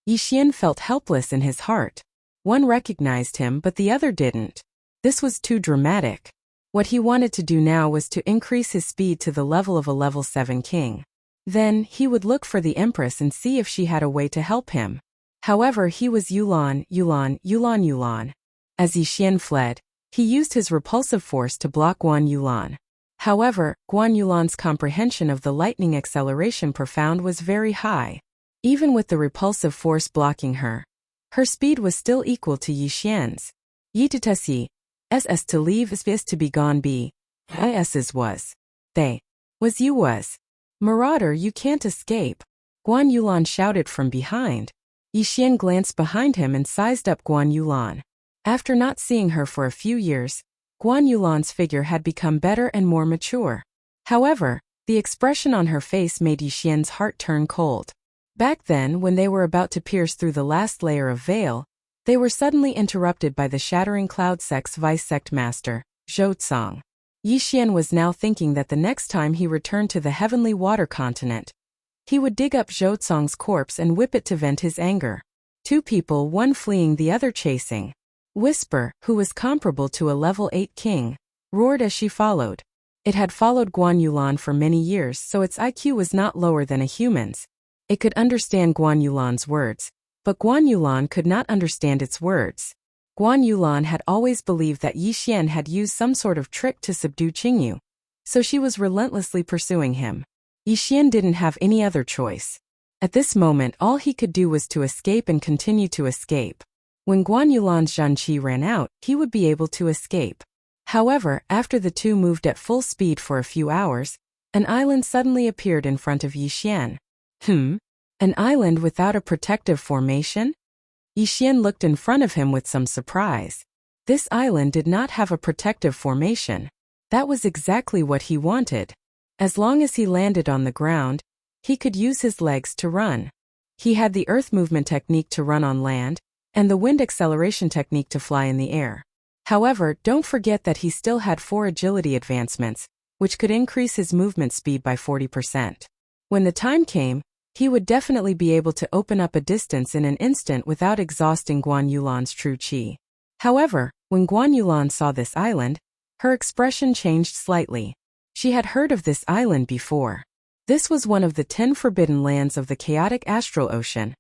Yixian felt helpless in his heart. One recognized him but the other didn't. This was too dramatic. What he wanted to do now was to increase his speed to the level of a level 7 king. Then, he would look for the Empress and see if she had a way to help him. However, he was Yulan. As Yixian fled, he used his repulsive force to block Guan Yulan. However, Guan Yulan's comprehension of the lightning acceleration profound was very high. Even with the repulsive force blocking her, her speed was still equal to Yixian's. Yitutasi, ss to leave is to be gone be, is's was. They. Was you was. Marauder, you can't escape. Guan Yulan shouted from behind. Yixian glanced behind him and sized up Guan Yulan. After not seeing her for a few years, Guan Yulan's figure had become better and more mature. However, the expression on her face made Yixian's heart turn cold. Back then, when they were about to pierce through the last layer of veil, they were suddenly interrupted by the shattering cloud sect's vice sect master, Zhou Tsang. Yixian was now thinking that the next time he returned to the heavenly water continent, he would dig up Zhou Tsang's corpse and whip it to vent his anger. Two people, one fleeing, the other chasing. Whisper, who was comparable to a level 8 king, roared as she followed. It had followed Guan Yulan for many years, so its IQ was not lower than a human's. It could understand Guan Yulan's words, but Guan Yulan could not understand its words. Guan Yulan had always believed that Yixian had used some sort of trick to subdue Qingyu, so she was relentlessly pursuing him. Yixian didn't have any other choice. At this moment, all he could do was to escape and continue to escape. When Guan Yulan's Zhanqi ran out, he would be able to escape. However, after the two moved at full speed for a few hours, an island suddenly appeared in front of Yixian. An island without a protective formation? Yixian looked in front of him with some surprise. This island did not have a protective formation. That was exactly what he wanted. As long as he landed on the ground, he could use his legs to run. He had the earth movement technique to run on land, and the wind acceleration technique to fly in the air. However, don't forget that he still had 4 agility advancements, which could increase his movement speed by 40%. When the time came, he would definitely be able to open up a distance in an instant without exhausting Guan Yulan's true qi. However, when Guan Yulan saw this island, her expression changed slightly. She had heard of this island before. This was one of the 10 forbidden lands of the chaotic astral ocean,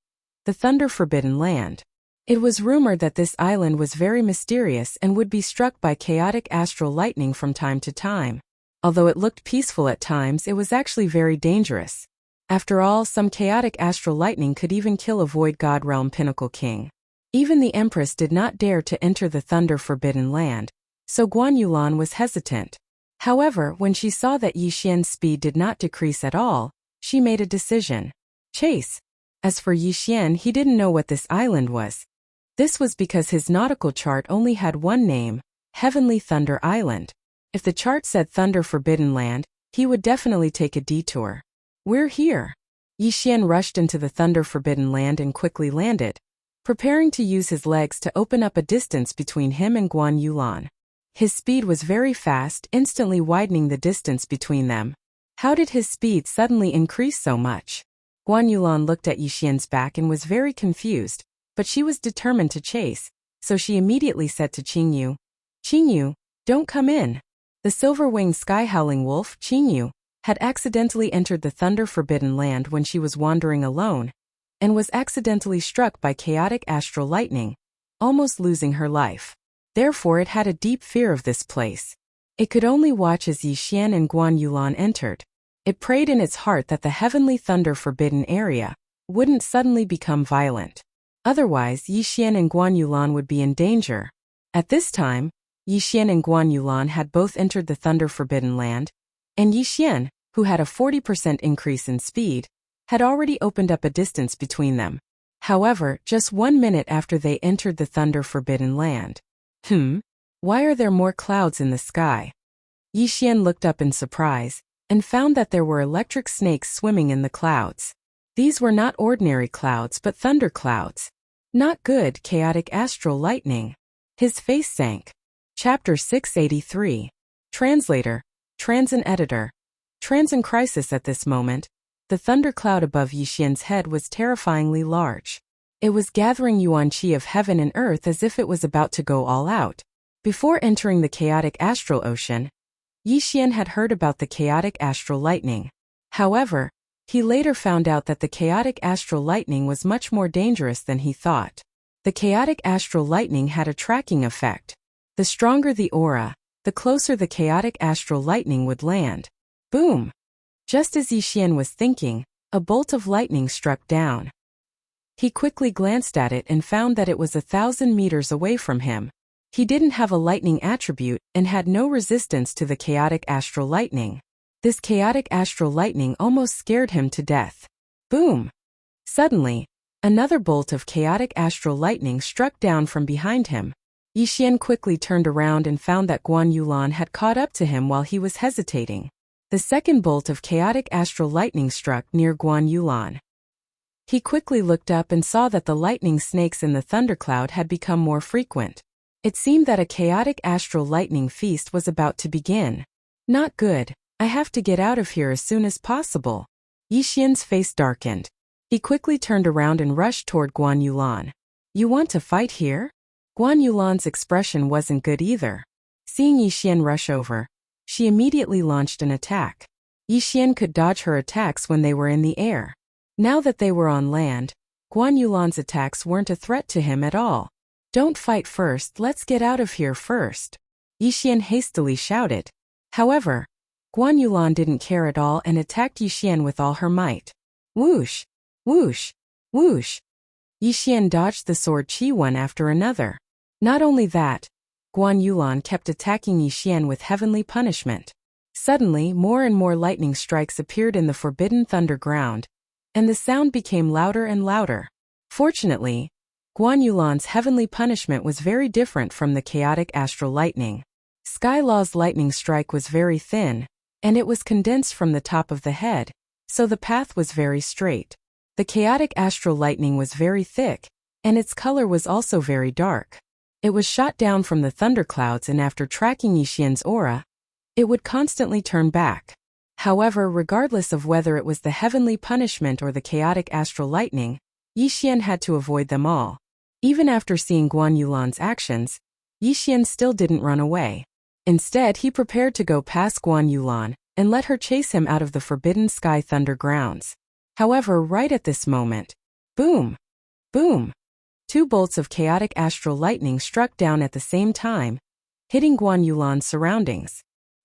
the Thunder Forbidden Land. It was rumored that this island was very mysterious and would be struck by chaotic astral lightning from time to time. Although it looked peaceful at times, it was actually very dangerous. After all, some chaotic astral lightning could even kill a Void God Realm Pinnacle King. Even the Empress did not dare to enter the Thunder Forbidden Land, so Guan Yulan was hesitant. However, when she saw that Yixian's speed did not decrease at all, she made a decision. Chase. As for Yixian, he didn't know what this island was. This was because his nautical chart only had one name, Heavenly Thunder Island. If the chart said Thunder Forbidden Land, he would definitely take a detour. We're here. Yixian rushed into the Thunder Forbidden Land and quickly landed, preparing to use his legs to open up a distance between him and Guan Yulan. His speed was very fast, instantly widening the distance between them. How did his speed suddenly increase so much? Guan Yulan looked at Yixian's back and was very confused, but she was determined to chase, so she immediately said to Qingyu, "Qingyu, don't come in." The silver-winged sky-howling wolf, Qingyu, had accidentally entered the thunder-forbidden land when she was wandering alone, and was accidentally struck by chaotic astral lightning, almost losing her life. Therefore it had a deep fear of this place. It could only watch as Yixian and Guan Yulan entered. It prayed in its heart that the heavenly thunder-forbidden area wouldn't suddenly become violent. Otherwise, Yixian and Guan Yulan would be in danger. At this time, Yixian and Guan Yulan had both entered the thunder-forbidden land, and Yixian, who had a 40% increase in speed, had already opened up a distance between them. However, just 1 minute after they entered the thunder-forbidden land. Why are there more clouds in the sky? Yixian looked up in surprise, and found that there were electric snakes swimming in the clouds. These were not ordinary clouds but thunder clouds. Not good, chaotic astral lightning. His face sank. Chapter 683. Translator, Transin Editor. Transin Crisis. At this moment, the thundercloud above Yixian's head was terrifyingly large. It was gathering yuan qi of heaven and earth as if it was about to go all out. Before entering the chaotic astral ocean, Yixian had heard about the chaotic astral lightning. However, he later found out that the chaotic astral lightning was much more dangerous than he thought. The chaotic astral lightning had a tracking effect. The stronger the aura, the closer the chaotic astral lightning would land. Boom! Just as Yixian was thinking, a bolt of lightning struck down. He quickly glanced at it and found that it was 1,000 meters away from him. He didn't have a lightning attribute and had no resistance to the chaotic astral lightning. This chaotic astral lightning almost scared him to death. Boom! Suddenly, another bolt of chaotic astral lightning struck down from behind him. Yixian quickly turned around and found that Guan Yulan had caught up to him while he was hesitating. The second bolt of chaotic astral lightning struck near Guan Yulan. He quickly looked up and saw that the lightning snakes in the thundercloud had become more frequent. It seemed that a chaotic astral lightning feast was about to begin. Not good. I have to get out of here as soon as possible. Yixian's face darkened. He quickly turned around and rushed toward Guan Yulan. You want to fight here? Guan Yulan's expression wasn't good either. Seeing Yixian rush over, she immediately launched an attack. Yixian could dodge her attacks when they were in the air. Now that they were on land, Guan Yulan's attacks weren't a threat to him at all. Don't fight first, let's get out of here first. Yixian hastily shouted. However, Guan Yulan didn't care at all and attacked Yixian with all her might. Whoosh! Whoosh! Whoosh! Yixian dodged the sword qi one after another. Not only that, Guan Yulan kept attacking Yixian with heavenly punishment. Suddenly, more and more lightning strikes appeared in the forbidden thunder ground, and the sound became louder and louder. Fortunately, Guan Yulan's heavenly punishment was very different from the chaotic astral lightning. Sky Law's lightning strike was very thin, and it was condensed from the top of the head, so the path was very straight. The chaotic astral lightning was very thick, and its color was also very dark. It was shot down from the thunderclouds, and after tracking Yixian's aura, it would constantly turn back. However, regardless of whether it was the heavenly punishment or the chaotic astral lightning, Yixian had to avoid them all. Even after seeing Guan Yulan's actions, Yixian still didn't run away. Instead, he prepared to go past Guan Yulan and let her chase him out of the forbidden sky thunder grounds. However, right at this moment, boom! Boom! 2 bolts of chaotic astral lightning struck down at the same time, hitting Guan Yulan's surroundings.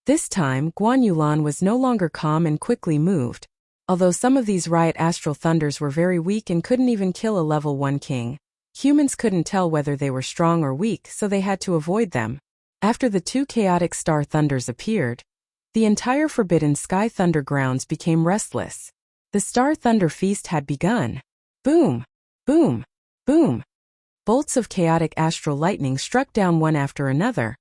This time, Guan Yulan was no longer calm and quickly moved. Although some of these riot astral thunders were very weak and couldn't even kill a level 1 king, humans couldn't tell whether they were strong or weak, so they had to avoid them. After the 2 chaotic star thunders appeared, the entire forbidden sky thunder grounds became restless. The star thunder feast had begun. Boom! Boom! Boom! Bolts of chaotic astral lightning struck down one after another,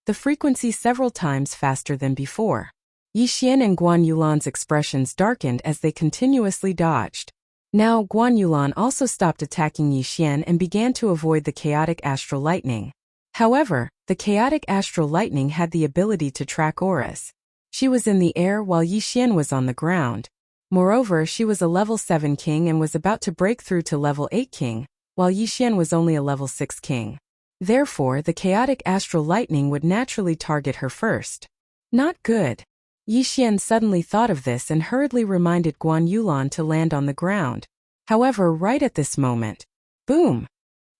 the frequency several times faster than before. Yixian and Guan Yulan's expressions darkened as they continuously dodged. Now, Guan Yulan also stopped attacking Yixian and began to avoid the chaotic astral lightning. However, the chaotic astral lightning had the ability to track auras. She was in the air while Yixian was on the ground. Moreover, she was a level 7 king and was about to break through to level 8 king, while Yixian was only a level 6 king. Therefore, the chaotic astral lightning would naturally target her first. Not good. Yixian suddenly thought of this and hurriedly reminded Guan Yulan to land on the ground. However, right at this moment, boom,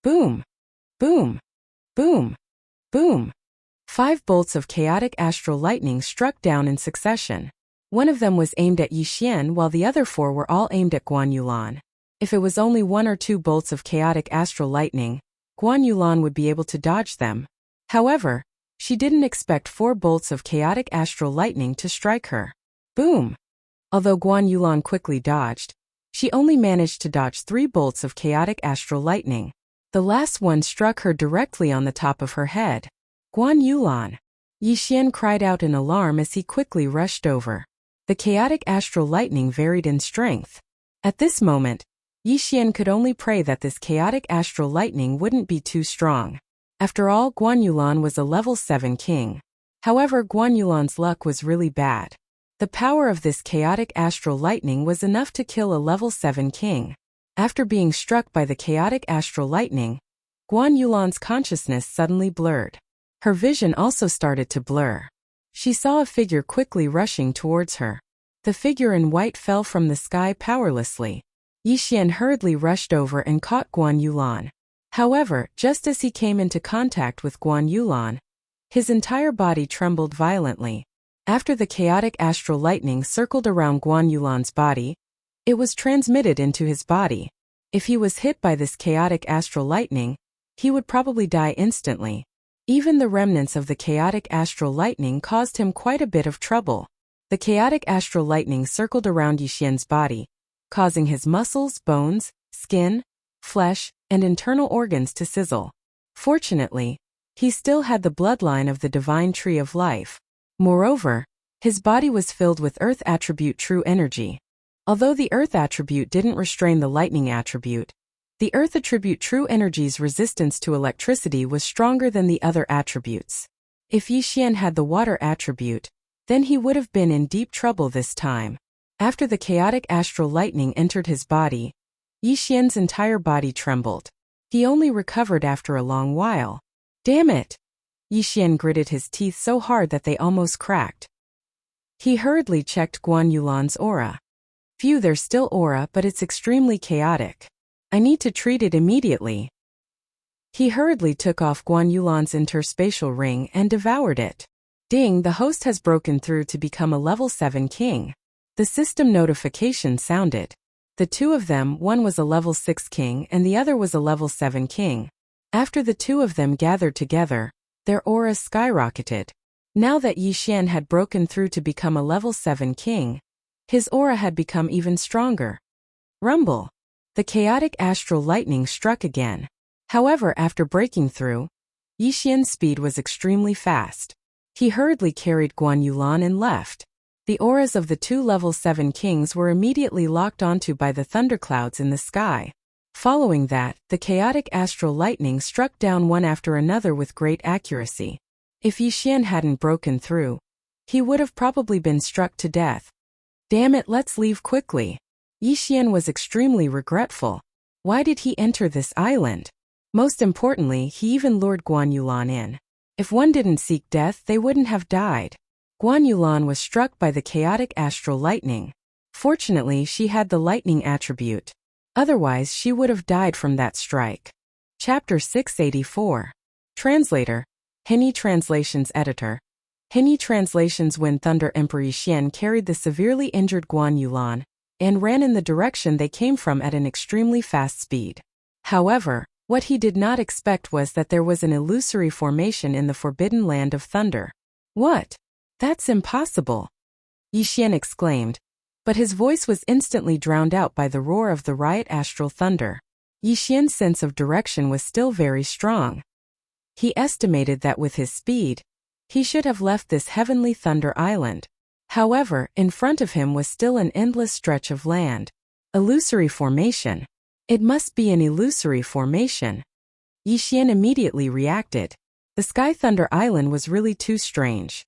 boom, boom, boom, boom. 5 bolts of chaotic astral lightning struck down in succession. One of them was aimed at Yixian while the other 4 were all aimed at Guan Yulan. If it was only 1 or 2 bolts of chaotic astral lightning, Guan Yulan would be able to dodge them. However, she didn't expect 4 bolts of chaotic astral lightning to strike her. Boom! Although Guan Yulan quickly dodged, she only managed to dodge 3 bolts of chaotic astral lightning. The last one struck her directly on the top of her head. Guan Yulan! Yixian cried out in alarm as he quickly rushed over. The chaotic astral lightning varied in strength. At this moment, Yixian could only pray that this chaotic astral lightning wouldn't be too strong. After all, Guan Yulan was a level 7 king. However, Guan Yulan's luck was really bad. The power of this chaotic astral lightning was enough to kill a level 7 king. After being struck by the chaotic astral lightning, Guan Yulan's consciousness suddenly blurred. Her vision also started to blur. She saw a figure quickly rushing towards her. The figure in white fell from the sky powerlessly. Yixian hurriedly rushed over and caught Guan Yulan. However, just as he came into contact with Guan Yulan, his entire body trembled violently. After the chaotic astral lightning circled around Guan Yulan's body, it was transmitted into his body. If he was hit by this chaotic astral lightning, he would probably die instantly. Even the remnants of the chaotic astral lightning caused him quite a bit of trouble. The chaotic astral lightning circled around Yixian's body, causing his muscles, bones, skin, flesh, and internal organs to sizzle. Fortunately, he still had the bloodline of the divine tree of life. Moreover, his body was filled with earth attribute true energy. Although the earth attribute didn't restrain the lightning attribute, the earth attribute true energy's resistance to electricity was stronger than the other attributes. If Yixian had the water attribute, then he would have been in deep trouble this time. After the chaotic astral lightning entered his body, Yixian's entire body trembled. He only recovered after a long while. Damn it! Yixian gritted his teeth so hard that they almost cracked. He hurriedly checked Guan Yulan's aura. Phew, there's still aura, but it's extremely chaotic. I need to treat it immediately. He hurriedly took off Guan Yulan's interspatial ring and devoured it. Ding, the host has broken through to become a level 7 king. The system notification sounded. The 2 of them, one was a level 6 king and the other was a level 7 king. After the 2 of them gathered together, their auras skyrocketed. Now that Yixian had broken through to become a level 7 king, his aura had become even stronger. Rumble! The chaotic astral lightning struck again. However, after breaking through, Yixian's speed was extremely fast. He hurriedly carried Guan Yulan and left. The auras of the 2 level 7 kings were immediately locked onto by the thunderclouds in the sky. Following that, the chaotic astral lightning struck down one after another with great accuracy. If Yixian hadn't broken through, he would have probably been struck to death. Damn it, let's leave quickly. Yixian was extremely regretful. Why did he enter this island? Most importantly, he even lured Guan Yulan in. If one didn't seek death, they wouldn't have died. Guan Yulan was struck by the chaotic astral lightning. Fortunately, she had the lightning attribute. Otherwise, she would have died from that strike. Chapter 684. Translator. Henny Translations Editor. Henny Translations. When Thunder Emperor Yixian carried the severely injured Guan Yulan and ran in the direction they came from at an extremely fast speed. However, what he did not expect was that there was an illusory formation in the forbidden land of thunder. What? That's impossible! Yixian exclaimed, but his voice was instantly drowned out by the roar of the riot astral thunder. Yixian's sense of direction was still very strong. He estimated that with his speed, he should have left this heavenly thunder island. However, in front of him was still an endless stretch of land. Illusory formation. It must be an illusory formation. Yixian immediately reacted. The Sky Thunder Island was really too strange.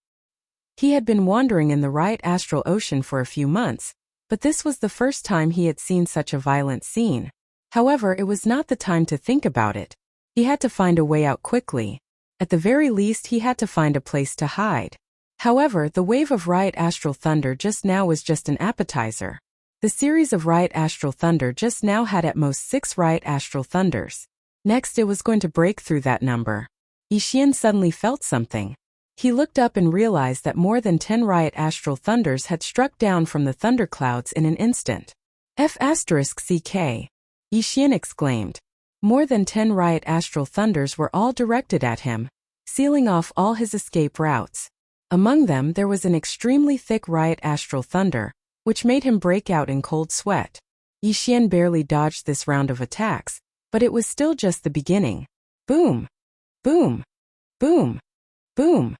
He had been wandering in the right astral ocean for a few months, but this was the first time he had seen such a violent scene. However, it was not the time to think about it. He had to find a way out quickly. At the very least, he had to find a place to hide. However, the wave of right astral thunder just now was just an appetizer. The series of right astral thunder just now had at most 6 right astral thunders. Next, it was going to break through that number. Yixian suddenly felt something. He looked up and realized that more than 10 right astral thunders had struck down from the thunderclouds in an instant. F***CK. Yixian exclaimed. More than 10 right astral thunders were all directed at him, sealing off all his escape routes. Among them there was an extremely thick right astral thunder, which made him break out in cold sweat. Yixian barely dodged this round of attacks, but it was still just the beginning. Boom! Boom! Boom! Boom!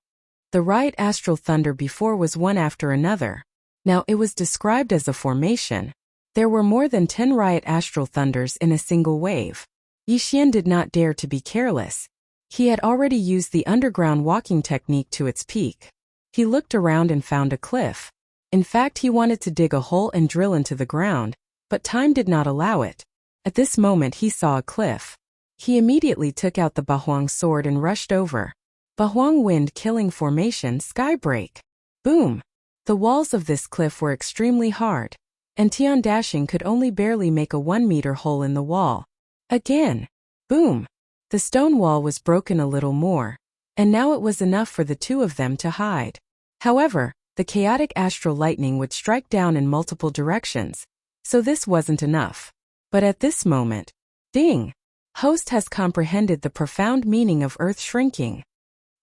The right astral thunder before was one after another. Now it was described as a formation. There were more than 10 right astral thunders in a single wave. Yixian did not dare to be careless. He had already used the underground walking technique to its peak. He looked around and found a cliff. In fact, he wanted to dig a hole and drill into the ground, but time did not allow it. At this moment he saw a cliff. He immediately took out the Bahuang sword and rushed over. Bahuang wind-killing formation skybreak. Boom! The walls of this cliff were extremely hard, and Tian Dashing could only barely make a 1-meter hole in the wall. Again. Boom! The stone wall was broken a little more, and now it was enough for the two of them to hide. However, the chaotic astral lightning would strike down in multiple directions, so this wasn't enough. But at this moment, ding! Host has comprehended the profound meaning of earth shrinking.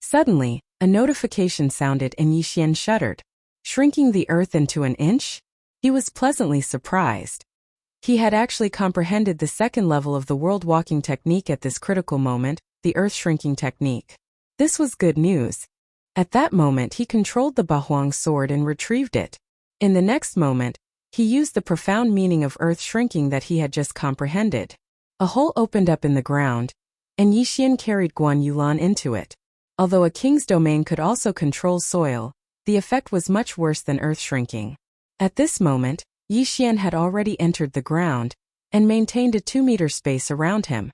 Suddenly, a notification sounded and Yixian shuddered. Shrinking the earth into an inch? He was pleasantly surprised. He had actually comprehended the second level of the world walking technique at this critical moment, the earth shrinking technique. This was good news. At that moment he controlled the Bahuang sword and retrieved it. In the next moment, he used the profound meaning of earth shrinking that he had just comprehended. A hole opened up in the ground, and Yixian carried Guan Yulan into it. Although a king's domain could also control soil, the effect was much worse than earth shrinking. At this moment, Yixian had already entered the ground and maintained a 2-meter space around him.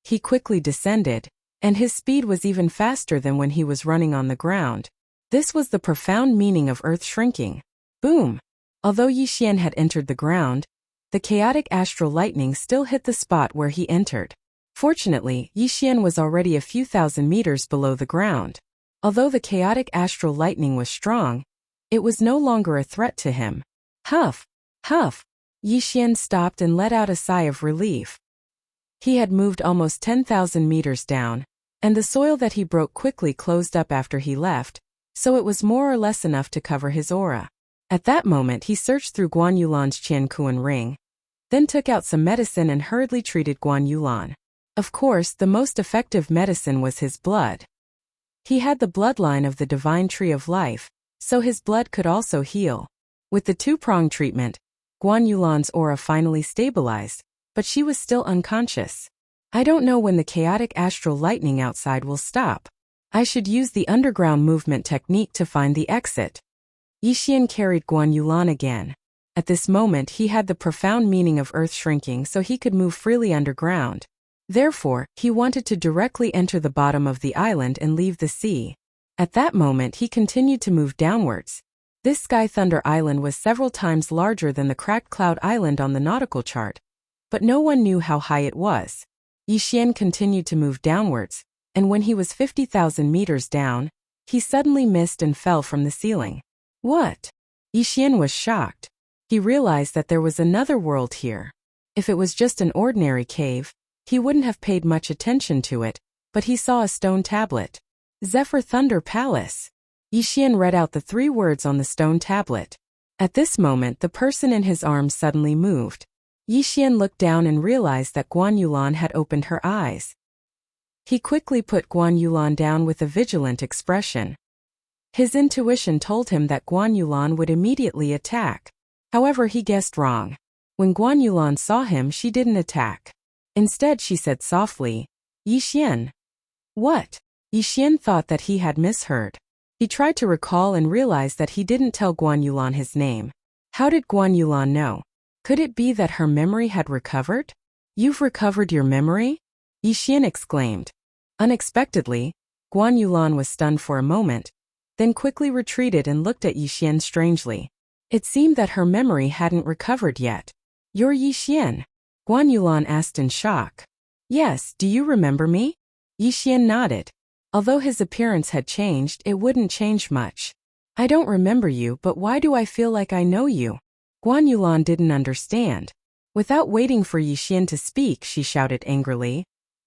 He quickly descended, and his speed was even faster than when he was running on the ground. This was the profound meaning of earth shrinking. Boom! Although Yixian had entered the ground, the chaotic astral lightning still hit the spot where he entered. Fortunately, Yixian was already a few thousand meters below the ground. Although the chaotic astral lightning was strong, it was no longer a threat to him. Huff! Huff! Yixian stopped and let out a sigh of relief. He had moved almost 10,000 meters down, and the soil that he broke quickly closed up after he left, so it was more or less enough to cover his aura. At that moment he searched through Guan Yulan's Qiankuan ring, then took out some medicine and hurriedly treated Guan Yulan. Of course, the most effective medicine was his blood. He had the bloodline of the divine tree of life, so his blood could also heal. With the 2-pronged treatment, Guan Yulan's aura finally stabilized, but she was still unconscious. I don't know when the chaotic astral lightning outside will stop. I should use the underground movement technique to find the exit. Yixian carried Guan Yulan again. At this moment he had the profound meaning of earth shrinking, so he could move freely underground. Therefore, he wanted to directly enter the bottom of the island and leave the sea. At that moment he continued to move downwards. This Sky Thunder Island was several times larger than the Cracked Cloud Island on the nautical chart, but no one knew how high it was. Yixian continued to move downwards, and when he was 50,000 meters down, he suddenly missed and fell from the ceiling. What? Yixian was shocked. He realized that there was another world here. If it was just an ordinary cave, he wouldn't have paid much attention to it, but he saw a stone tablet. Zephyr Thunder Palace. Yixian read out the 3 words on the stone tablet. At this moment the person in his arms suddenly moved. Yixian looked down and realized that Guan Yulan had opened her eyes. He quickly put Guan Yulan down with a vigilant expression. His intuition told him that Guan Yulan would immediately attack. However, he guessed wrong. When Guan Yulan saw him, she didn't attack. Instead, she said softly, "Yixian." What? Yixian thought that he had misheard. He tried to recall and realized that he didn't tell Guan Yulan his name. How did Guan Yulan know? Could it be that her memory had recovered? You've recovered your memory? Yi Xian exclaimed. Unexpectedly, Guan Yulan was stunned for a moment, then quickly retreated and looked at Yi Xian strangely. It seemed that her memory hadn't recovered yet. You're Yi Xian? Guan Yulan asked in shock. Yes, do you remember me? Yi Xian nodded. Although his appearance had changed, it wouldn't change much. I don't remember you, but why do I feel like I know you? Guan Yulan didn't understand. Without waiting for Yi Xian to speak, she shouted angrily.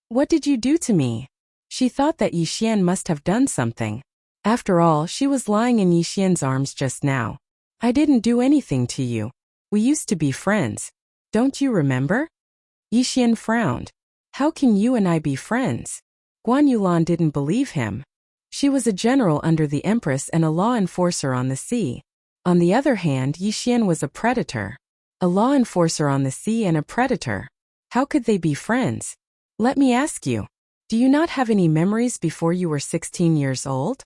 What did you do to me? She thought that Yi Xian must have done something. After all, she was lying in Yi Xian's arms just now. I didn't do anything to you. We used to be friends. Don't you remember? Yi Xian frowned. How can you and I be friends? Guan Yulan didn't believe him. She was a general under the Empress and a law enforcer on the sea. On the other hand, Yi Xian was a predator. A law enforcer on the sea and a predator. How could they be friends? Let me ask you. Do you not have any memories before you were 16 years old?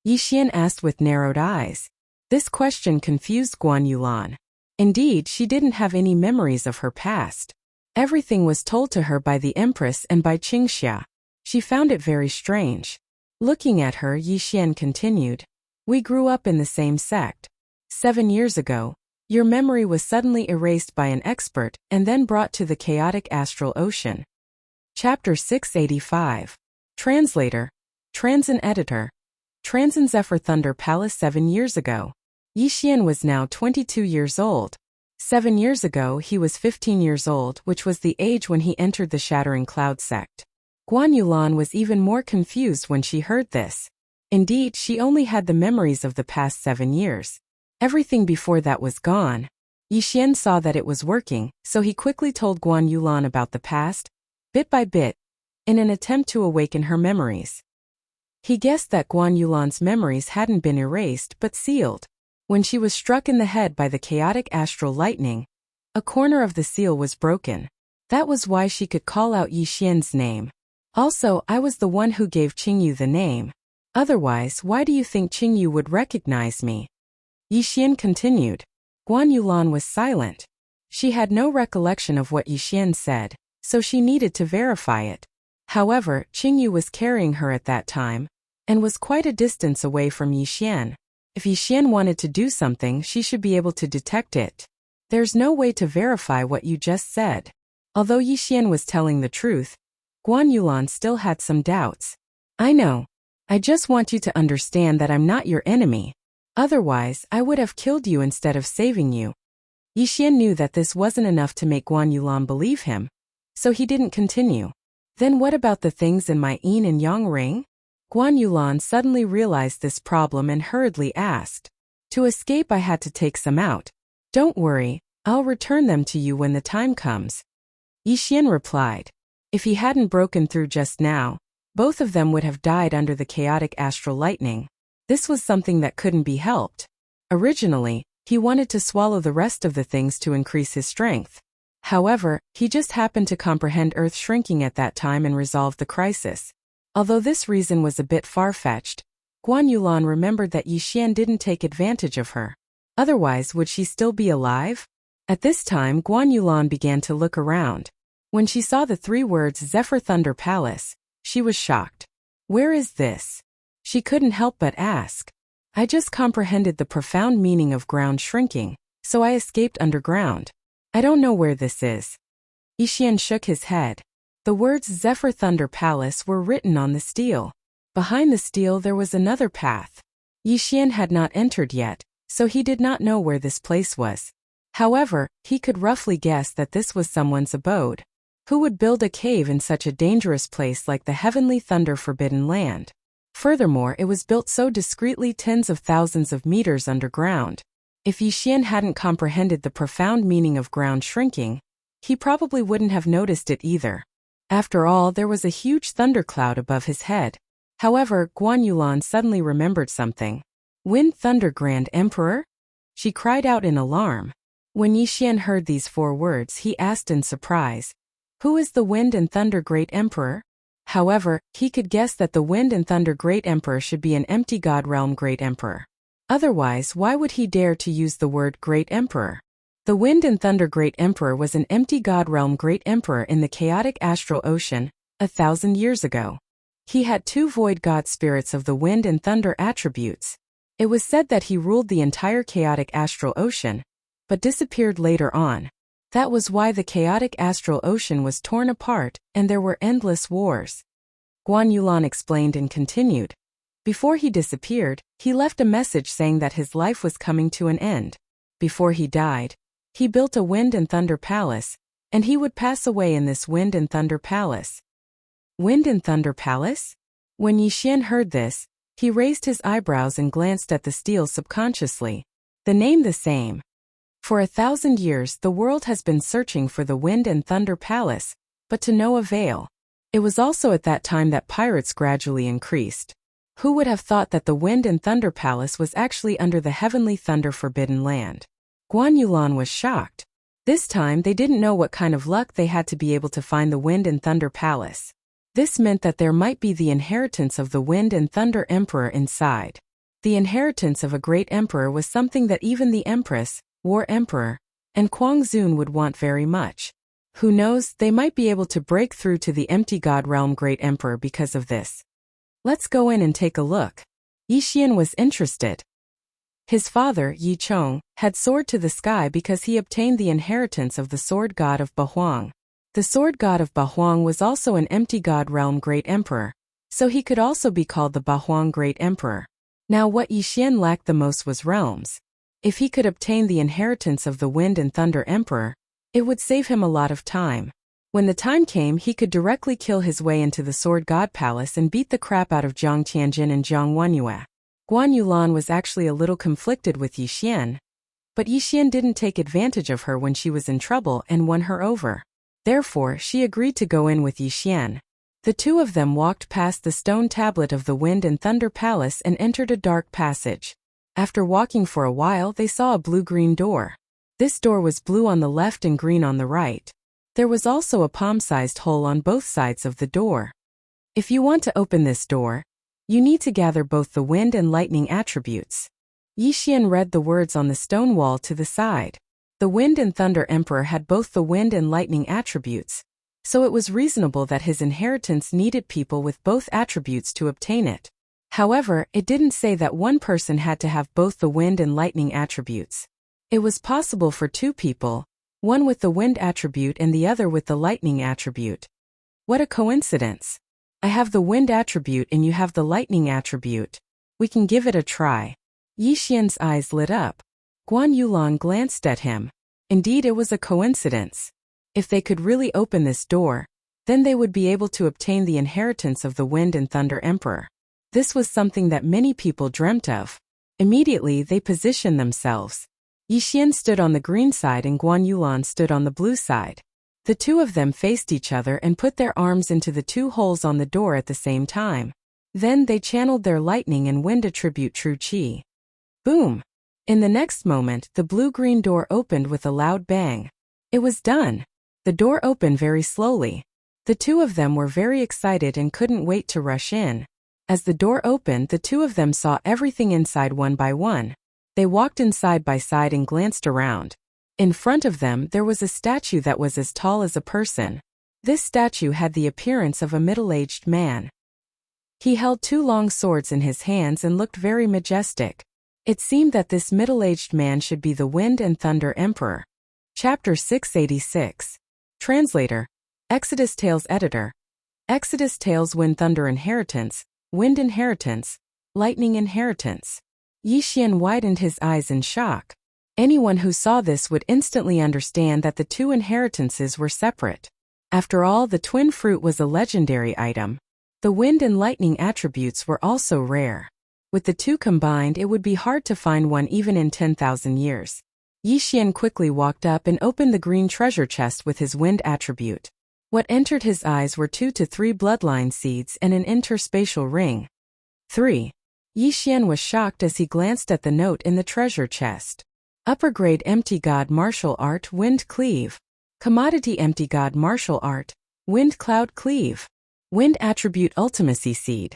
Yi Xian asked with narrowed eyes. This question confused Guan Yulan. Indeed, she didn't have any memories of her past. Everything was told to her by the Empress and by Qingxia. She found it very strange. Looking at her, Yi Xian continued. We grew up in the same sect. 7 years ago, your memory was suddenly erased by an expert and then brought to the chaotic astral ocean. Chapter 685. Translator. Transin Editor. Transin Zephyr Thunder Palace 7 years ago. Yi Xian was now 22 years old. 7 years ago he was 15 years old, which was the age when he entered the Shattering Cloud sect. Guan Yulan was even more confused when she heard this. Indeed, she only had the memories of the past 7 years. Everything before that was gone. Yi Xian saw that it was working, so he quickly told Guan Yulan about the past, bit by bit, in an attempt to awaken her memories. He guessed that Guan Yulan's memories hadn't been erased but sealed. When she was struck in the head by the chaotic astral lightning, a corner of the seal was broken. That was why she could call out Yi Xian's name. Also, I was the one who gave Qingyu the name. Otherwise, why do you think Qingyu would recognize me? Yi Xian continued. Guan Yulan was silent. She had no recollection of what Yi Xian said, so she needed to verify it. However, Qingyu was carrying her at that time, and was quite a distance away from Yi Xian. If Yi Xian wanted to do something, she should be able to detect it. There's no way to verify what you just said. Although Yi Xian was telling the truth, Guan Yulan still had some doubts. I know. I just want you to understand that I'm not your enemy. Otherwise, I would have killed you instead of saving you. Yi Xian knew that this wasn't enough to make Guan Yulan believe him, so he didn't continue. Then what about the things in my yin and yang ring? Guan Yulan suddenly realized this problem and hurriedly asked. To escape, I had to take some out. Don't worry, I'll return them to you when the time comes. Yi Xian replied. If he hadn't broken through just now, both of them would have died under the chaotic astral lightning. This was something that couldn't be helped. Originally, he wanted to swallow the rest of the things to increase his strength. However, he just happened to comprehend Earth shrinking at that time and resolved the crisis. Although this reason was a bit far-fetched, Guan Yulan remembered that Yi Xian didn't take advantage of her. Otherwise, would she still be alive? At this time, Guan Yulan began to look around. When she saw the 3 words Zephyr Thunder Palace, she was shocked. Where is this? She couldn't help but ask. I just comprehended the profound meaning of ground shrinking, so I escaped underground. I don't know where this is. Yi Xian shook his head. The words Zephyr Thunder Palace were written on the steel. Behind the steel there was another path. Yi Xian had not entered yet, so he did not know where this place was. However, he could roughly guess that this was someone's abode. Who would build a cave in such a dangerous place like the Heavenly Thunder Forbidden Land? Furthermore, it was built so discreetly tens of thousands of meters underground. If Yi Xian hadn't comprehended the profound meaning of ground shrinking, he probably wouldn't have noticed it either. After all, there was a huge thundercloud above his head. However, Guan Yulan suddenly remembered something. Wind Thunder Grand Emperor? She cried out in alarm. When Yi Xian heard these 4 words, he asked in surprise. Who is the Wind and Thunder Great Emperor? However, he could guess that the Wind and Thunder Great Emperor should be an empty God Realm Great Emperor. Otherwise, why would he dare to use the word Great Emperor? The Wind and Thunder Great Emperor was an empty God Realm Great Emperor in the chaotic astral ocean, 1,000 years ago. He had 2 void god spirits of the wind and thunder attributes. It was said that he ruled the entire chaotic astral ocean, but disappeared later on. That was why the chaotic astral ocean was torn apart, and there were endless wars. Guan Yulan explained and continued. Before he disappeared, he left a message saying that his life was coming to an end. Before he died, he built a wind and thunder palace, and he would pass away in this wind and thunder palace. Wind and thunder palace? When Yixian heard this, he raised his eyebrows and glanced at the steel subconsciously. The name the same. For 1,000 years the world has been searching for the Wind and Thunder Palace, but to no avail. It was also at that time that pirates gradually increased. Who would have thought that the Wind and Thunder Palace was actually under the Heavenly Thunder Forbidden Land? Guan Yulan was shocked. This time they didn't know what kind of luck they had to be able to find the Wind and Thunder Palace. This meant that there might be the inheritance of the Wind and Thunder Emperor inside. The inheritance of a great emperor was something that even the Empress, War Emperor, and Kuang Zun would want very much. Who knows, they might be able to break through to the empty God Realm Great Emperor because of this. Let's go in and take a look. Yixian was interested. His father, Yi Chong, had soared to the sky because he obtained the inheritance of the Sword God of Bahuang. The Sword God of Bahuang was also an empty God Realm Great Emperor, so he could also be called the Bahuang Great Emperor. Now what Yixian lacked the most was realms. If he could obtain the inheritance of the Wind and Thunder Emperor, it would save him a lot of time. When the time came, he could directly kill his way into the Sword God Palace and beat the crap out of Jiang Tianjin and Jiang Wenyue. Guan Yulan was actually a little conflicted with Yixian, but Yixian didn't take advantage of her when she was in trouble and won her over. Therefore, she agreed to go in with Yixian. The two of them walked past the stone tablet of the Wind and Thunder Palace and entered a dark passage. After walking for a while, they saw a blue-green door. This door was blue on the left and green on the right. There was also a palm-sized hole on both sides of the door. If you want to open this door, you need to gather both the wind and lightning attributes. Yixian read the words on the stone wall to the side. The Wind and Thunder Emperor had both the wind and lightning attributes, so it was reasonable that his inheritance needed people with both attributes to obtain it. However, it didn't say that one person had to have both the wind and lightning attributes. It was possible for 2 people, one with the wind attribute and the other with the lightning attribute. What a coincidence. I have the wind attribute and you have the lightning attribute. We can give it a try. Yixian's eyes lit up. Guan Yulan glanced at him. Indeed, it was a coincidence. If they could really open this door, then they would be able to obtain the inheritance of the Wind and Thunder Emperor. This was something that many people dreamt of. Immediately, they positioned themselves. Yixian stood on the green side and Guan Yulan stood on the blue side. The two of them faced each other and put their arms into the 2 holes on the door at the same time. Then they channeled their lightning and wind attribute true qi. Boom! In the next moment, the blue-green door opened with a loud bang. It was done. The door opened very slowly. The 2 of them were very excited and couldn't wait to rush in. As the door opened, the 2 of them saw everything inside one by one. They walked in side by side and glanced around. In front of them, there was a statue that was as tall as a person. This statue had the appearance of a middle-aged man. He held 2 long swords in his hands and looked very majestic. It seemed that this middle-aged man should be the Wind and Thunder Emperor. Chapter 686. Translator. Exodus Tales Editor. Exodus Tales Wind Thunder Inheritance, Wind Inheritance, Lightning Inheritance. Yixian widened his eyes in shock. Anyone who saw this would instantly understand that the 2 inheritances were separate. After all, the twin fruit was a legendary item. The wind and lightning attributes were also rare. With the 2 combined, it would be hard to find one even in 10,000 years. Yixian quickly walked up and opened the green treasure chest with his wind attribute. What entered his eyes were 2 to 3 bloodline seeds and an interspatial ring. 3. Yixian was shocked as he glanced at the note in the treasure chest. Upper grade empty god martial art wind cleave. Commodity empty god martial art, wind cloud cleave. Wind attribute ultimacy seed.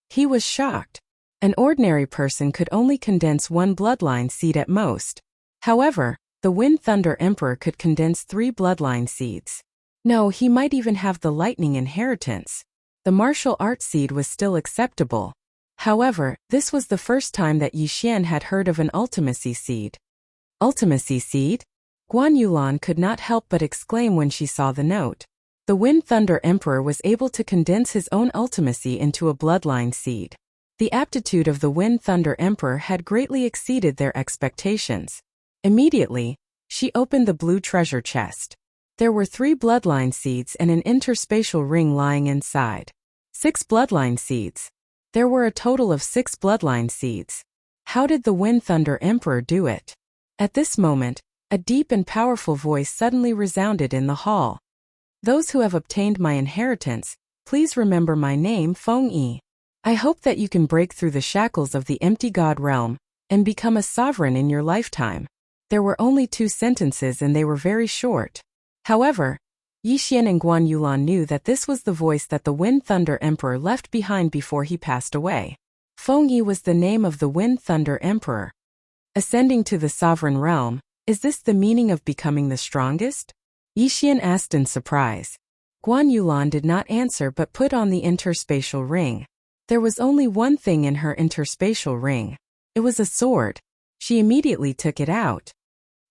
He was shocked. An ordinary person could only condense one bloodline seed at most. However, the Wind Thunder Emperor could condense 3 bloodline seeds. No, he might even have the lightning inheritance. The martial arts seed was still acceptable. However, this was the first time that Yi Xian had heard of an ultimacy seed. Ultimacy seed? Guan Yulan could not help but exclaim when she saw the note. The Wind Thunder Emperor was able to condense his own ultimacy into a bloodline seed. The aptitude of the Wind Thunder Emperor had greatly exceeded their expectations. Immediately, she opened the blue treasure chest. There were 3 bloodline seeds and an interspatial ring lying inside. 6 bloodline seeds. There were a total of 6 bloodline seeds. How did the Wind Thunder Emperor do it? At this moment, a deep and powerful voice suddenly resounded in the hall. Those who have obtained my inheritance, please remember my name, Feng Yi. I hope that you can break through the shackles of the empty god realm and become a sovereign in your lifetime. There were only 2 sentences and they were very short. However, Yi Xian and Guan Yulan knew that this was the voice that the Wind Thunder Emperor left behind before he passed away. Feng Yi was the name of the Wind Thunder Emperor. Ascending to the sovereign realm, is this the meaning of becoming the strongest? Yi Xian asked in surprise. Guan Yulan did not answer but put on the interspatial ring. There was only one thing in her interspatial ring. It was a sword. She immediately took it out.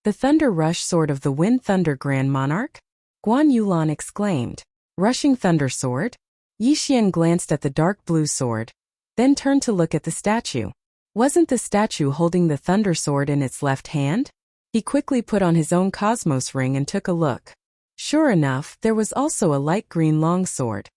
The Thunder Rush Sword of the Wind Thunder Grand Monarch? Guan Yulan exclaimed. Rushing Thunder Sword? Yi Xian glanced at the dark blue sword, then turned to look at the statue. Wasn't the statue holding the Thunder Sword in its left hand? He quickly put on his own Cosmos ring and took a look. Sure enough, there was also a light green longsword.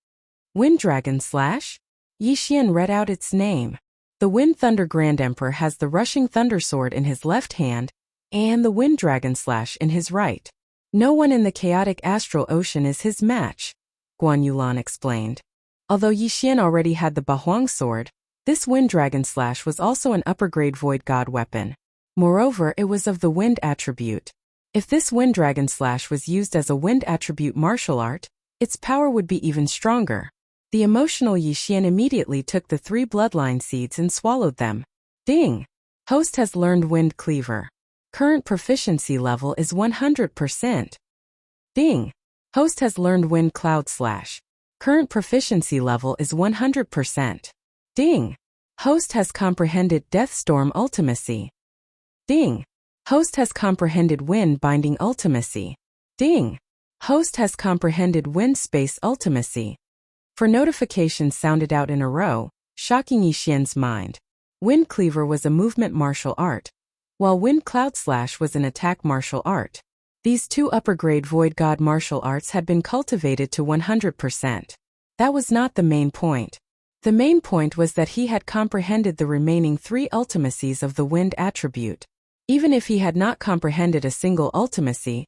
Wind Dragon Slash? Yi Xian read out its name. The Wind Thunder Grand Emperor has the Rushing Thunder Sword in his left hand, and the Wind Dragon Slash in his right. No one in the chaotic astral ocean is his match, Guan Yulan explained. Although Yi Xian already had the Bahuang Sword, this Wind Dragon Slash was also an upper-grade Void God weapon. Moreover, it was of the Wind attribute. If this Wind Dragon Slash was used as a Wind attribute martial art, its power would be even stronger. The emotional Yi Xian immediately took the 3 bloodline seeds and swallowed them. Ding! Host has learned Wind Cleaver. Current proficiency level is 100%. Ding! Host has learned Wind Cloud Slash. Current proficiency level is 100%. Ding! Host has comprehended Deathstorm Ultimacy. Ding! Host has comprehended Wind Binding Ultimacy. Ding! Host has comprehended Wind Space Ultimacy. 4 notifications sounded out in a row, shocking Yi Xian's mind. Wind Cleaver was a movement martial art, while Wind Cloud Slash was an attack martial art. These 2 upper-grade Void God martial arts had been cultivated to 100%. That was not the main point. The main point was that he had comprehended the remaining 3 ultimacies of the Wind attribute. Even if he had not comprehended a single ultimacy,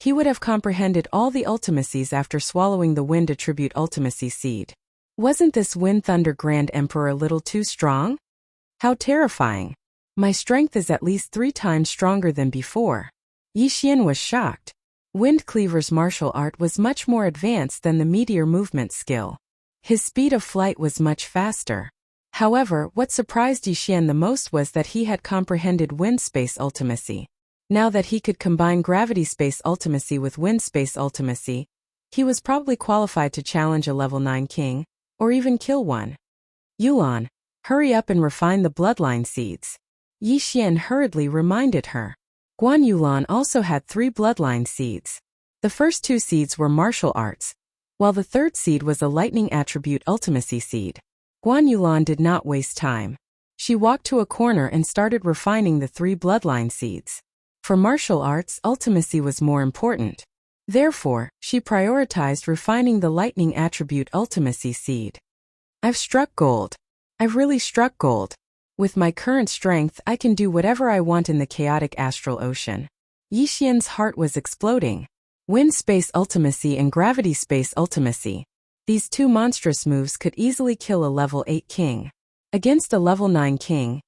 he would have comprehended all the ultimacies after swallowing the Wind attribute ultimacy seed. Wasn't this Wind Thunder Grand Emperor a little too strong? How terrifying. My strength is at least 3 times stronger than before. Yi Xian was shocked. Wind Cleaver's martial art was much more advanced than the meteor movement skill. His speed of flight was much faster. However, what surprised Yi Xian the most was that he had comprehended Wind Space Ultimacy. Now that he could combine Gravity Space Ultimacy with Wind Space Ultimacy, he was probably qualified to challenge a level 9 king, or even kill one. Yulan, hurry up and refine the bloodline seeds. Yi Xian hurriedly reminded her. Guan Yulan also had 3 bloodline seeds. The first 2 seeds were martial arts, while the third seed was a lightning attribute ultimacy seed. Guan Yulan did not waste time. She walked to a corner and started refining the 3 bloodline seeds. For martial arts, ultimacy was more important. Therefore, she prioritized refining the lightning attribute ultimacy seed. I've struck gold. I've really struck gold. With my current strength, I can do whatever I want in the chaotic astral ocean. Yi Xian's heart was exploding. Wind Space Ultimacy and Gravity Space Ultimacy. These 2 monstrous moves could easily kill a level 8 king. Against a level 9 king,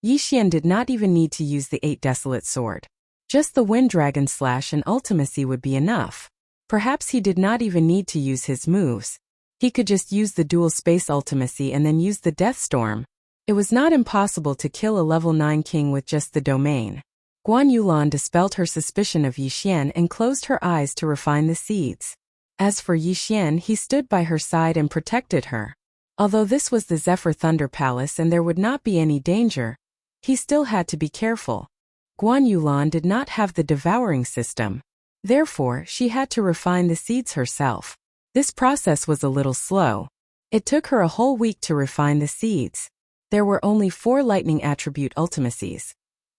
Yi Xian did not even need to use the 8 Desolate Sword. Just the Wind Dragon Slash and Ultimacy would be enough. Perhaps he did not even need to use his moves. He could just use the dual space ultimacy and then use the Death Storm. It was not impossible to kill a level 9 king with just the domain. Guan Yulan dispelled her suspicion of Yi Xian and closed her eyes to refine the seeds. As for Yi Xian, he stood by her side and protected her. Although this was the Zephyr Thunder Palace and there would not be any danger, he still had to be careful. Guan Yulan did not have the devouring system. Therefore, she had to refine the seeds herself. This process was a little slow. It took her a whole week to refine the seeds. There were only 4 lightning attribute ultimacies: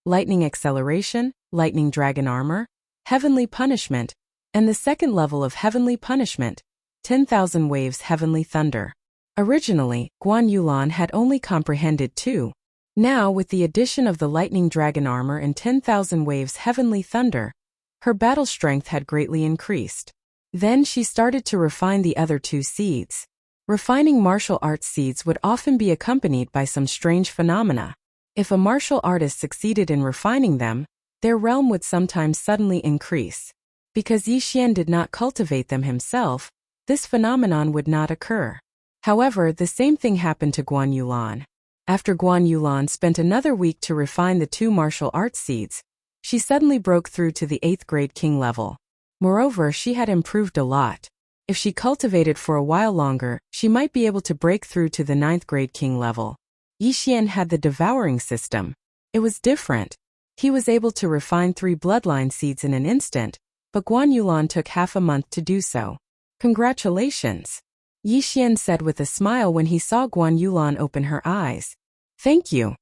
lightning acceleration, lightning dragon armor, heavenly punishment, and the second level of heavenly punishment, 10,000 waves heavenly thunder. Originally, Guan Yulan had only comprehended 2. Now, with the addition of the lightning dragon armor and 10,000 waves heavenly thunder, her battle strength had greatly increased. Then she started to refine the other 2 seeds. Refining martial arts seeds would often be accompanied by some strange phenomena. If a martial artist succeeded in refining them, their realm would sometimes suddenly increase. Because Yi Xian did not cultivate them himself, this phenomenon would not occur. However, the same thing happened to Guan Yulan. After Guan Yulan spent another week to refine the 2 martial arts seeds, she suddenly broke through to the 8th grade king level. Moreover, she had improved a lot. If she cultivated for a while longer, she might be able to break through to the 9th grade king level. Yi Xian had the devouring system. It was different. He was able to refine 3 bloodline seeds in an instant, but Guan Yulan took half a month to do so. Congratulations, Yi Xian said with a smile when he saw Guan Yulan open her eyes. Thank you.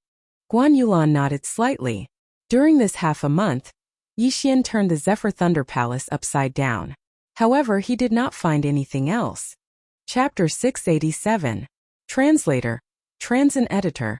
Guan Yulan nodded slightly. During this half a month, Yi Xian turned the Zephyr Thunder Palace upside down. However, he did not find anything else. Chapter 687. Translator, Transin Editor.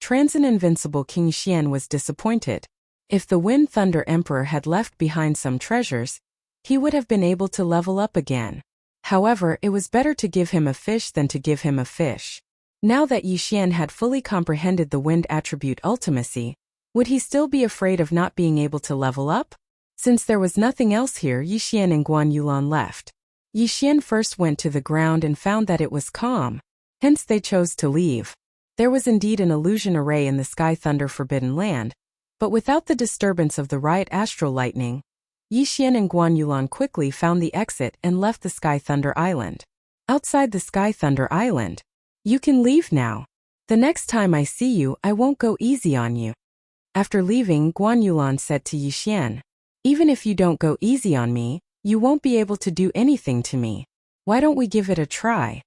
Transin Invincible King Xian was disappointed. If the Wind Thunder Emperor had left behind some treasures, he would have been able to level up again. However, it was better to give him a fish than to give him a fish. Now that Yi Xian had fully comprehended the wind attribute ultimacy, would he still be afraid of not being able to level up? Since there was nothing else here, Yi Xian and Guan Yulan left. Yi Xian first went to the ground and found that it was calm. Hence they chose to leave. There was indeed an illusion array in the Sky Thunder Forbidden Land, but without the disturbance of the riot astral lightning, Yi Xian and Guan Yulan quickly found the exit and left the Sky Thunder Island. Outside the Sky Thunder Island, you can leave now. The next time I see you, I won't go easy on you. After leaving, Guan Yulan said to Yi Xian, even if you don't go easy on me, you won't be able to do anything to me. Why don't we give it a try?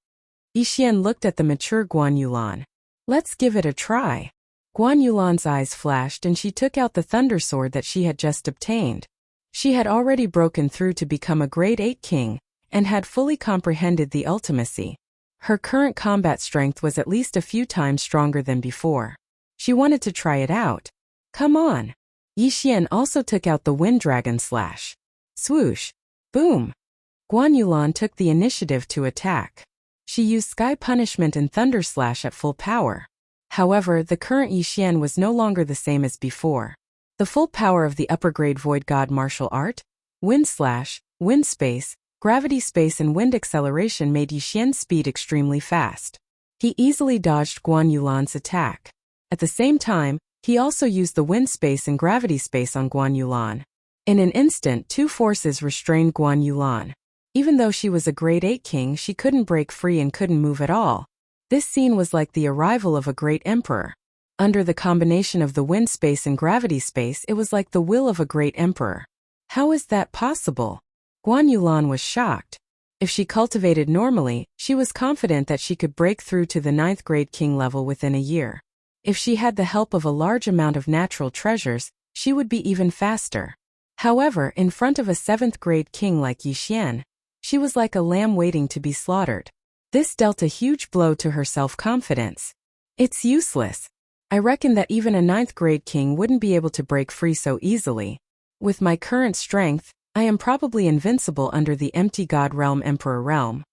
Yi Xian looked at the mature Guan Yulan. Let's give it a try. Guan Yulan's eyes flashed and she took out the thunder sword that she had just obtained. She had already broken through to become a grade 8 king, and had fully comprehended the ultimacy. Her current combat strength was at least a few times stronger than before. She wanted to try it out. Come on. Yi Xian also took out the Wind Dragon Slash. Swoosh. Boom. Guan Yulan took the initiative to attack. She used Sky Punishment and Thunder Slash at full power. However, the current Yi Xian was no longer the same as before. The full power of the upper grade Void God martial art, Wind Slash, Wind Space, Gravity Space and Wind Acceleration made Yi Xian's speed extremely fast. He easily dodged Guan Yulan's attack. At the same time, he also used the Wind Space and Gravity Space on Guan Yulan. In an instant, 2 forces restrained Guan Yulan. Even though she was a grade 8 king, she couldn't break free and couldn't move at all. This scene was like the arrival of a great emperor. Under the combination of the Wind Space and Gravity Space, it was like the will of a great emperor. How is that possible? Guan Yulan was shocked. If she cultivated normally, she was confident that she could break through to the 9th grade king level within a year. If she had the help of a large amount of natural treasures, she would be even faster. However, in front of a 7th grade king like Yi Xian, she was like a lamb waiting to be slaughtered. This dealt a huge blow to her self-confidence. It's useless. I reckon that even a 9th grade king wouldn't be able to break free so easily. With my current strength, I am probably invincible under the empty God realm Emperor realm.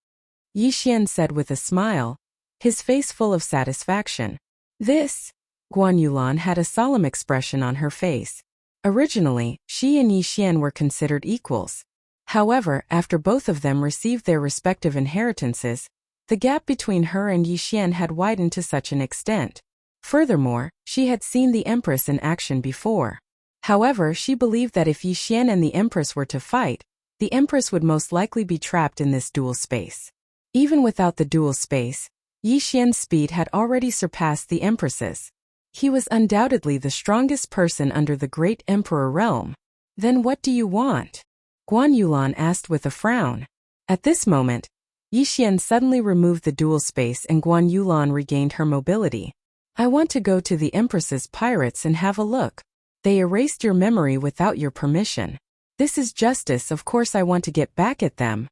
Yi Xian said with a smile, his face full of satisfaction. This? Guan Yulan had a solemn expression on her face. Originally, she and Yi Xian were considered equals. However, after both of them received their respective inheritances, The gap between her and Yi Xian had widened to such an extent. Furthermore, she had seen the Empress in action before. However, she believed that if Yi Xian and the Empress were to fight, the Empress would most likely be trapped in this dual space. Even without the dual space, Yi Xian's speed had already surpassed the Empress's. He was undoubtedly the strongest person under the Great Emperor realm. Then what do you want? Guan Yulan asked with a frown. At this moment, Yi Xian suddenly removed the dual space and Guan Yulan regained her mobility. I want to go to the Empress's pirates and have a look. They erased your memory without your permission. This is justice, of course I want to get back at them.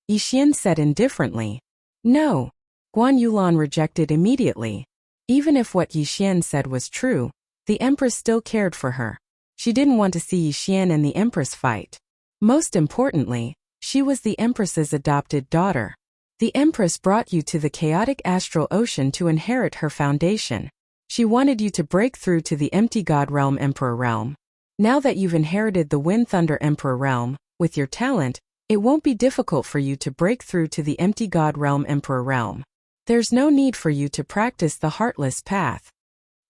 Yi Xian said indifferently. No. Guan Yulan rejected immediately. Even if what Yi Xian said was true, the Empress still cared for her. She didn't want to see Yi Xian and the Empress fight. Most importantly, she was the Empress's adopted daughter. The Empress brought you to the chaotic astral ocean to inherit her foundation. She wanted you to break through to the empty God realm Emperor realm. Now that you've inherited the Wind Thunder Emperor realm, with your talent, it won't be difficult for you to break through to the empty God realm Emperor realm. There's no need for you to practice the heartless path.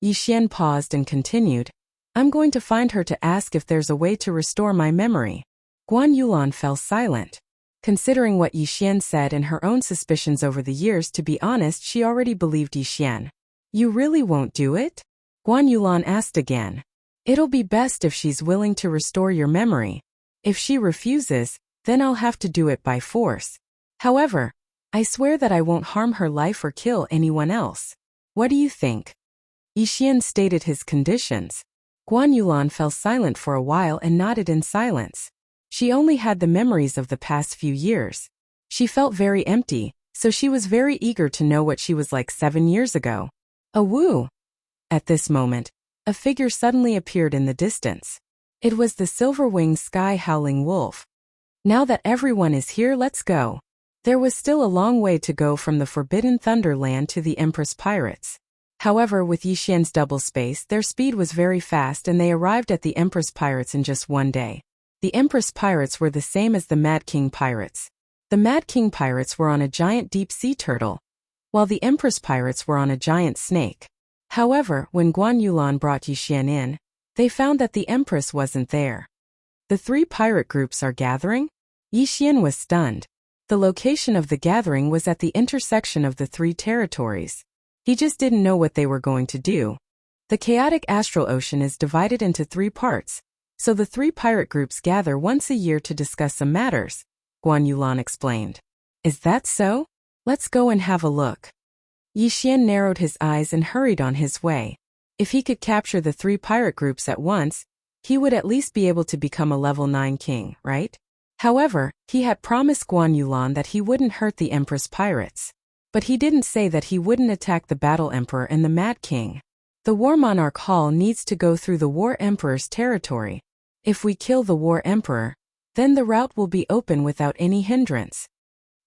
Yi Xian paused and continued. I'm going to find her to ask if there's a way to restore my memory. Guan Yulan fell silent. Considering what Yi Xian said and her own suspicions over the years, to be honest, she already believed Yi Xian. You really won't do it? Guan Yulan asked again. It'll be best if she's willing to restore your memory. If she refuses, then I'll have to do it by force. However, I swear that I won't harm her life or kill anyone else. What do you think? Yi Xian stated his conditions. Guan Yulan fell silent for a while and nodded in silence. She only had the memories of the past few years. She felt very empty, so she was very eager to know what she was like 7 years ago. A woo! At this moment, a figure suddenly appeared in the distance. It was the silver-winged sky-howling wolf. Now that everyone is here, let's go. There was still a long way to go from the Forbidden Thunderland to the Empress Pirates. However, with Yi Xian's double space, their speed was very fast and they arrived at the Empress Pirates in just one day. The Empress Pirates were the same as the Mad King Pirates. The Mad King Pirates were on a giant deep-sea turtle, while the Empress Pirates were on a giant snake. However, when Guan Yulan brought Yi Xian in, they found that the Empress wasn't there. The 3 pirate groups are gathering? Yi Xian was stunned. The location of the gathering was at the intersection of the 3 territories. He just didn't know what they were going to do. The chaotic astral ocean is divided into 3 parts, so the 3 pirate groups gather once a year to discuss some matters, Guan Yulan explained. Is that so? Let's go and have a look. Yi Xian narrowed his eyes and hurried on his way. If he could capture the 3 pirate groups at once, he would at least be able to become a level 9 king, right? However, he had promised Guan Yulan that he wouldn't hurt the Empress Pirates. But he didn't say that he wouldn't attack the Battle Emperor and the Mad King. The War Monarch Hall needs to go through the War Emperor's territory. If we kill the War Emperor, then the route will be open without any hindrance.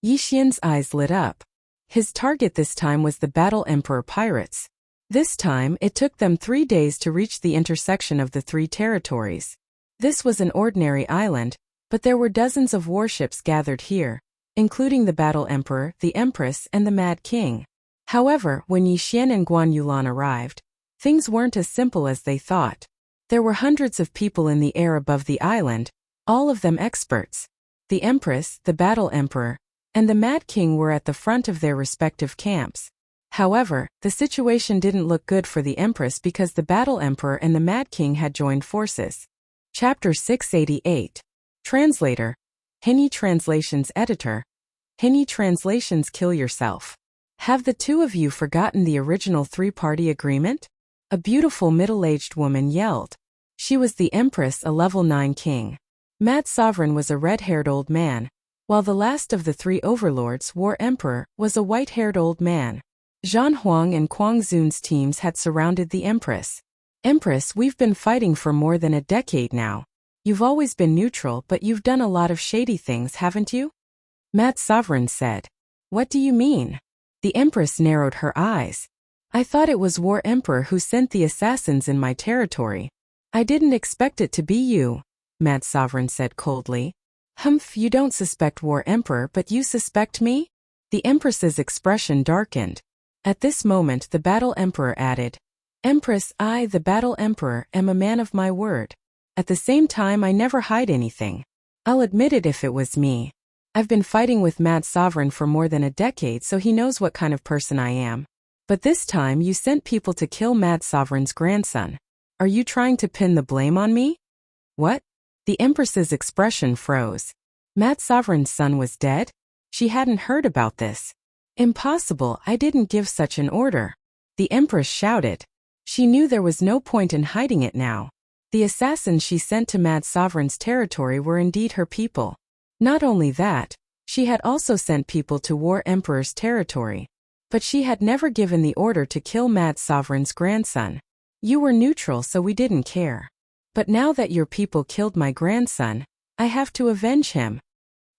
Yi Xian's eyes lit up. His target this time was the Battle Emperor Pirates. This time, it took them 3 days to reach the intersection of the 3 territories. This was an ordinary island, but there were dozens of warships gathered here, including the Battle Emperor, the Empress, and the Mad King. However, when Yi Xian and Guan Yulan arrived, things weren't as simple as they thought. There were hundreds of people in the air above the island, all of them experts. The Empress, the Battle Emperor, and the Mad King were at the front of their respective camps. However, the situation didn't look good for the Empress because the Battle Emperor and the Mad King had joined forces. Chapter 688. Translator. Hinny Translations Editor. Hinny Translations Kill Yourself. Have the 2 of you forgotten the original 3-party agreement? A beautiful middle-aged woman yelled. She was the Empress, a level 9 king. Mad Sovereign was a red-haired old man, while the last of the 3 overlords, War Emperor, was a white-haired old man. Zhan Huang and Kuang Zun's teams had surrounded the Empress. Empress, we've been fighting for more than a decade now. You've always been neutral, but you've done a lot of shady things, haven't you? Mad Sovereign said. What do you mean? The Empress narrowed her eyes. I thought it was War Emperor who sent the assassins in my territory. I didn't expect it to be you, Mad Sovereign said coldly. Humph, you don't suspect War Emperor, but you suspect me? The Empress's expression darkened. At this moment the Battle Emperor added, "Empress, I, the Battle Emperor, am a man of my word. At the same time I never hide anything. I'll admit it if it was me. I've been fighting with Mad Sovereign for more than a decade, so he knows what kind of person I am. But this time you sent people to kill Mad Sovereign's grandson. Are you trying to pin the blame on me?" "What?" The Empress's expression froze. Mad Sovereign's son was dead? She hadn't heard about this. "Impossible, I didn't give such an order." The Empress shouted. She knew there was no point in hiding it now. The assassins she sent to Mad Sovereign's territory were indeed her people. Not only that, she had also sent people to War Emperor's territory. But she had never given the order to kill Mad Sovereign's grandson. "You were neutral, so we didn't care. But now that your people killed my grandson, I have to avenge him."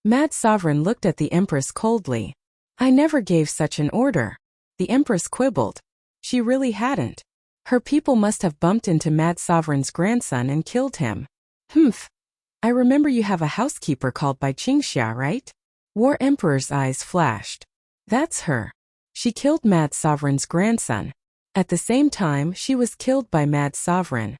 Mad Sovereign looked at the Empress coldly. "I never gave such an order." The Empress quibbled. She really hadn't. Her people must have bumped into Mad Sovereign's grandson and killed him. "Humph. I remember you have a housekeeper called Bai Qingxia, right?" War Emperor's eyes flashed. "That's her. She killed Mad Sovereign's grandson. At the same time, she was killed by Mad Sovereign."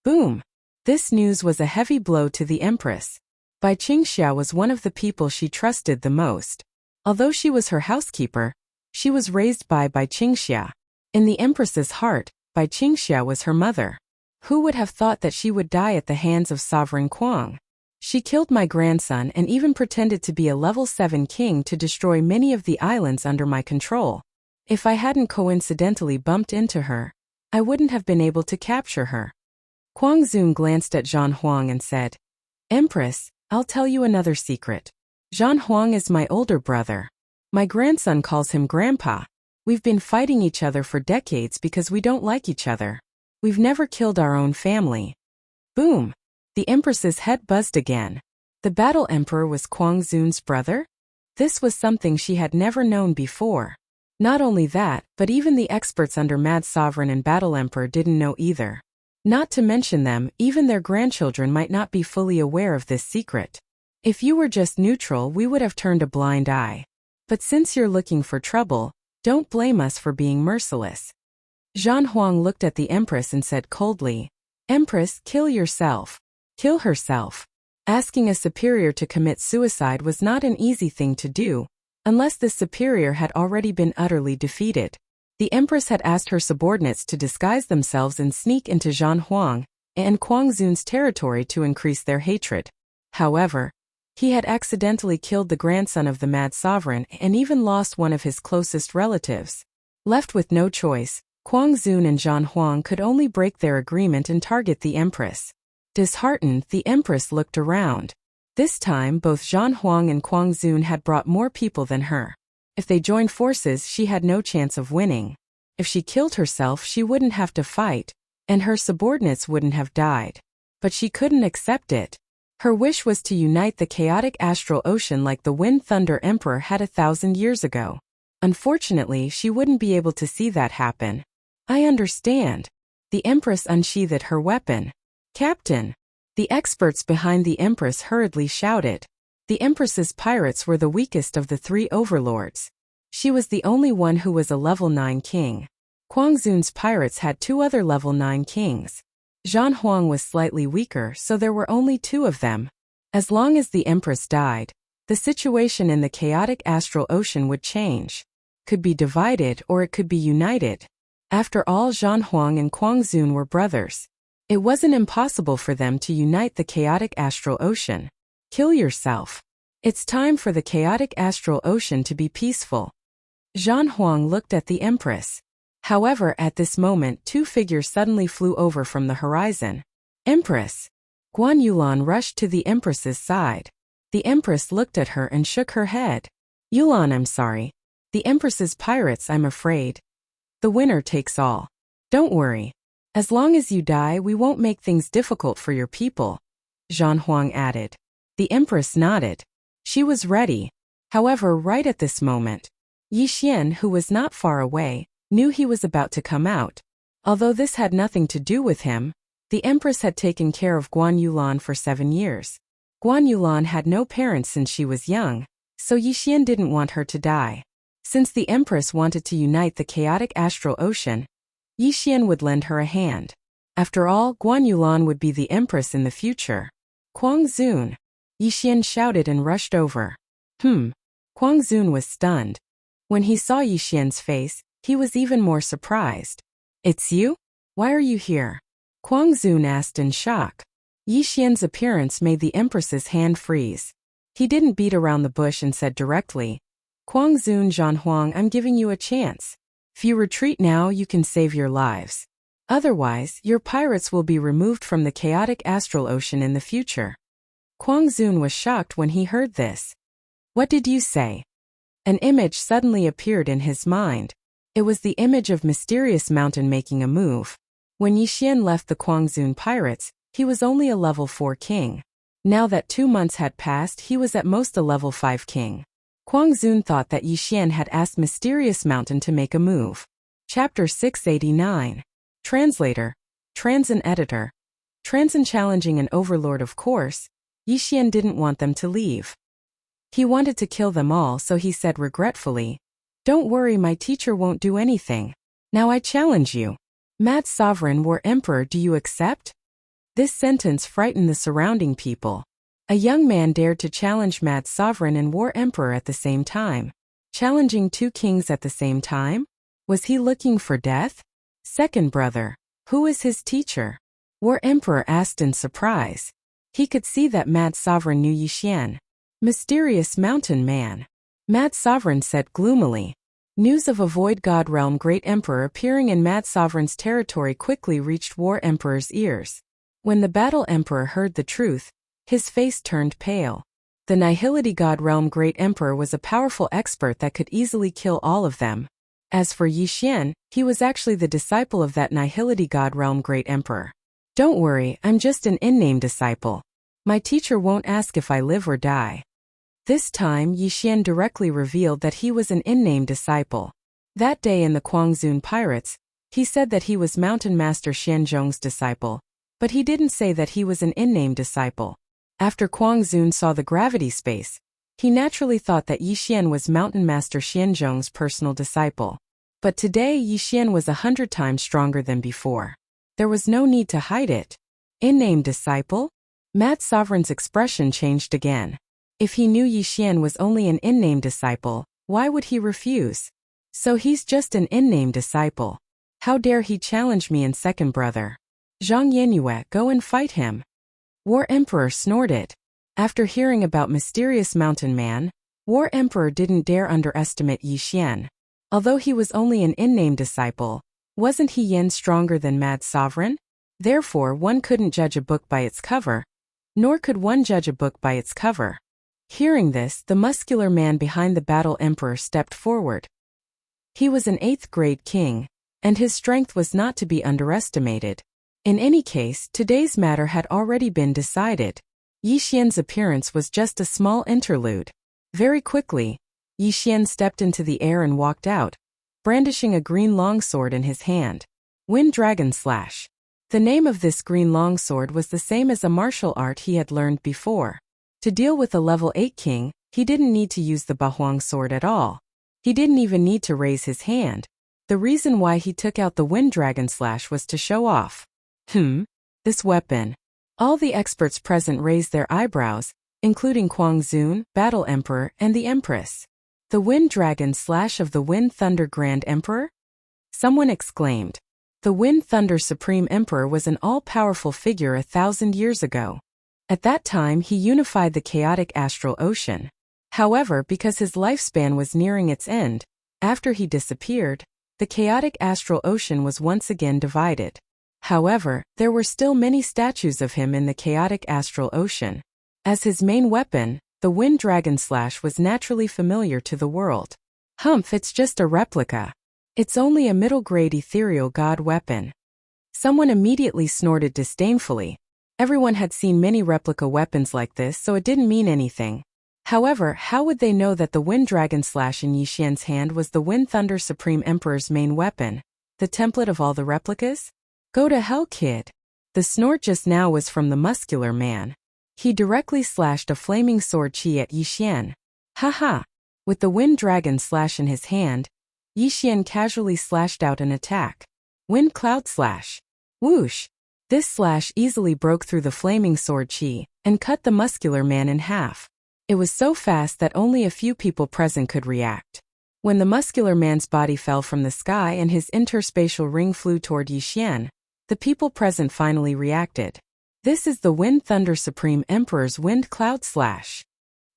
Boom! This news was a heavy blow to the Empress. Bai Qingxia was one of the people she trusted the most. Although she was her housekeeper, she was raised by Bai Qingxia. In the Empress's heart, Bai Qingxia was her mother. Who would have thought that she would die at the hands of Sovereign Kuang? "She killed my grandson and even pretended to be a level 7 king to destroy many of the islands under my control. If I hadn't coincidentally bumped into her, I wouldn't have been able to capture her." Kuang Zun glanced at Zhan Huang and said, "Empress, I'll tell you another secret. Zhan Huang is my older brother. My grandson calls him Grandpa. We've been fighting each other for decades because we don't like each other. We've never killed our own family." Boom! The Empress's head buzzed again. The Battle Emperor was Kuang Zun's brother? This was something she had never known before. Not only that, but even the experts under Mad Sovereign and Battle Emperor didn't know either. Not to mention them, even their grandchildren might not be fully aware of this secret. If you were just neutral, we would have turned a blind eye. But since you're looking for trouble, don't blame us for being merciless. Zhan Huang looked at the Empress and said coldly, "Empress, kill yourself. Kill herself." Asking a superior to commit suicide was not an easy thing to do, unless this superior had already been utterly defeated. The Empress had asked her subordinates to disguise themselves and sneak into Zhan Huang and Kuang Zun's territory to increase their hatred. However, he had accidentally killed the grandson of the Mad Sovereign and even lost one of his closest relatives. Left with no choice, Kuang Zun and Zhan Huang could only break their agreement and target the Empress. Disheartened, the Empress looked around. This time both Zhan Huang and Kuang Zun had brought more people than her. If they joined forces, she had no chance of winning. If she killed herself, she wouldn't have to fight, and her subordinates wouldn't have died. But she couldn't accept it. Her wish was to unite the chaotic astral ocean like the Wind Thunder Emperor had 1,000 years ago. Unfortunately, she wouldn't be able to see that happen. "I understand." The Empress unsheathed her weapon. "Captain!" The experts behind the Empress hurriedly shouted. The Empress's pirates were the weakest of the 3 overlords. She was the only one who was a level 9 king. Kuang Zun's pirates had 2 other level 9 kings. Zhan Huang was slightly weaker, so there were only 2 of them. As long as the Empress died, the situation in the chaotic astral ocean would change. Could be divided or it could be united. After all, Zhan Huang and Kuang Zun were brothers. It wasn't impossible for them to unite the chaotic astral ocean. Kill yourself. It's time for the chaotic astral ocean to be peaceful. Zhan Huang looked at the Empress. However, at this moment 2 figures suddenly flew over from the horizon. "Empress!" Guan Yulan rushed to the Empress's side. The Empress looked at her and shook her head. "Yulan, I'm sorry. The Empress's pirates, I'm afraid. The winner takes all. Don't worry. As long as you die, we won't make things difficult for your people," Zhan Huang added. The Empress nodded. She was ready. However, right at this moment, Yi Xian, who was not far away, knew he was about to come out. Although this had nothing to do with him, the Empress had taken care of Guan Yulan for 7 years. Guan Yulan had no parents since she was young, So Yixian didn't want her to die. Since the Empress wanted to unite the chaotic astral ocean, Yixian would lend her a hand. After all, Guan Yulan would be the Empress in the future. Kuang Zun! Yixian shouted and rushed over. Kuang Zun was stunned. When he saw Yixian's face, he was even more surprised. It's you? Why are you here? Kuang Zun asked in shock. Yixian's appearance made the Empress's hand freeze. He didn't beat around the bush and said directly, Kuang Zun Zhanhuang, I'm giving you a chance. If you retreat now, you can save your lives. Otherwise, your pirates will be removed from the chaotic astral ocean in the future. Kuang Zun was shocked when he heard this. What did you say? An image suddenly appeared in his mind. It was the image of Mysterious Mountain making a move. When Yixian left the Kuang Zun pirates, he was only a level 4 king. Now that 2 months had passed, he was at most a level 5 king. Kuang Zun thought that Yixian had asked Mysterious Mountain to make a move. Chapter 689. Translator, Transin Editor. Transin challenging an overlord, of course. Yixian didn't want them to leave. He wanted to kill them all, so he said regretfully, Don't worry, my teacher won't do anything. Now I challenge you. Mad Sovereign War Emperor, do you accept? This sentence frightened the surrounding people. A young man dared to challenge Mad Sovereign and War Emperor at the same time. Challenging 2 kings at the same time? Was he looking for death? Second brother, who is his teacher? War Emperor asked in surprise. He could see that Mad Sovereign knew Yixian. Mysterious Mountain Man. Mad Sovereign said gloomily. News of a Void God Realm Great Emperor appearing in Mad Sovereign's territory quickly reached War Emperor's ears. When the Battle Emperor heard the truth, his face turned pale. The Nihility God Realm Great Emperor was a powerful expert that could easily kill all of them. As for Yixian, he was actually the disciple of that Nihility God Realm Great Emperor. Don't worry, I'm just an in-name disciple. My teacher won't ask if I live or die. This time Yixian directly revealed that he was an in-name disciple. That day in the Kuang Zun pirates, he said that he was Mountain Master Xianzhong's disciple, but he didn't say that he was an in-name disciple. After Kuang Zun saw the gravity space, he naturally thought that Yixian was Mountain Master Xianzhong's personal disciple. But today Yixian was 100 times stronger than before. There was no need to hide it. In-name disciple? Mad Sovereign's expression changed again. If he knew Yixian was only an in-name disciple, why would he refuse? So he's just an in-name disciple. How dare he challenge me and second brother? Zhang Yenyue, go and fight him. War Emperor snorted. After hearing about Mysterious Mountain Man, War Emperor didn't dare underestimate Yixian. Although he was only an in-name disciple, wasn't he yen stronger than Mad Sovereign? Therefore one couldn't judge a book by its cover, nor could one judge a book by its cover. Hearing this, the muscular man behind the Battle Emperor stepped forward. He was an 8th grade king, and his strength was not to be underestimated. In any case, today's matter had already been decided. Yixian's appearance was just a small interlude. Very quickly, Yixian stepped into the air and walked out, brandishing a green longsword in his hand. Wind Dragon Slash. The name of this green longsword was the same as a martial art he had learned before. To deal with a level 8 king, he didn't need to use the Bahuang sword at all. He didn't even need to raise his hand. The reason why he took out the Wind Dragon Slash was to show off. This weapon. All the experts present raised their eyebrows, including Kuang Zun, Battle Emperor, and the Empress. The Wind Dragon Slash of the Wind Thunder Grand Emperor? Someone exclaimed. The Wind Thunder Supreme Emperor was an all-powerful figure 1,000 years ago. At that time he unified the chaotic astral ocean. However, because his lifespan was nearing its end, after he disappeared, the chaotic astral ocean was once again divided. However, there were still many statues of him in the chaotic astral ocean. As his main weapon, the Wind Dragon Slash was naturally familiar to the world. It's just a replica. It's only a middle-grade ethereal god weapon. Someone immediately snorted disdainfully. Everyone had seen many replica weapons like this, so it didn't mean anything. However, how would they know that the Wind Dragon Slash in Yixian's hand was the Wind Thunder Supreme Emperor's main weapon, the template of all the replicas? Go to hell, kid. The snort just now was from the muscular man. He directly slashed a flaming sword chi at Yixian. Ha! With the wind dragon slash in his hand, Yixian casually slashed out an attack. Wind cloud slash. Whoosh! This slash easily broke through the flaming sword chi and cut the muscular man in half. It was so fast that only a few people present could react. When the muscular man's body fell from the sky and his interspatial ring flew toward Yixian, the people present finally reacted. This is the Wind Thunder Supreme Emperor's Wind Cloud Slash.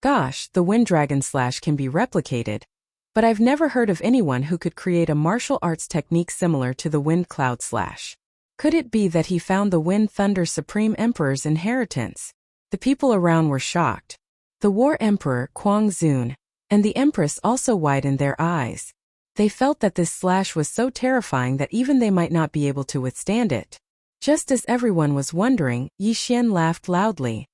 Gosh, the Wind Dragon Slash can be replicated, but I've never heard of anyone who could create a martial arts technique similar to the Wind Cloud Slash. Could it be that he found the Wind Thunder Supreme Emperor's inheritance? The people around were shocked. The War Emperor, Kwang Zun, and the Empress also widened their eyes. They felt that this slash was so terrifying that even they might not be able to withstand it. Just as everyone was wondering, Yixian laughed loudly.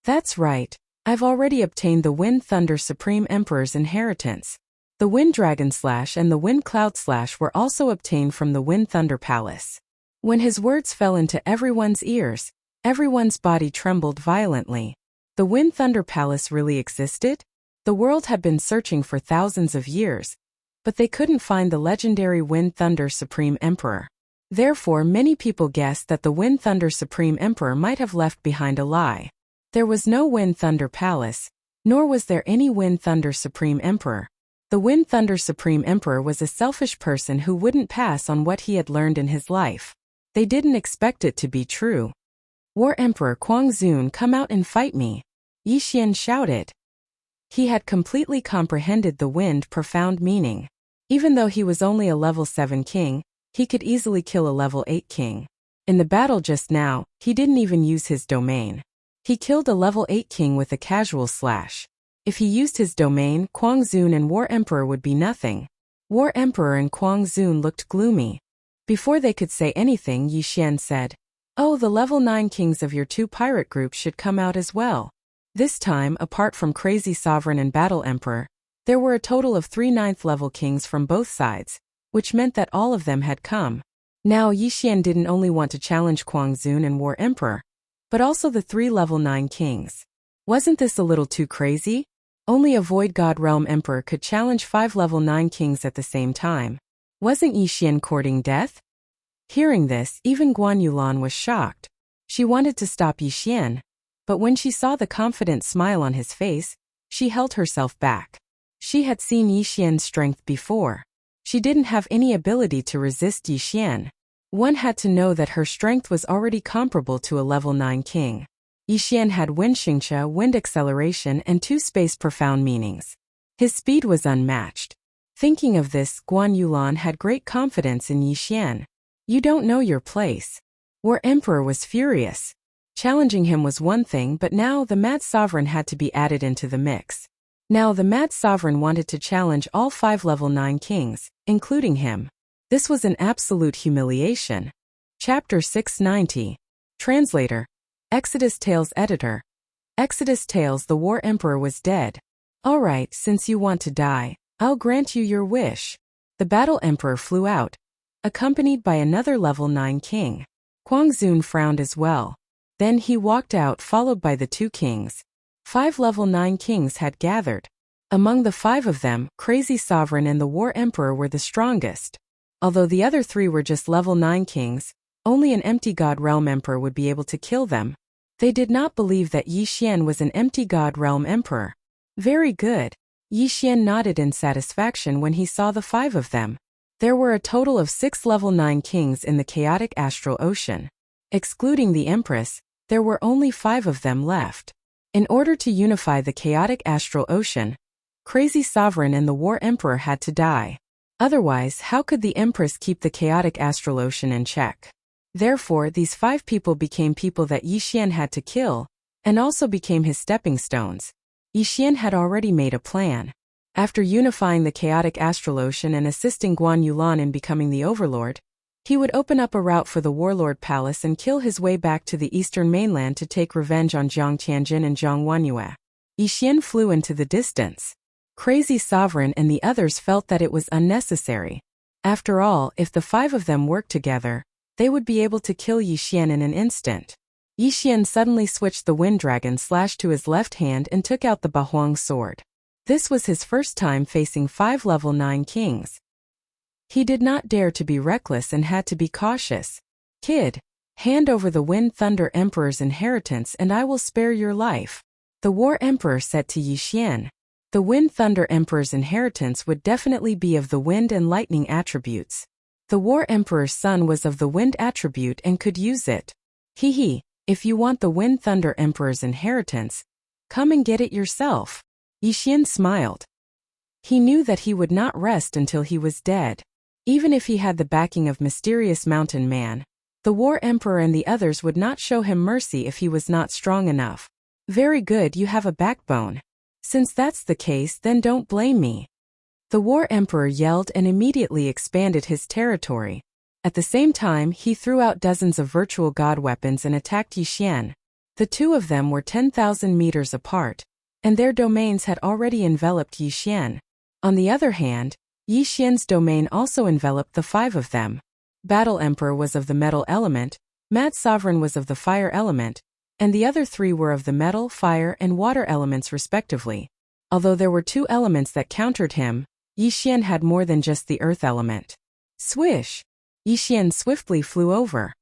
That's right. I've already obtained the Wind Thunder Supreme Emperor's inheritance. The Wind Dragon Slash and the Wind Cloud Slash were also obtained from the Wind Thunder Palace. When his words fell into everyone's ears, everyone's body trembled violently. The Wind Thunder Palace really existed? The world had been searching for thousands of years, but they couldn't find the legendary Wind Thunder Supreme Emperor. Therefore, many people guessed that the Wind Thunder Supreme Emperor might have left behind a lie. There was no Wind Thunder Palace, nor was there any Wind Thunder Supreme Emperor. The Wind Thunder Supreme Emperor was a selfish person who wouldn't pass on what he had learned in his life. They didn't expect it to be true. War Emperor Kwang Zun, come out and fight me, Yixian shouted. He had completely comprehended the wind profound meaning. Even though he was only a level 7 king, he could easily kill a level 8 king. In the battle just now, he didn't even use his domain. He killed a level 8 king with a casual slash. If he used his domain, Kwang Zun and War Emperor would be nothing. War Emperor and Kwang Zun looked gloomy. Before they could say anything, Yixian said, "Oh, the level 9 kings of your 2 pirate groups should come out as well." This time, apart from Crazy Sovereign and Battle Emperor, there were a total of 3 9th level kings from both sides, which meant that all of them had come. Now Yixian didn't only want to challenge Kwang Zun and War Emperor, but also the 3 level 9 kings. Wasn't this a little too crazy? Only a Void God Realm Emperor could challenge 5 level 9 kings at the same time. Wasn't Yixian courting death? Hearing this, even Guan Yulan was shocked. She wanted to stop Yixian, but when she saw the confident smile on his face, she held herself back. She had seen Yixian's strength before. She didn't have any ability to resist Yixian. One had to know that her strength was already comparable to a level 9 king. Yixian had Wind Xingxia, Wind Acceleration, and 2 Space Profound Meanings. His speed was unmatched. Thinking of this, Guan Yulan had great confidence in Yixian. You don't know your place. War Emperor was furious. Challenging him was one thing, but now the Mad Sovereign had to be added into the mix. Now the Mad Sovereign wanted to challenge all 5 level 9 kings, including him. This was an absolute humiliation. Chapter 690. Translator. Exodus Tales Editor. Exodus Tales. The War Emperor was dead. Alright, since you want to die, I'll grant you your wish. The Battle Emperor flew out, accompanied by another level 9 king. Kwang Zun frowned as well. Then he walked out, followed by the 2 kings. 5 level 9 kings had gathered. Among the 5 of them, Crazy Sovereign and the War Emperor were the strongest. Although the other 3 were just level 9 kings, only an Empty God Realm Emperor would be able to kill them. They did not believe that Yixian was an Empty God Realm Emperor. Very good. Yixian nodded in satisfaction when he saw the 5 of them. There were a total of 6 level 9 kings in the chaotic astral ocean. Excluding the Empress, there were only 5 of them left. In order to unify the chaotic astral ocean, Crazy Sovereign and the War Emperor had to die. Otherwise, how could the Empress keep the chaotic astral ocean in check? Therefore, these 5 people became people that Yixian had to kill, and also became his stepping stones. Yixian had already made a plan. After unifying the chaotic astral ocean and assisting Guan Yulan in becoming the Overlord, he would open up a route for the Warlord Palace and kill his way back to the eastern mainland to take revenge on Jiang Tianjin and Jiang Wanyue. Yixian flew into the distance. Crazy Sovereign and the others felt that it was unnecessary. After all, if the 5 of them worked together, they would be able to kill Yixian in an instant. Yixian suddenly switched the Wind Dragon Slash to his left hand and took out the Bahuang sword. This was his first time facing 5 level 9 kings. He did not dare to be reckless and had to be cautious. Kid, hand over the Wind Thunder Emperor's inheritance and I will spare your life, the War Emperor said to Yi Xian. The Wind Thunder Emperor's inheritance would definitely be of the wind and lightning attributes. The War Emperor's son was of the wind attribute and could use it. If you want the Wind Thunder Emperor's inheritance, come and get it yourself. Yi Xian smiled. He knew that he would not rest until he was dead. Even if he had the backing of Mysterious Mountain Man, the War Emperor and the others would not show him mercy if he was not strong enough. Very good, you have a backbone. Since that's the case, then don't blame me. The War Emperor yelled and immediately expanded his territory. At the same time, he threw out dozens of virtual god weapons and attacked Yi Xian. The two of them were 10,000 meters apart, and their domains had already enveloped Yi Xian. On the other hand, Yi Xian's domain also enveloped the 5 of them. Battle Emperor was of the metal element, Mad Sovereign was of the fire element, and the other 3 were of the metal, fire, and water elements respectively. Although there were 2 elements that countered him, Yi Xian had more than just the earth element. Swish! Yi Xian swiftly flew over.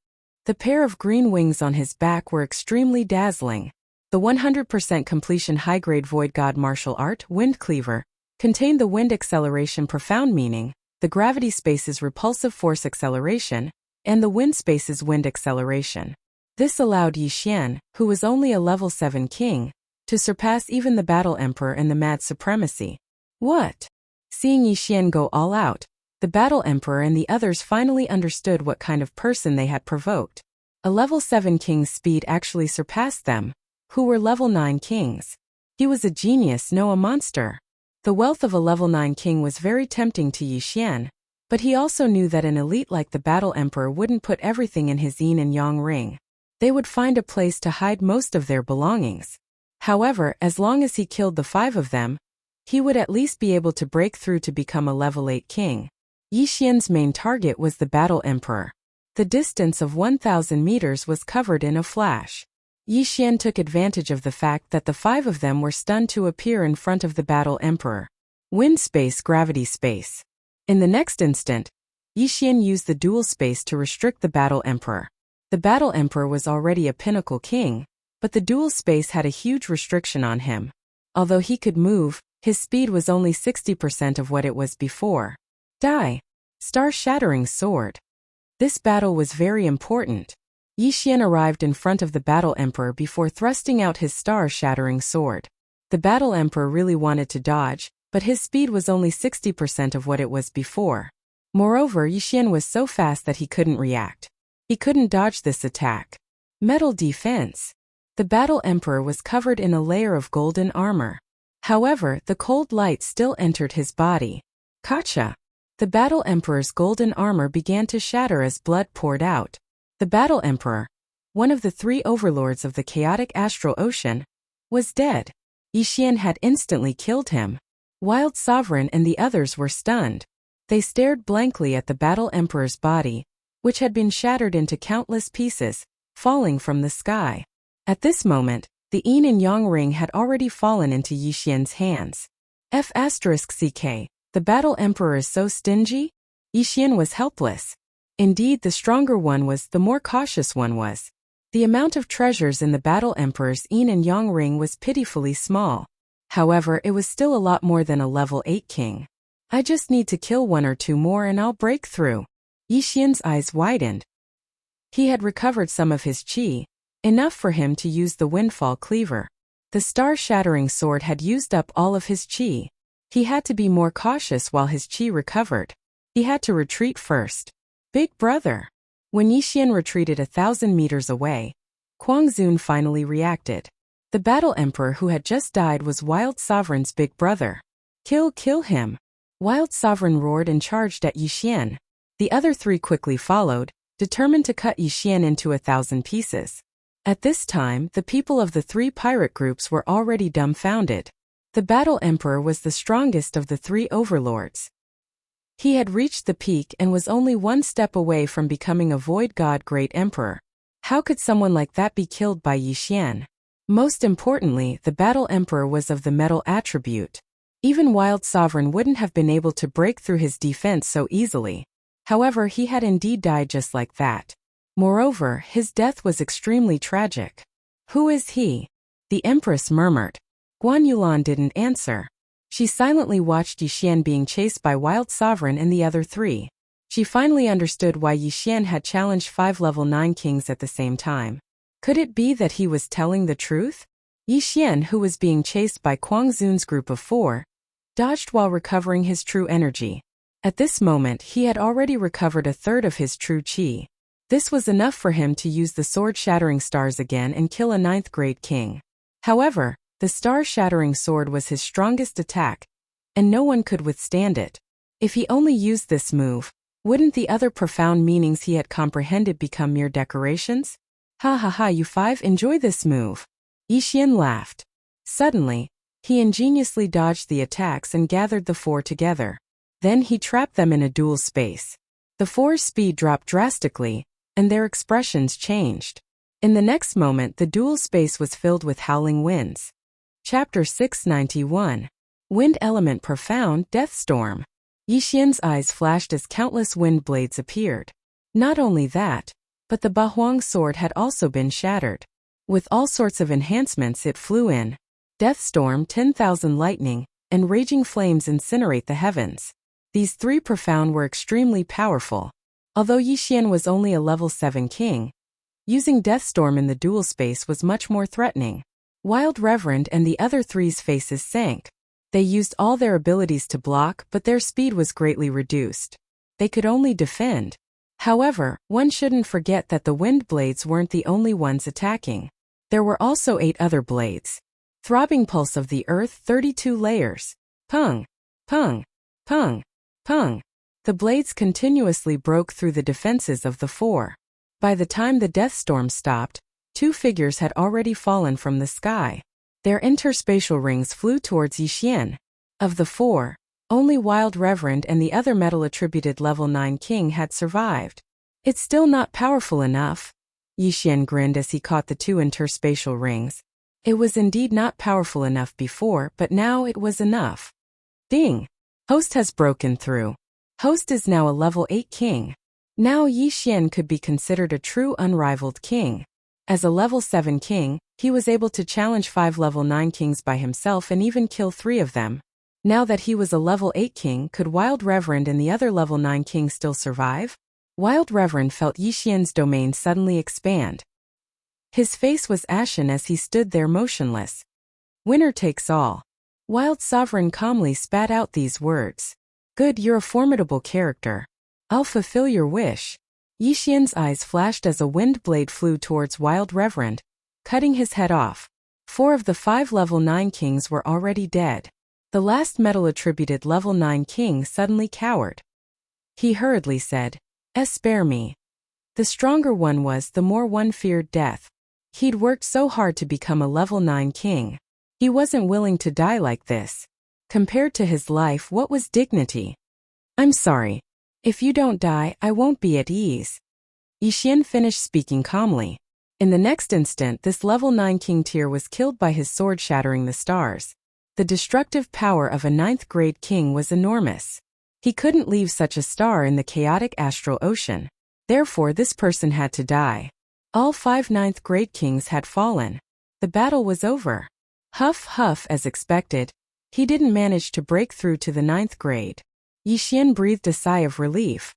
The pair of green wings on his back were extremely dazzling. The 100% completion high-grade Void God martial art, Wind Cleaver, contained the wind acceleration profound meaning, the gravity space's repulsive force acceleration, and the wind space's wind acceleration. This allowed Yi Xian, who was only a level 7 king, to surpass even the Battle Emperor and the Mad Supremacy. What? Seeing Yi Xian go all out, the Battle Emperor and the others finally understood what kind of person they had provoked. A level 7 king's speed actually surpassed them, who were level 9 kings. He was a genius, no a monster. The wealth of a level 9 king was very tempting to Yi Xian, but he also knew that an elite like the Battle Emperor wouldn't put everything in his yin and yang ring. They would find a place to hide most of their belongings. However, as long as he killed the 5 of them, he would at least be able to break through to become a level 8 king. Yi Xian's main target was the Battle Emperor. The distance of 1,000 meters was covered in a flash. Yi Xian took advantage of the fact that the 5 of them were stunned to appear in front of the Battle Emperor. Wind space, gravity space. In the next instant, Yi Xian used the dual space to restrict the Battle Emperor. The Battle Emperor was already a pinnacle king, but the dual space had a huge restriction on him. Although he could move, his speed was only 60% of what it was before. Die! Star-shattering sword. This battle was very important. Yi Xian arrived in front of the Battle Emperor before thrusting out his star-shattering sword. The Battle Emperor really wanted to dodge, but his speed was only 60% of what it was before. Moreover, Yi Xian was so fast that he couldn't react. He couldn't dodge this attack. Metal defense. The Battle Emperor was covered in a layer of golden armor. However, the cold light still entered his body. Gotcha! The Battle Emperor's golden armor began to shatter as blood poured out. The Battle Emperor, one of the 3 overlords of the chaotic astral ocean, was dead. Yi Xian had instantly killed him. Wild Sovereign and the others were stunned. They stared blankly at the Battle Emperor's body, which had been shattered into countless pieces, falling from the sky. At this moment, the yin and yang ring had already fallen into Yi Xian's hands. F***ck, the Battle Emperor is so stingy? Yi Xian was helpless. Indeed, the stronger one was, the more cautious one was. The amount of treasures in the Battle Emperor's yin and yang ring was pitifully small. However, it was still a lot more than a level 8 king. I just need to kill 1 or 2 more and I'll break through. Yi Xian's eyes widened. He had recovered some of his qi, enough for him to use the Windfall Cleaver. The star-shattering sword had used up all of his qi. He had to be more cautious while his qi recovered. He had to retreat first. Big brother. When Yi Xian retreated 1,000 meters away, Quang Zun finally reacted. The Battle Emperor who had just died was Wild Sovereign's big brother. Kill him. Wild Sovereign roared and charged at Yi Xian. The other 3 quickly followed, determined to cut Yi Xian into 1,000 pieces. At this time, the people of the 3 pirate groups were already dumbfounded. The Battle Emperor was the strongest of the 3 overlords. He had reached the peak and was only 1 step away from becoming a Void God Great Emperor. How could someone like that be killed by Yi Xian? Most importantly, the Battle Emperor was of the metal attribute. Even Wild Sovereign wouldn't have been able to break through his defense so easily. However, he had indeed died just like that. Moreover, his death was extremely tragic. Who is he? The Empress murmured. Guan Yulan didn't answer. She silently watched Yixian being chased by Wild Sovereign and the other three. She finally understood why Yixian had challenged 5 level 9 kings at the same time. Could it be that he was telling the truth? Yixian, who was being chased by Kuang Zun's group of 4, dodged while recovering his true energy. At this moment, he had already recovered a third of his true qi. This was enough for him to use the sword-shattering stars again and kill a 9th grade king. However, the star-shattering sword was his strongest attack, and no one could withstand it. If he only used this move, wouldn't the other profound meanings he had comprehended become mere decorations? Ha ha ha, you 5 enjoy this move. Yixian laughed. Suddenly, he ingeniously dodged the attacks and gathered the 4 together. Then he trapped them in a dual space. The 4's speed dropped drastically, and their expressions changed. In the next moment, the dual space was filled with howling winds. Chapter 691. Wind Element Profound Death Storm. Yixian's eyes flashed as countless wind blades appeared. Not only that, but the Bahuang sword had also been shattered. With all sorts of enhancements it flew in. Death Storm, 10,000 lightning, and raging flames incinerate the heavens. These 3 profound were extremely powerful. Although Yixian was only a level 7 king, using Death Storm in the dual space was much more threatening. Wild Reverend and the other 3's faces sank. They used all their abilities to block, but their speed was greatly reduced. They could only defend. However, one shouldn't forget that the wind blades weren't the only ones attacking. There were also 8 other blades. Throbbing Pulse of the Earth, 32 layers. Pung, pung, pung, pung. The blades continuously broke through the defenses of the 4. By the time the death storm stopped, 2 figures had already fallen from the sky. Their interspatial rings flew towards Yixian. Of the 4, only Wild Reverend and the other metal-attributed level 9 king had survived. It's still not powerful enough. Yixian grinned as he caught the 2 interspatial rings. It was indeed not powerful enough before, but now it was enough. Ding! Host has broken through. Host is now a level 8 king. Now Yixian could be considered a true unrivaled king. As a level 7 king, he was able to challenge 5 level 9 kings by himself and even kill 3 of them. Now that he was a level 8 king, could Wild Reverend and the other level 9 kings still survive? Wild Reverend felt Yixian's domain suddenly expand. His face was ashen as he stood there motionless. Winner takes all. Wild Sovereign calmly spat out these words. Good, you're a formidable character. I'll fulfill your wish. Yixian's eyes flashed as a wind blade flew towards Wild Reverend, cutting his head off. 4 of the 5 level 9 kings were already dead. The last metal-attributed level 9 king suddenly cowered. He hurriedly said, Spare me. The stronger one was, the more one feared death. He'd worked so hard to become a level 9 king. He wasn't willing to die like this. Compared to his life, what was dignity? I'm sorry. If you don't die, I won't be at ease. Yixian finished speaking calmly. In the next instant, this level 9 king tier was killed by his sword shattering the stars. The destructive power of a 9th grade king was enormous. He couldn't leave such a star in the chaotic astral ocean. Therefore, this person had to die. All 5 9th grade kings had fallen. The battle was over. Huff huff, as expected. He didn't manage to break through to the 9th grade. Yixian breathed a sigh of relief.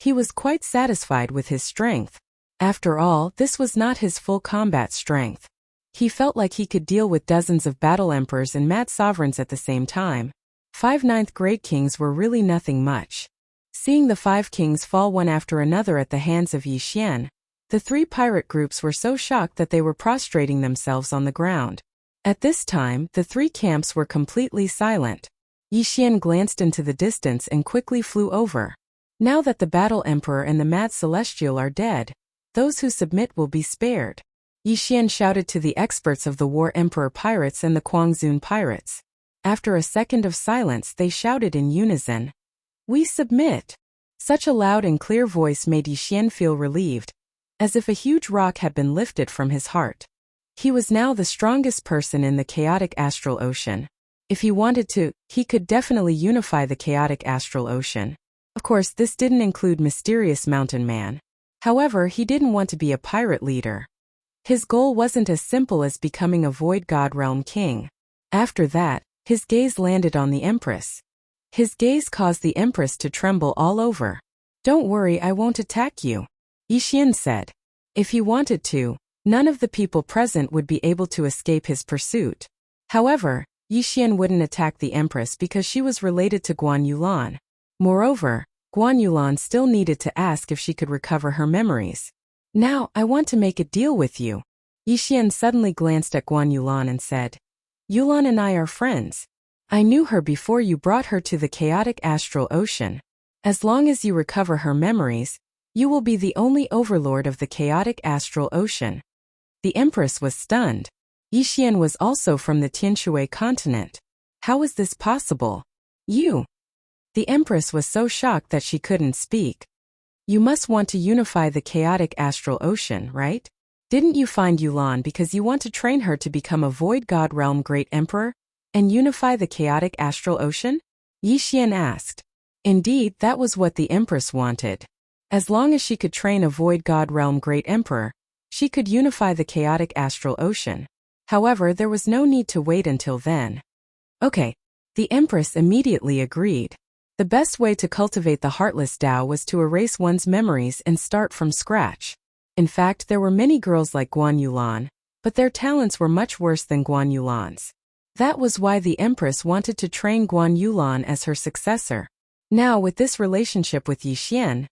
He was quite satisfied with his strength. After all, this was not his full combat strength. He felt like he could deal with dozens of battle emperors and mad sovereigns at the same time. 5 9th grade kings were really nothing much. Seeing the 5 kings fall one after another at the hands of Yixian, the 3 pirate groups were so shocked that they were prostrating themselves on the ground. At this time, the 3 camps were completely silent. Yixian glanced into the distance and quickly flew over. Now that the Battle Emperor and the Mad Celestial are dead, those who submit will be spared. Yixian shouted to the experts of the War Emperor pirates and the Kuangzun pirates. After a second of silence, they shouted in unison, "We submit!" Such a loud and clear voice made Yixian feel relieved, as if a huge rock had been lifted from his heart. He was now the strongest person in the chaotic astral ocean. If he wanted to, he could definitely unify the chaotic astral ocean. Of course, this didn't include Mysterious Mountain Man. However, he didn't want to be a pirate leader. His goal wasn't as simple as becoming a Void God Realm king. After that, his gaze landed on the Empress. His gaze caused the Empress to tremble all over. "Don't worry, I won't attack you," Yixian said. If he wanted to, none of the people present would be able to escape his pursuit. However, Yixian wouldn't attack the Empress because she was related to Guan Yulan. Moreover, Guan Yulan still needed to ask if she could recover her memories. "Now, I want to make a deal with you." Yixian suddenly glanced at Guan Yulan and said, "Yulan and I are friends. I knew her before you brought her to the chaotic astral ocean. As long as you recover her memories, you will be the only overlord of the chaotic astral ocean." The Empress was stunned. Yixian was also from the Tianshui continent. How was this possible? "You?" The Empress was so shocked that she couldn't speak. "You must want to unify the chaotic astral ocean, right? Didn't you find Yulan because you want to train her to become a Void God Realm Great Emperor and unify the chaotic astral ocean?" Yixian asked. Indeed, that was what the Empress wanted. As long as she could train a Void God Realm Great Emperor, she could unify the chaotic astral ocean. However, there was no need to wait until then. Okay. The Empress immediately agreed. The best way to cultivate the Heartless Tao was to erase one's memories and start from scratch. In fact, there were many girls like Guan Yulan, but their talents were much worse than Guan Yulan's. That was why the Empress wanted to train Guan Yulan as her successor. Now, with this relationship with Yixian,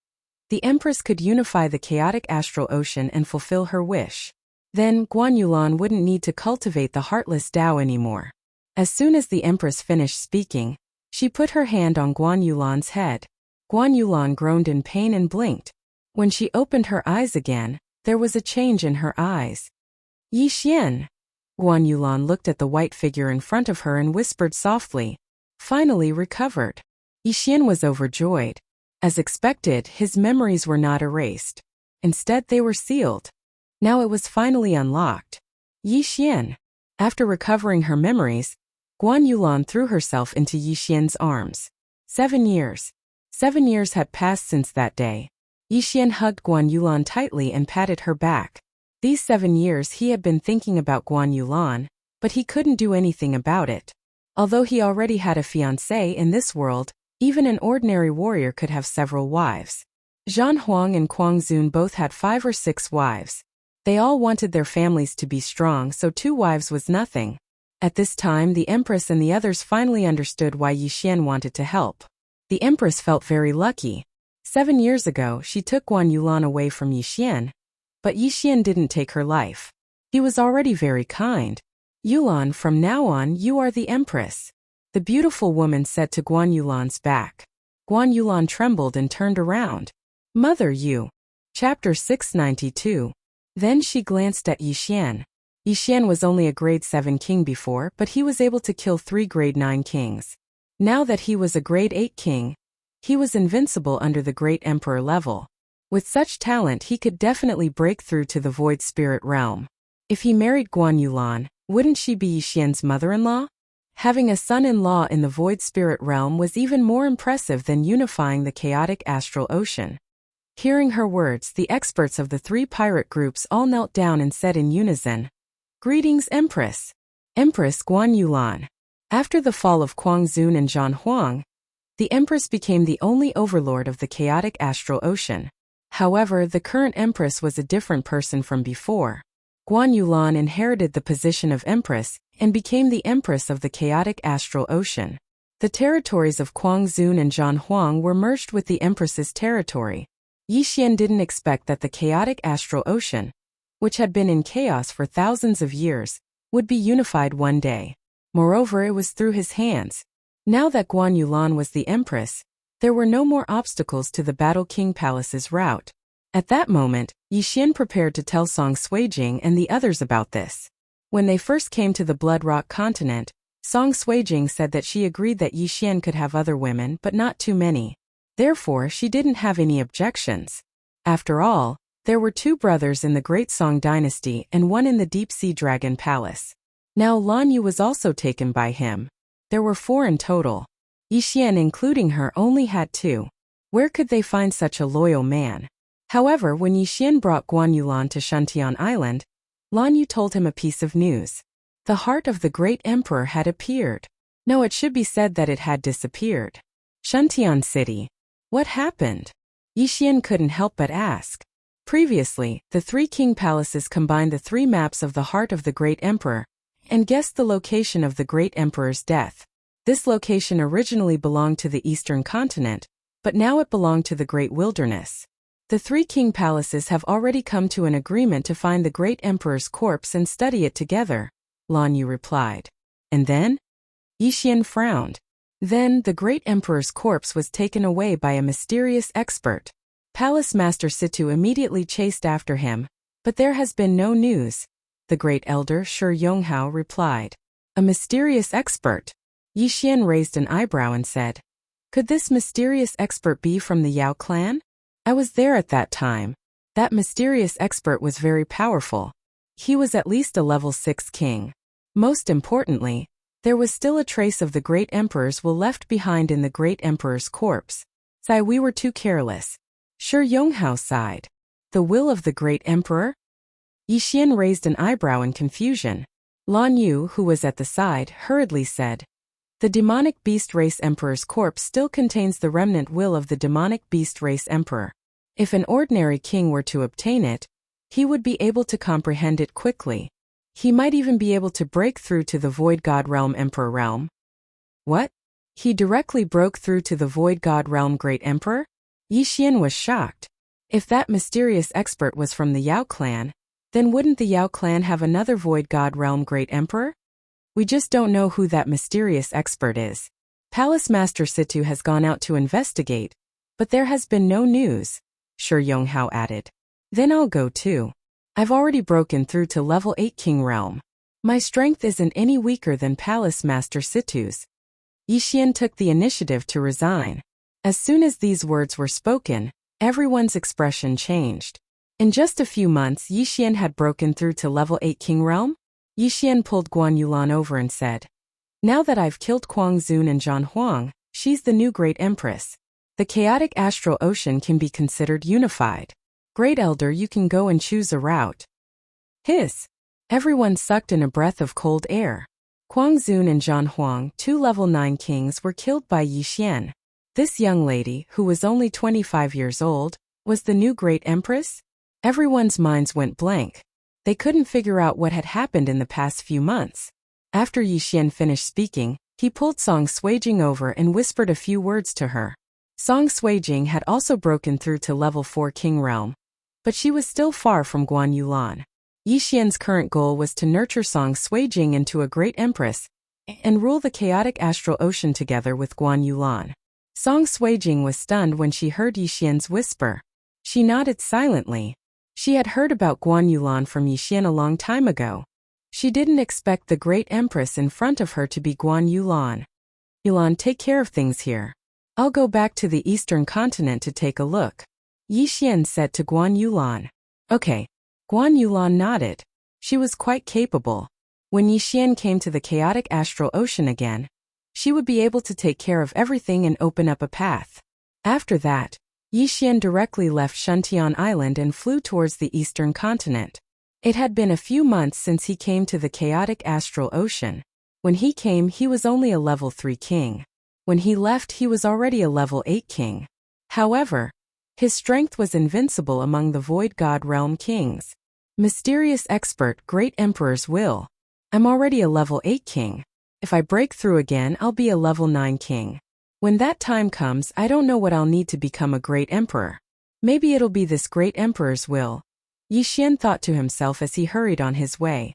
the Empress could unify the chaotic astral ocean and fulfill her wish. Then, Guan Yulan wouldn't need to cultivate the Heartless Tao anymore. As soon as the Empress finished speaking, she put her hand on Guan Yulan's head. Guan Yulan groaned in pain and blinked. When she opened her eyes again, there was a change in her eyes. "Yixian." Guan Yulan looked at the white figure in front of her and whispered softly, "Finally recovered." Yixian was overjoyed. As expected, his memories were not erased. Instead, they were sealed. Now it was finally unlocked. Yixian. After recovering her memories, Guan Yulan threw herself into Yixian's arms. 7 years. 7 years had passed since that day. Yixian hugged Guan Yulan tightly and patted her back. These 7 years he had been thinking about Guan Yulan, but he couldn't do anything about it. Although he already had a fiancée in this world, even an ordinary warrior could have several wives. Zhan Huang and Kuang Zun both had 5 or 6 wives. They all wanted their families to be strong, so 2 wives was nothing. At this time, the Empress and the others finally understood why Yixian wanted to help. The Empress felt very lucky. 7 years ago, she took Guan Yulan away from Yixian, but Yixian didn't take her life. He was already very kind. "Yulan, from now on, you are the Empress," the beautiful woman said to Guan Yulan's back. Guan Yulan trembled and turned around. "Mother, you." Chapter 692. Then she glanced at Yixian. Yixian was only a grade 7 king before, but he was able to kill 3 grade 9 kings. Now that he was a grade 8 king, he was invincible under the Great Emperor level. With such talent, he could definitely break through to the Void Spirit realm. If he married Guan Yulan, wouldn't she be Yixian's mother-in-law? Having a son-in-law in the Void Spirit realm was even more impressive than unifying the chaotic astral ocean. Hearing her words, the experts of the 3 pirate groups all knelt down and said in unison, "Greetings, Empress." Empress Guan Yulan. After the fall of Kuang Zun and Zhan Huang, the Empress became the only overlord of the chaotic astral ocean. However, the current Empress was a different person from before. Guan Yulan inherited the position of Empress and became the Empress of the chaotic astral ocean. The territories of Kuang Zun and Zhan Huang were merged with the Empress's territory. Yixian didn't expect that the chaotic astral ocean, which had been in chaos for thousands of years, would be unified one day. Moreover, it was through his hands. Now that Guan Yulan was the Empress, there were no more obstacles to the Battle King Palace's route. At that moment, Yixian prepared to tell Song Suijing and the others about this. When they first came to the Blood Rock continent, Song Suijing said that she agreed that Yixian could have other women but not too many. Therefore, she didn't have any objections. After all, there were 2 brothers in the Great Song dynasty and one in the Deep Sea Dragon Palace. Now Lan Yu was also taken by him. There were 4 in total. Yixian, including her, only had 2. Where could they find such a loyal man? However, when Yixian brought Guan Yulan to Shantian Island, Lan Yu told him a piece of news. The heart of the great emperor had appeared. No, it should be said that it had disappeared. Shantian City. What happened? Yixian couldn't help but ask. Previously, the 3 king palaces combined the 3 maps of the heart of the great emperor and guessed the location of the great emperor's death. This location originally belonged to the eastern continent, but now it belonged to the great wilderness. The 3 king palaces have already come to an agreement to find the great emperor's corpse and study it together, Lan Yu replied. And then? Yixian frowned. Then, the great emperor's corpse was taken away by a mysterious expert. Palace Master Situ immediately chased after him, but there has been no news, the great elder Shi Yonghao replied. A mysterious expert? Yixian raised an eyebrow and said, could this mysterious expert be from the Yao clan? I was there at that time. That mysterious expert was very powerful. He was at least a level 6 king. Most importantly, there was still a trace of the great emperor's will left behind in the great emperor's corpse. We were too careless. Shi Yonghao sighed. The will of the great emperor? Yixian raised an eyebrow in confusion. Lan Yu, who was at the side, hurriedly said, the demonic beast race emperor's corpse still contains the remnant will of the demonic beast race emperor. If an ordinary king were to obtain it, he would be able to comprehend it quickly. He might even be able to break through to the Void God Realm Emperor realm. What? He directly broke through to the Void God Realm Great Emperor? Yixian was shocked. If that mysterious expert was from the Yao clan, then wouldn't the Yao clan have another Void God Realm Great Emperor? We just don't know who that mysterious expert is. Palace Master Situ has gone out to investigate, but there has been no news, Shi Yonghao added. Then I'll go too. I've already broken through to level 8 King Realm. My strength isn't any weaker than Palace Master Situ's. Yixian took the initiative to resign. As soon as these words were spoken, everyone's expression changed. In just a few months, Yixian had broken through to level 8 King Realm. Yixian pulled Guan Yulan over and said, now that I've killed Kuang Zun and Zhan Huang, she's the new Great Empress. The chaotic astral ocean can be considered unified. Great Elder, you can go and choose a route. Hiss! Everyone sucked in a breath of cold air. Kuang Zun and Zhan Huang, 2 level 9 kings, were killed by Yixian. This young lady, who was only 25 years old, was the new Great Empress? Everyone's minds went blank. They couldn't figure out what had happened in the past few months. After Yixian finished speaking, he pulled Song Suijing over and whispered a few words to her. Song Suijing had also broken through to level 4 King Realm, but she was still far from Guan Yulan. Yixian's current goal was to nurture Song Suijing into a great empress and rule the chaotic astral ocean together with Guan Yulan. Song Suijing was stunned when she heard Yixian's whisper. She nodded silently. She had heard about Guan Yulan from Yixian a long time ago. She didn't expect the great empress in front of her to be Guan Yulan. Yulan, take care of things here. I'll go back to the eastern continent to take a look, Yixian said to Guan Yulan. Okay. Guan Yulan nodded. She was quite capable. When Yixian came to the chaotic astral ocean again, she would be able to take care of everything and open up a path. After that, Yixian directly left Shantian Island and flew towards the eastern continent. It had been a few months since he came to the chaotic astral ocean. When he came, he was only a level 3 king. When he left, he was already a level 8 king. However, his strength was invincible among the Void God Realm kings. Mysterious expert, Great Emperor's will. I'm already a level 8 king. If I break through again, I'll be a level 9 king. When that time comes, I don't know what I'll need to become a great emperor. Maybe it'll be this great emperor's will, Yixian thought to himself as he hurried on his way.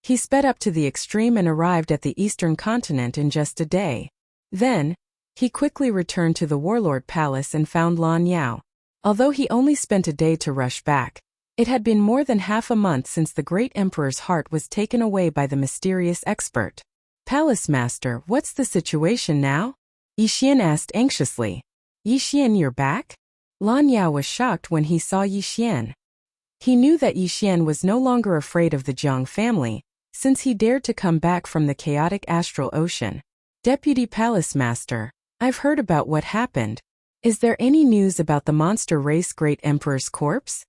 He sped up to the extreme and arrived at the eastern continent in just a day. Then, he quickly returned to the Warlord Palace and found Lan Yao. Although he only spent a day to rush back, it had been more than half a month since the great emperor's heart was taken away by the mysterious expert. Palace Master, what's the situation now? Yixian asked anxiously. Yixian, you're back? Lan Yao was shocked when he saw Yixian. He knew that Yixian was no longer afraid of the Jiang family, since he dared to come back from the chaotic astral ocean. Deputy Palace Master, I've heard about what happened. Is there any news about the monster race Great Emperor's corpse?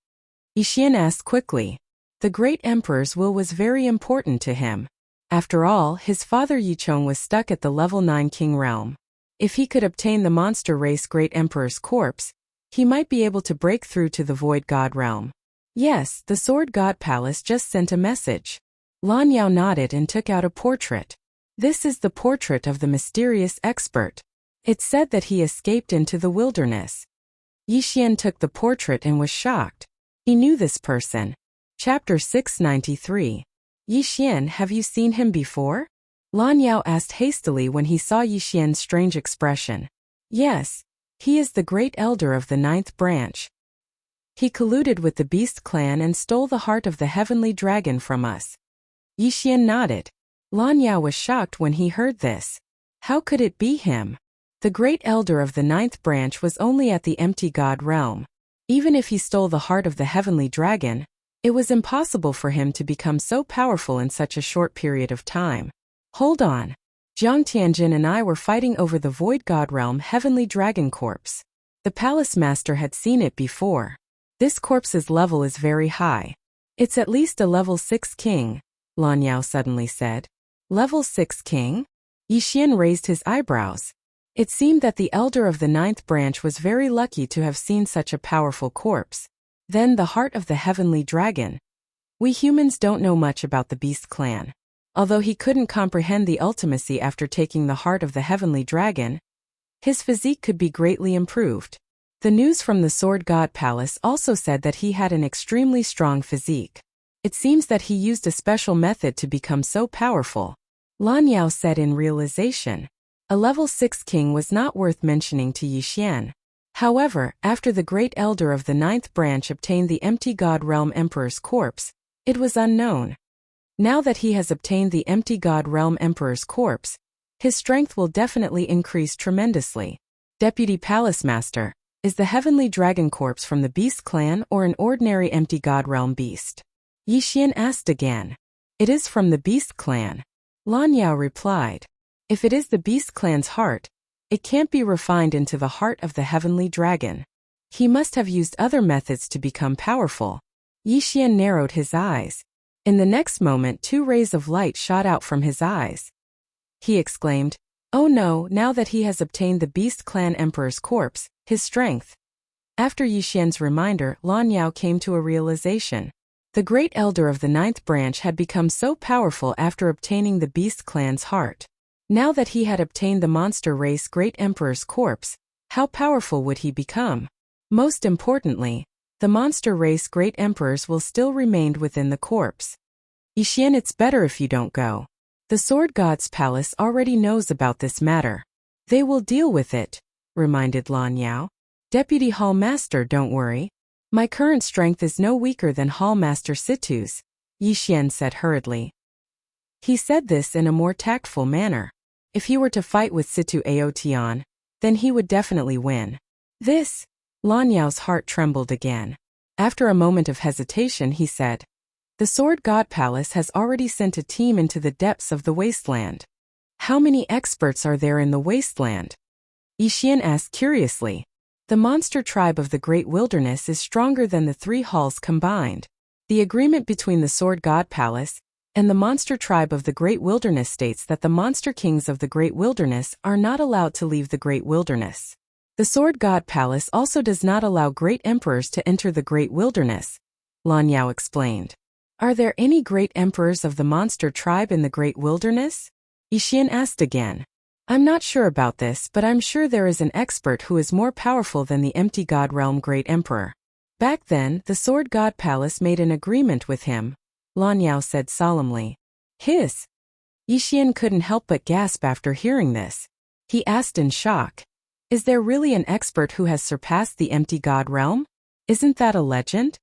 Yixian asked quickly. The Great Emperor's will was very important to him. After all, his father Yichong was stuck at the level 9 king realm. If he could obtain the monster race Great Emperor's corpse, he might be able to break through to the Void God realm. Yes, the Sword God Palace just sent a message. Lan Yao nodded and took out a portrait. This is the portrait of the mysterious expert. It said that he escaped into the wilderness. Yixian took the portrait and was shocked. He knew this person. Chapter 693. Yixian, have you seen him before? Lan Yao asked hastily when he saw Yixian's strange expression. Yes, he is the great elder of the 9th branch. He colluded with the Beast clan and stole the heart of the heavenly dragon from us. Yixian nodded. Lan Yao was shocked when he heard this. How could it be him? The great elder of the 9th branch was only at the empty god realm. Even if he stole the heart of the heavenly dragon, it was impossible for him to become so powerful in such a short period of time. Hold on. Jiang Tianjin and I were fighting over the Void God Realm Heavenly Dragon Corpse. The Palace Master had seen it before. This corpse's level is very high. It's at least a level 6 king, Lan Yao suddenly said. Level 6 king? Yixian raised his eyebrows. It seemed that the elder of the 9th branch was very lucky to have seen such a powerful corpse. Then the heart of the heavenly dragon. We humans don't know much about the Beast clan. Although he couldn't comprehend the ultimacy after taking the heart of the heavenly dragon, his physique could be greatly improved. The news from the Sword God Palace also said that he had an extremely strong physique. It seems that he used a special method to become so powerful. Lan Yao said in realization. A level 6 king was not worth mentioning to Yixian. However, after the great elder of the 9th branch obtained the empty god realm emperor's corpse, it was unknown. Now that he has obtained the empty god realm emperor's corpse, his strength will definitely increase tremendously. Deputy Palace Master, is the heavenly dragon corpse from the Beast clan or an ordinary empty god realm beast? Yixian asked again. It is from the Beast clan. Lan Yao replied. If it is the Beast clan's heart, it can't be refined into the heart of the heavenly dragon. He must have used other methods to become powerful. Yixian narrowed his eyes. In the next moment 2 rays of light shot out from his eyes. He exclaimed, Oh no, now that he has obtained the Beast clan emperor's corpse, his strength. After Yixian's reminder, Lan Yao came to a realization. The great elder of the 9th branch had become so powerful after obtaining the Beast clan's heart. Now that he had obtained the monster race Great Emperor's corpse, how powerful would he become? Most importantly, the monster race Great Emperors will still remain within the corpse. Yixian, it's better if you don't go. The Sword God's Palace already knows about this matter. They will deal with it, reminded Lan Yao. Deputy Hall Master, don't worry. My current strength is no weaker than Hall Master Situ's, Yixian said hurriedly. He said this in a more tactful manner. If he were to fight with Situ Aotian, then he would definitely win. This? Lan Yao's heart trembled again. After a moment of hesitation he said, The Sword God Palace has already sent a team into the depths of the wasteland. How many experts are there in the wasteland? Yixian asked curiously. The monster tribe of the Great Wilderness is stronger than the 3 halls combined. The agreement between the Sword God Palace and the monster tribe of the Great Wilderness states that the monster kings of the Great Wilderness are not allowed to leave the Great Wilderness. The Sword God Palace also does not allow great emperors to enter the Great Wilderness, Lan Yao explained. Are there any great emperors of the monster tribe in the Great Wilderness? Yixian asked again. I'm not sure about this, but I'm sure there is an expert who is more powerful than the empty god realm Great Emperor. Back then, the Sword God Palace made an agreement with him, Lan Yao said solemnly. His? Yixian couldn't help but gasp after hearing this. He asked in shock. Is there really an expert who has surpassed the empty god realm? Isn't that a legend?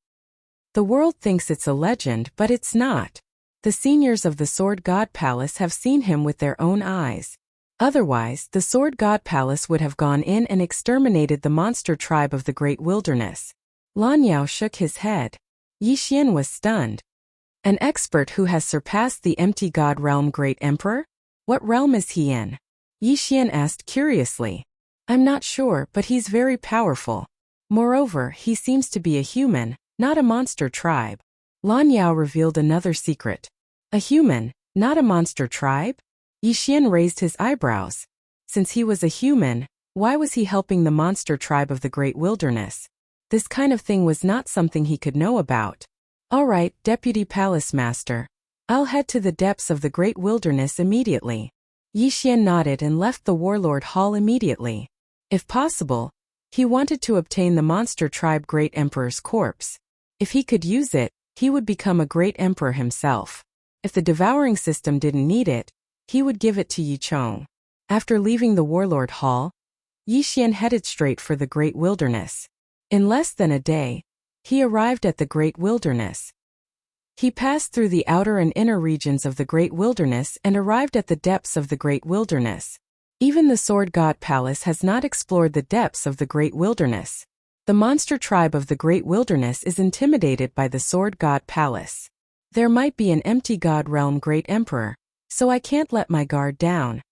The world thinks it's a legend, but it's not. The seniors of the Sword God Palace have seen him with their own eyes. Otherwise, the Sword God Palace would have gone in and exterminated the monster tribe of the Great Wilderness. Lan Yao shook his head. Yixian was stunned. An expert who has surpassed the empty god realm Great Emperor? What realm is he in? Yi Xian asked curiously. I'm not sure, but he's very powerful. Moreover, he seems to be a human, not a monster tribe. Lan Yao revealed another secret. A human, not a monster tribe? Yi Xian raised his eyebrows. Since he was a human, why was he helping the monster tribe of the Great Wilderness? This kind of thing was not something he could know about. All right, Deputy Palace Master. I'll head to the depths of the Great Wilderness immediately. Yi Xian nodded and left the Warlord Hall immediately. If possible, he wanted to obtain the monster tribe Great Emperor's corpse. If he could use it, he would become a great emperor himself. If the devouring system didn't need it, he would give it to Yi Chong. After leaving the Warlord Hall, Yi Xian headed straight for the Great Wilderness. In less than a day, he arrived at the Great Wilderness. He passed through the outer and inner regions of the Great Wilderness and arrived at the depths of the Great Wilderness. Even the Sword God Palace has not explored the depths of the Great Wilderness. The monster tribe of the Great Wilderness is intimidated by the Sword God Palace. There might be an empty God realm Great Emperor, so I can't let my guard down.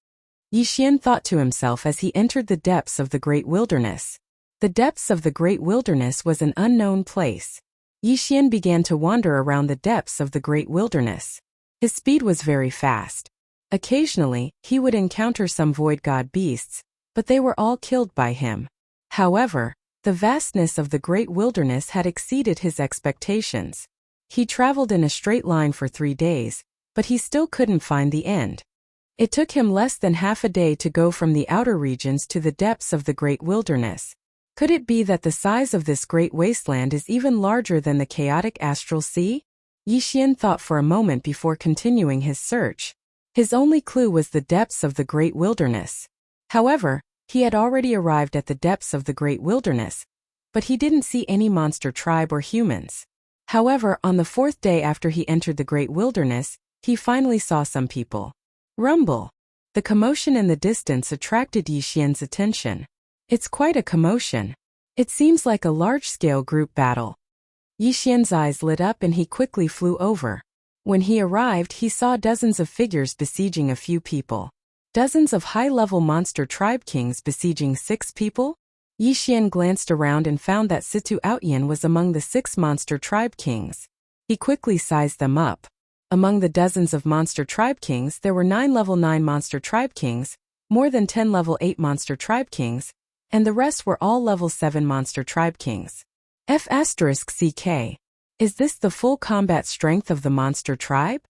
Yi Xian thought to himself as he entered the depths of the Great Wilderness. The depths of the Great Wilderness was an unknown place. Yi Xian began to wander around the depths of the Great Wilderness. His speed was very fast. Occasionally, he would encounter some void god beasts, but they were all killed by him. However, the vastness of the Great Wilderness had exceeded his expectations. He traveled in a straight line for 3 days, but he still couldn't find the end. It took him less than half a day to go from the outer regions to the depths of the Great Wilderness. Could it be that the size of this great wasteland is even larger than the chaotic astral sea? Yi Xian thought for a moment before continuing his search. His only clue was the depths of the Great Wilderness. However, he had already arrived at the depths of the Great Wilderness, but he didn't see any monster tribe or humans. However, on the 4th day after he entered the Great Wilderness, he finally saw some people. Rumble. The commotion in the distance attracted Yi Xian's attention. It's quite a commotion. It seems like a large-scale group battle. Yi Xian's eyes lit up and he quickly flew over. When he arrived, he saw dozens of figures besieging a few people. Dozens of high-level monster tribe kings besieging 6 people? Yi Xian glanced around and found that Situ Outyin was among the 6 monster tribe kings. He quickly sized them up. Among the dozens of monster tribe kings, there were 9 level 9 monster tribe kings, more than 10 level 8 monster tribe kings, and the rest were all level 7 monster tribe kings. F***CK. Is this the full combat strength of the monster tribe?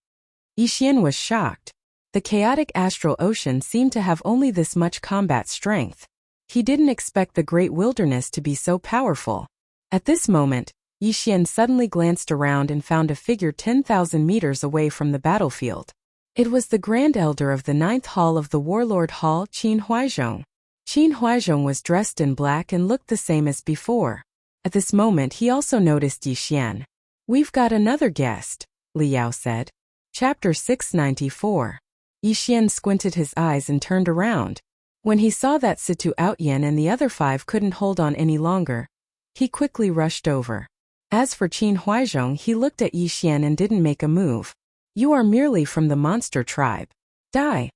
Yi Xian was shocked. The chaotic astral ocean seemed to have only this much combat strength. He didn't expect the Great Wilderness to be so powerful. At this moment, Yi Xian suddenly glanced around and found a figure 10,000 meters away from the battlefield. It was the Grand Elder of the 9th Hall of the Warlord Hall, Qin Huaizhong. Qin Huaizhong was dressed in black and looked the same as before. At this moment he also noticed Yi Xian. We've got another guest, Li Yao said. Chapter 694. Yi Xian squinted his eyes and turned around. When he saw that Situ Outyin and the other 5 couldn't hold on any longer, he quickly rushed over. As for Qin Huaizhong, he looked at Yi Xian and didn't make a move. You are merely from the monster tribe. Die.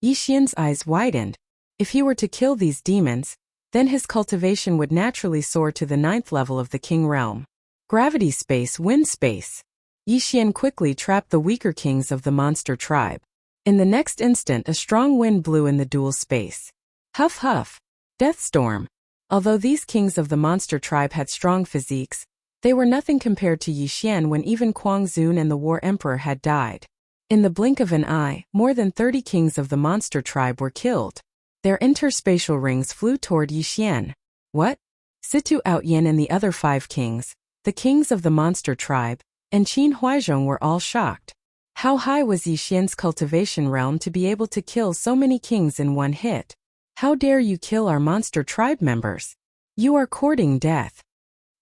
Yi Xian's eyes widened. If he were to kill these demons, then his cultivation would naturally soar to the 9th level of the king realm. Gravity space, wind space. Yi Xian quickly trapped the weaker kings of the monster tribe. In the next instant, a strong wind blew in the dual space. Huff huff. Death storm. Although these kings of the monster tribe had strong physiques, they were nothing compared to Yi Xian when even Kuang Zun and the War Emperor had died. In the blink of an eye, more than 30 kings of the monster tribe were killed. Their interspatial rings flew toward Yi Xian. What? Situ Outyin and the other 5 kings, the kings of the monster tribe, and Qin Huaizhong were all shocked. How high was Yi Xian's cultivation realm to be able to kill so many kings in one hit? How dare you kill our monster tribe members? You are courting death.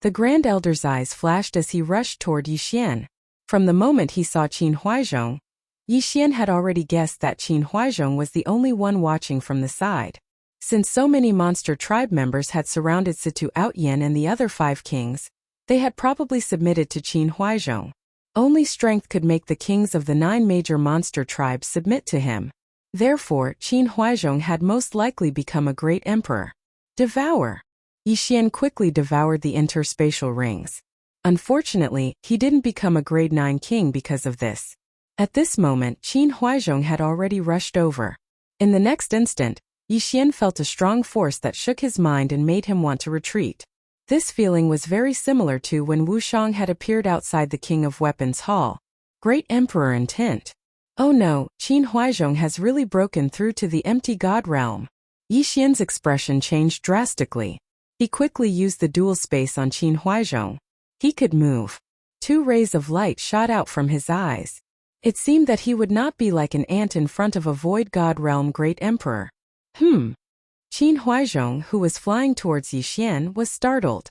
The Grand Elder's eyes flashed as he rushed toward Yi Xian. From the moment he saw Qin Huaizhong, Yi Xian had already guessed that Qin Huaizhong was the only one watching from the side. Since so many monster tribe members had surrounded Situ Outyin and the other 5 kings, they had probably submitted to Qin Huaizhong. Only strength could make the kings of the 9 major monster tribes submit to him. Therefore, Qin Huaizhong had most likely become a great emperor. Devour. Yixian quickly devoured the interspatial rings. Unfortunately, he didn't become a grade 9 king because of this. At this moment, Qin Huaizhong had already rushed over. In the next instant, Yixian felt a strong force that shook his mind and made him want to retreat. This feeling was very similar to when Wu Shang had appeared outside the King of Weapons Hall. Great Emperor intent. Oh no, Qin Huaizhong has really broken through to the empty god realm. Yixian's expression changed drastically. He quickly used the dual space on Qin Huaizhong. He could move. 2 rays of light shot out from his eyes. It seemed that he would not be like an ant in front of a void god realm great emperor. Qin Huaizhong, who was flying towards Yixian, was startled.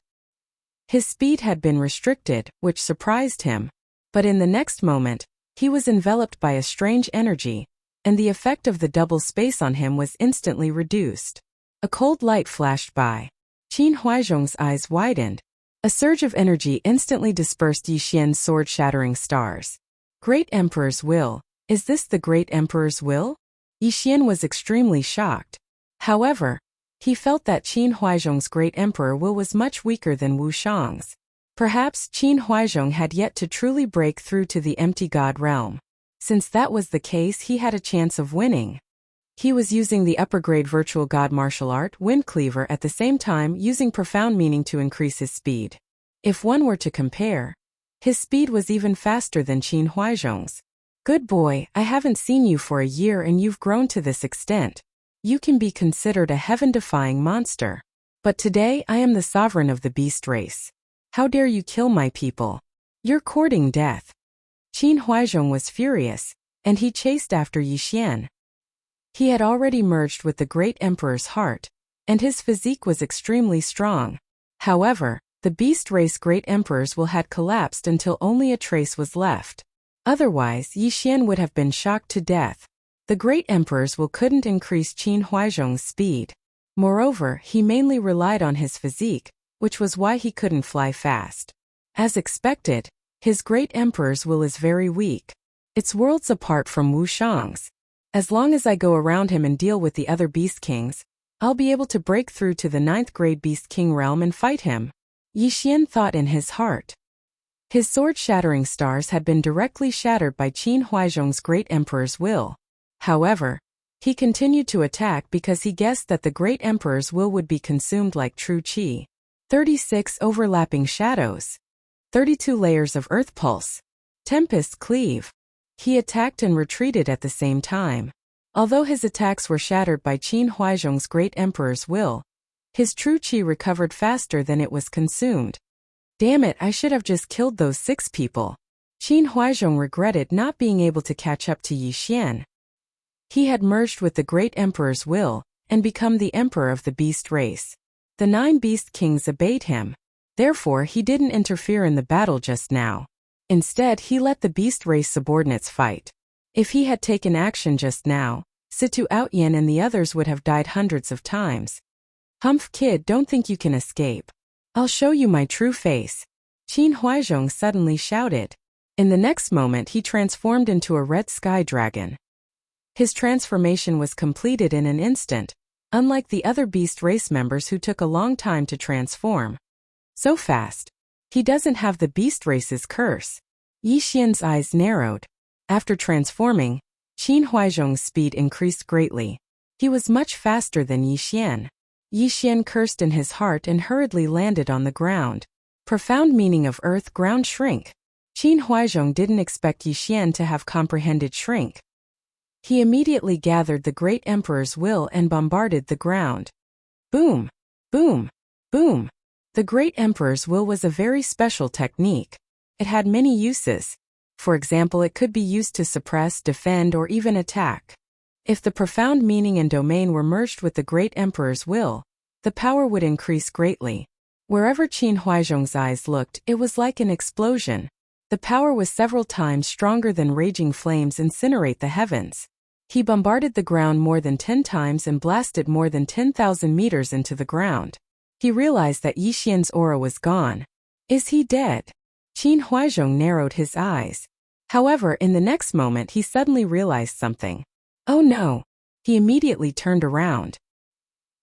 His speed had been restricted, which surprised him. But in the next moment, he was enveloped by a strange energy, and the effect of the double space on him was instantly reduced. A cold light flashed by. Qin Huaizhong's eyes widened. A surge of energy instantly dispersed Yixian's sword-shattering stars. Great Emperor's will. Is this the Great Emperor's will? Yixian was extremely shocked. However, he felt that Qin Huaizhong's Great Emperor will was much weaker than Wu Shang's. Perhaps Qin Huaizhong had yet to truly break through to the empty god realm. Since that was the case, he had a chance of winning. He was using the upper-grade virtual god martial art, Wind Cleaver, at the same time using profound meaning to increase his speed. If one were to compare, his speed was even faster than Qin Huaizhong's. Good boy, I haven't seen you for a year and you've grown to this extent. You can be considered a heaven-defying monster. But today I am the sovereign of the beast race. How dare you kill my people? You're courting death. Qin Huaizhong was furious, and he chased after Yixian. He had already merged with the Great Emperor's heart, and his physique was extremely strong. However, the beast race Great Emperors will had collapsed until only a trace was left. Otherwise, Yixian would have been shocked to death. The Great Emperors will couldn't increase Qin Huaizhong's speed. Moreover, he mainly relied on his physique, which was why he couldn't fly fast. As expected, his Great Emperor's will is very weak. It's worlds apart from Wu Shang's. As long as I go around him and deal with the other Beast Kings, I'll be able to break through to the 9th grade Beast King realm and fight him. Yixian thought in his heart. His sword-shattering stars had been directly shattered by Qin Huaizhong's Great Emperor's will. However, he continued to attack because he guessed that the Great Emperor's will would be consumed like true qi. 36 overlapping shadows. 32 layers of earth pulse. Tempest cleave. He attacked and retreated at the same time. Although his attacks were shattered by Qin Huaizhong's Great Emperor's will, his true qi recovered faster than it was consumed. Damn it, I should have just killed those 6 people. Qin Huaizhong regretted not being able to catch up to Yixian. He had merged with the Great Emperor's will, and become the Emperor of the Beast race. The 9 Beast Kings obeyed him. Therefore, he didn't interfere in the battle just now. Instead, he let the Beast race subordinates fight. If he had taken action just now, Situ Outyan and the others would have died hundreds of times. Humph kid, don't think you can escape. I'll show you my true face. Qin Huaizhong suddenly shouted. In the next moment he transformed into a red sky dragon. His transformation was completed in an instant, unlike the other beast race members who took a long time to transform. So fast. He doesn't have the beast race's curse. Yixian's eyes narrowed. After transforming, Qin Huaizhong's speed increased greatly. He was much faster than Yixian. Yixian cursed in his heart and hurriedly landed on the ground. Profound meaning of earth ground shrink. Qin Huaizhong didn't expect Yixian to have comprehended shrink. He immediately gathered the Great Emperor's will and bombarded the ground. Boom! Boom! Boom! The Great Emperor's will was a very special technique. It had many uses. For example, it could be used to suppress, defend, or even attack. If the profound meaning and domain were merged with the Great Emperor's will, the power would increase greatly. Wherever Qin Huaizhong's eyes looked, it was like an explosion. The power was several times stronger than raging flames incinerate the heavens. He bombarded the ground more than 10 times and blasted more than 10,000 meters into the ground. He realized that Yixian's aura was gone. Is he dead? Qin Huaizhong narrowed his eyes. However, in the next moment he suddenly realized something. Oh no, He immediately turned around.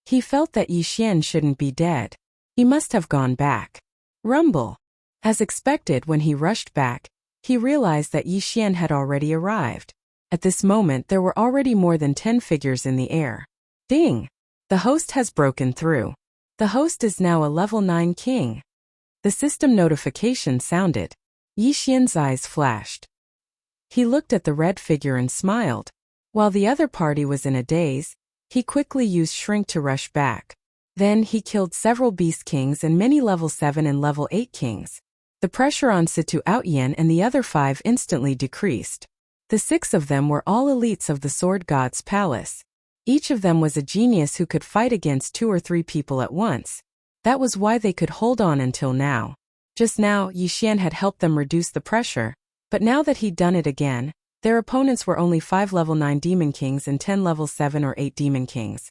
He felt that Yi Xian shouldn't be dead. He must have gone back. Rumble. As expected, when he rushed back, he realized that Yi Xian had already arrived. At this moment there were already more than 10 figures in the air. Ding! The host has broken through. The host is now a level 9 king. The system notification sounded. Yi Xian's eyes flashed. He looked at the red figure and smiled. While the other party was in a daze, he quickly used Shrink to rush back. Then he killed several beast kings and many level 7 and level 8 kings. The pressure on Situ Outyan and the other 5 instantly decreased. The 6 of them were all elites of the Sword God's palace. Each of them was a genius who could fight against 2 or 3 people at once. That was why they could hold on until now. Just now, Yi Xian had helped them reduce the pressure, but now that he'd done it again, their opponents were only 5 level 9 demon kings and 10 level 7 or 8 demon kings.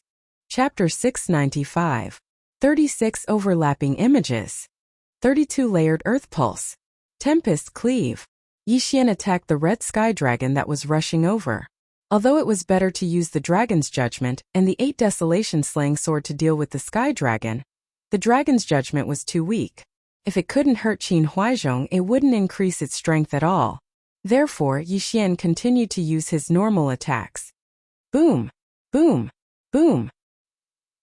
Chapter 695. 36 Overlapping Images. 32 Layered Earth Pulse. Tempest Cleave. Yi Xian attacked the red sky dragon that was rushing over. Although it was better to use the dragon's judgment and the 8 desolation slaying sword to deal with the sky dragon, the dragon's judgment was too weak. If it couldn't hurt Qin Huaizhong, it wouldn't increase its strength at all. Therefore, Yi Xian continued to use his normal attacks. Boom! Boom! Boom!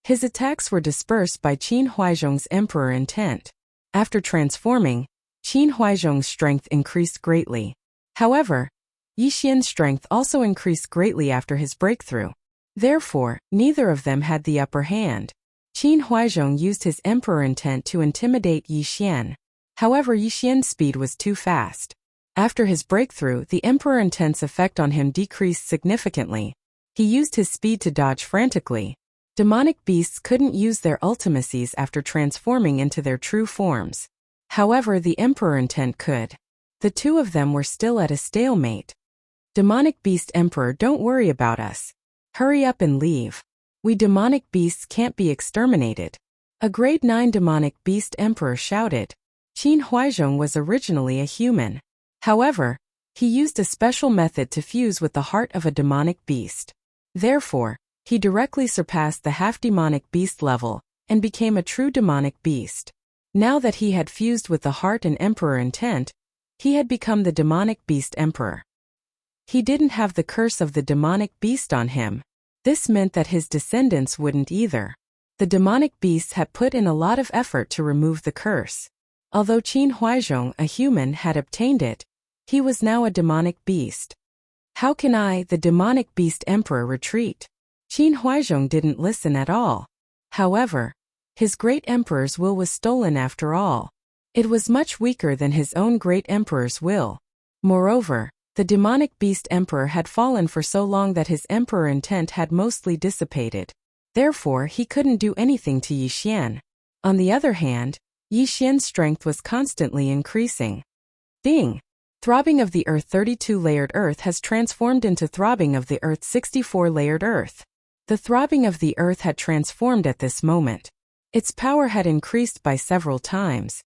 His attacks were dispersed by Qin Huaizhong's Emperor Intent. After transforming, Qin Huaizhong's strength increased greatly. However, Yi Xian's strength also increased greatly after his breakthrough. Therefore, neither of them had the upper hand. Qin Huaizhong used his Emperor Intent to intimidate Yi Xian. However, Yi Xian's speed was too fast. After his breakthrough, the Emperor Intent's effect on him decreased significantly. He used his speed to dodge frantically. Demonic beasts couldn't use their ultimacies after transforming into their true forms. However, the Emperor Intent could. The 2 of them were still at a stalemate. Demonic Beast Emperor, don't worry about us. Hurry up and leave. We demonic beasts can't be exterminated. A grade 9 demonic beast emperor shouted. Qin Huaizhong was originally a human. However, he used a special method to fuse with the heart of a demonic beast. Therefore, he directly surpassed the half-demonic beast level and became a true demonic beast. Now that he had fused with the heart and Emperor Intent, he had become the demonic beast emperor. He didn't have the curse of the demonic beast on him. This meant that his descendants wouldn't either. The demonic beasts had put in a lot of effort to remove the curse. Although Qin Huaizhong, a human, had obtained it, he was now a demonic beast. How can I, the demonic beast emperor, retreat? Qin Huaizhong didn't listen at all. However, his great emperor's will was stolen after all. It was much weaker than his own great emperor's will. Moreover, the demonic beast emperor had fallen for so long that his Emperor Intent had mostly dissipated. Therefore, he couldn't do anything to Yi Xian. On the other hand, Yi Xian's strength was constantly increasing. Ding! Throbbing of the Earth 32-layered Earth has transformed into Throbbing of the Earth 64-layered Earth. The Throbbing of the Earth had transformed at this moment. Its power had increased by several times.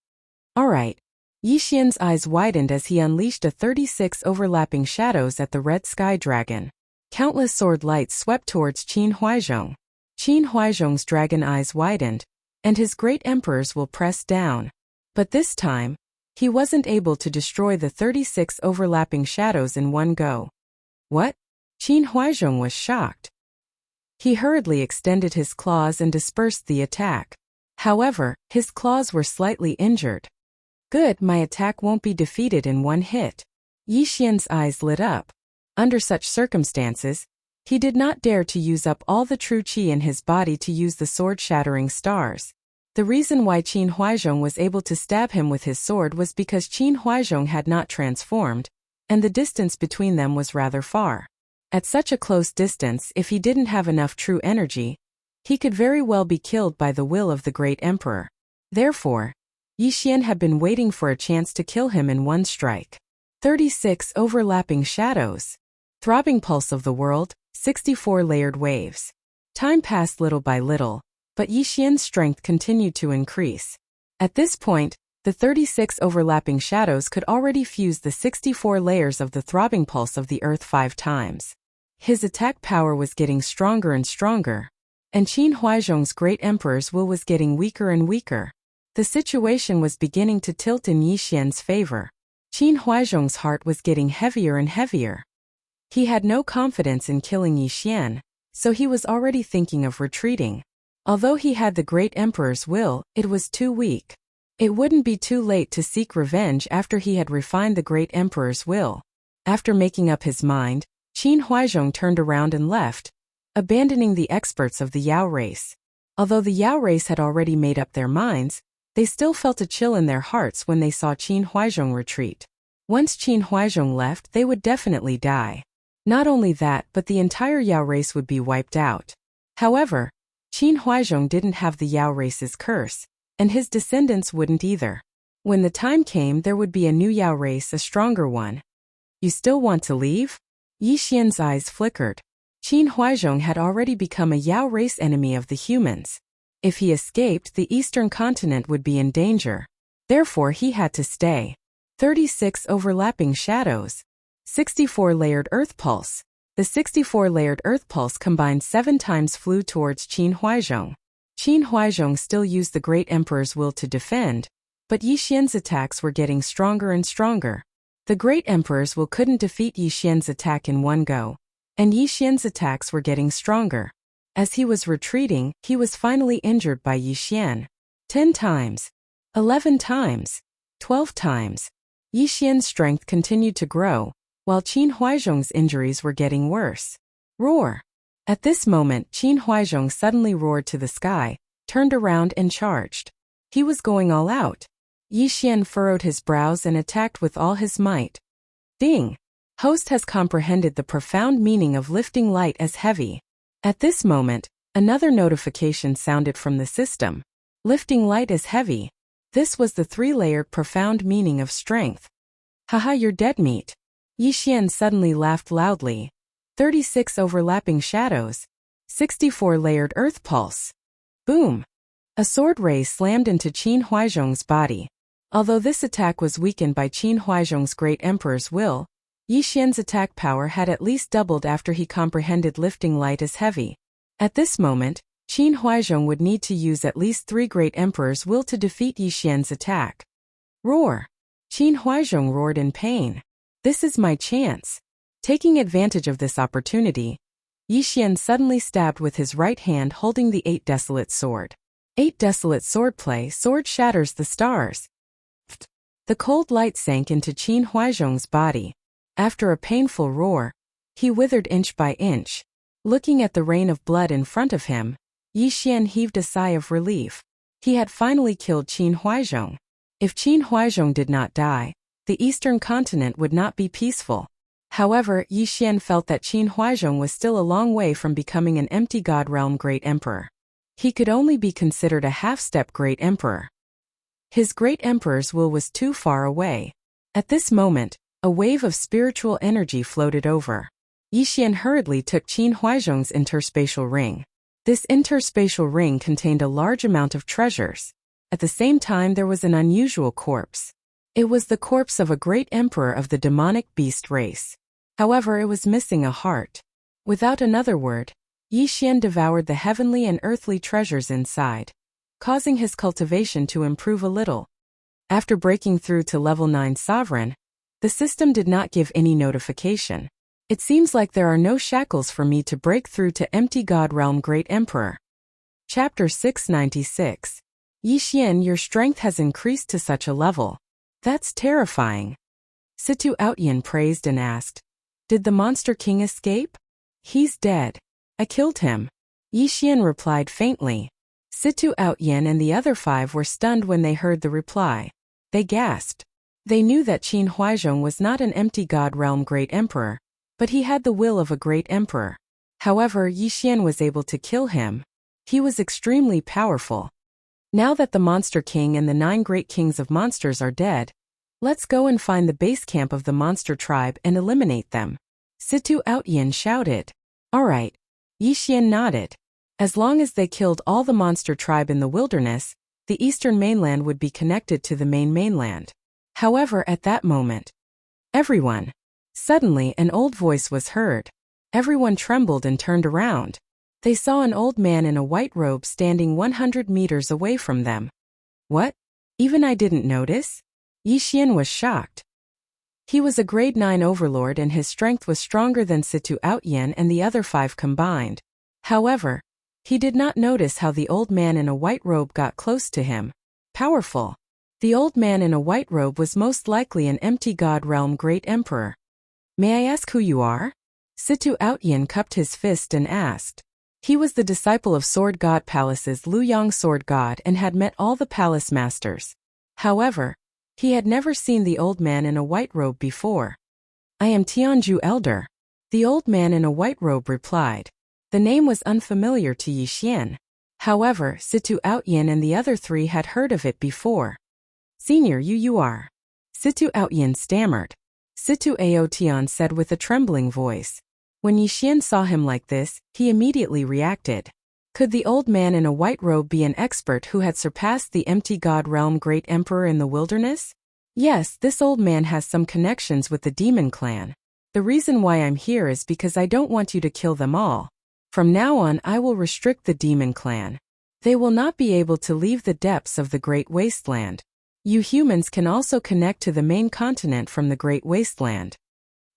Alright. Yi Xian's eyes widened as he unleashed a 36 overlapping shadows at the red sky dragon. Countless sword lights swept towards Qin Huaizhong. Qin Huaizhong's dragon eyes widened, and his great emperor's will pressed down. But this time, he wasn't able to destroy the 36 overlapping shadows in one go. What? Qin Huaizhong was shocked. He hurriedly extended his claws and dispersed the attack. However, his claws were slightly injured. Good, my attack won't be defeated in one hit. Yi Xian's eyes lit up. Under such circumstances, he did not dare to use up all the true qi in his body to use the sword-shattering stars. The reason why Qin Huaizhong was able to stab him with his sword was because Qin Huaizhong had not transformed, and the distance between them was rather far. At such a close distance, if he didn't have enough true energy, he could very well be killed by the will of the great emperor. Therefore, Yi Xian had been waiting for a chance to kill him in one strike. 36 overlapping shadows. Throbbing pulse of the world, 64 layered waves. Time passed little by little, but Yi Xian's strength continued to increase. At this point, the 36 overlapping shadows could already fuse the 64 layers of the throbbing pulse of the earth 5 times. His attack power was getting stronger and stronger, and Qin Huaizhong's great emperor's will was getting weaker and weaker. The situation was beginning to tilt in Yi Xian's favor. Qin Huaizhong's heart was getting heavier and heavier. He had no confidence in killing Yi Xian, so he was already thinking of retreating. Although he had the great emperor's will, it was too weak. It wouldn't be too late to seek revenge after he had refined the great emperor's will. After making up his mind, Qin Huaizhong turned around and left, abandoning the experts of the Yao race. Although the Yao race had already made up their minds, they still felt a chill in their hearts when they saw Qin Huaizhong retreat. Once Qin Huaizhong left, they would definitely die. Not only that, but the entire Yao race would be wiped out. However, Qin Huaizhong didn't have the Yao race's curse, and his descendants wouldn't either. When the time came, there would be a new Yao race, a stronger one. You still want to leave? Yi Xian's eyes flickered. Qin Huaizhong had already become a Yao race enemy of the humans. If he escaped, the eastern continent would be in danger. Therefore, he had to stay. 36 overlapping shadows. 64-layered earth pulse. The 64-layered earth pulse combined 7 times flew towards Qin Huaizhong. Qin Huaizhong still used the great emperor's will to defend, but Yi Xian's attacks were getting stronger and stronger. The great emperor's will couldn't defeat Yi Xian's attack in one go, and Yi Xian's attacks were getting stronger. As he was retreating, he was finally injured by Yi Xian. 10 times. 11 times. 12 times. Yi Xian's strength continued to grow, while Qin Huaizhong's injuries were getting worse. Roar! At this moment, Qin Huaizhong suddenly roared to the sky, turned around and charged. He was going all out. Yi Xian furrowed his brows and attacked with all his might. Ding! Host has comprehended the profound meaning of lifting light as heavy. At this moment, another notification sounded from the system. Lifting light as heavy. This was the 3-layered profound meaning of strength. Haha, you're dead meat. Yi Xian suddenly laughed loudly. 36 overlapping shadows. 64-layered earth pulse. Boom! A sword ray slammed into Qin Huaizhong's body. Although this attack was weakened by Qin Huaizhong's great emperor's will, Yi Xian's attack power had at least doubled after he comprehended lifting light as heavy. At this moment, Qin Huaizhong would need to use at least 3 great emperors' will to defeat Yi Xian's attack. Roar! Qin Huaizhong roared in pain. This is my chance. Taking advantage of this opportunity, Yi Xian suddenly stabbed with his right hand holding the 8 desolate sword. 8 desolate swordplay, sword shatters the stars. The cold light sank into Qin Huaizhong's body. After a painful roar, he withered inch by inch. Looking at the rain of blood in front of him, Yi Xian heaved a sigh of relief. He had finally killed Qin Huaizhong. If Qin Huaizhong did not die, the eastern continent would not be peaceful. However, Yi Xian felt that Qin Huaizhong was still a long way from becoming an empty god realm great emperor. He could only be considered a half-step great emperor. His great emperor's will was too far away. At this moment, a wave of spiritual energy floated over. Yi Xian hurriedly took Qin Huaizhong's interspatial ring. This interspatial ring contained a large amount of treasures. At the same time, there was an unusual corpse. It was the corpse of a great emperor of the demonic beast race. However, it was missing a heart. Without another word, Yi Xian devoured the heavenly and earthly treasures inside, causing his cultivation to improve a little. After breaking through to level 9 sovereign, the system did not give any notification. It seems like there are no shackles for me to break through to empty god realm great emperor. Chapter 696. Yi Xian, your strength has increased to such a level. That's terrifying. Situ Outyin praised and asked, did the monster king escape? He's dead. I killed him. Yi Xian replied faintly. Situ Outyin and the other 5 were stunned when they heard the reply. They gasped. They knew that Qin Huaizhong was not an empty god realm great emperor, but he had the will of a great emperor. However, Yi Xian was able to kill him. He was extremely powerful. Now that the Monster King and the 9 great kings of monsters are dead, let's go and find the base camp of the monster tribe and eliminate them. Situ Outyin shouted. Alright. Yi Xian nodded. As long as they killed all the monster tribe in the wilderness, the eastern mainland would be connected to the main mainland. However, at that moment, everyone. Suddenly, an old voice was heard. Everyone trembled and turned around. They saw an old man in a white robe standing 100 meters away from them. What? Even I didn't notice? Yi Xian was shocked. He was a grade 9 overlord and his strength was stronger than Situ Outyan and the other 5 combined. However, he did not notice how the old man in a white robe got close to him. Powerful. The old man in a white robe was most likely an empty god realm great emperor. May I ask who you are? Situ Outyan cupped his fist and asked. He was the disciple of Sword God Palace's Luyang Sword God and had met all the palace masters. However, he had never seen the old man in a white robe before. I am Tianju Elder. The old man in a white robe replied. The name was unfamiliar to Yi Xian. However, Situ Outyan and the other 3 had heard of it before. Senior, you are. Situ Outyan stammered. Situ Aotian said with a trembling voice. When Yi Xian saw him like this, he immediately reacted. Could the old man in a white robe be an expert who had surpassed the empty god realm great emperor in the wilderness? Yes, this old man has some connections with the demon clan. The reason why I'm here is because I don't want you to kill them all. From now on I will restrict the demon clan. They will not be able to leave the depths of the great wasteland. You humans can also connect to the main continent from the great wasteland.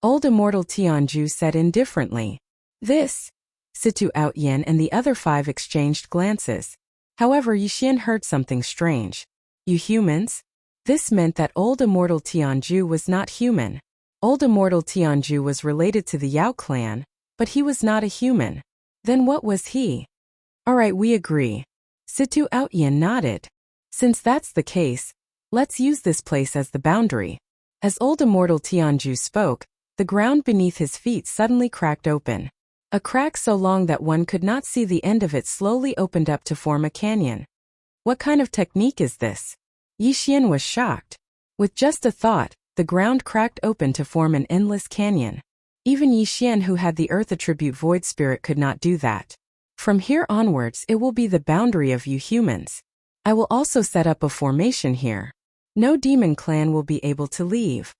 Old immortal Tianju said indifferently. This. Situ Outyan and the other 5 exchanged glances. However, Yi Xian heard something strange. You humans? This meant that old immortal Tianju was not human. Old immortal Tianju was related to the Yao clan, but he was not a human. Then what was he? Alright, we agree. Situ Outyan nodded. Since that's the case, let's use this place as the boundary. As old immortal Tianju spoke, the ground beneath his feet suddenly cracked open. A crack so long that one could not see the end of it slowly opened up to form a canyon. What kind of technique is this? Yi Xian was shocked. With just a thought, the ground cracked open to form an endless canyon. Even Yi Xian, who had the earth attribute void spirit, could not do that. From here onwards it will be the boundary of you humans. I will also set up a formation here. No demon clan will be able to leave.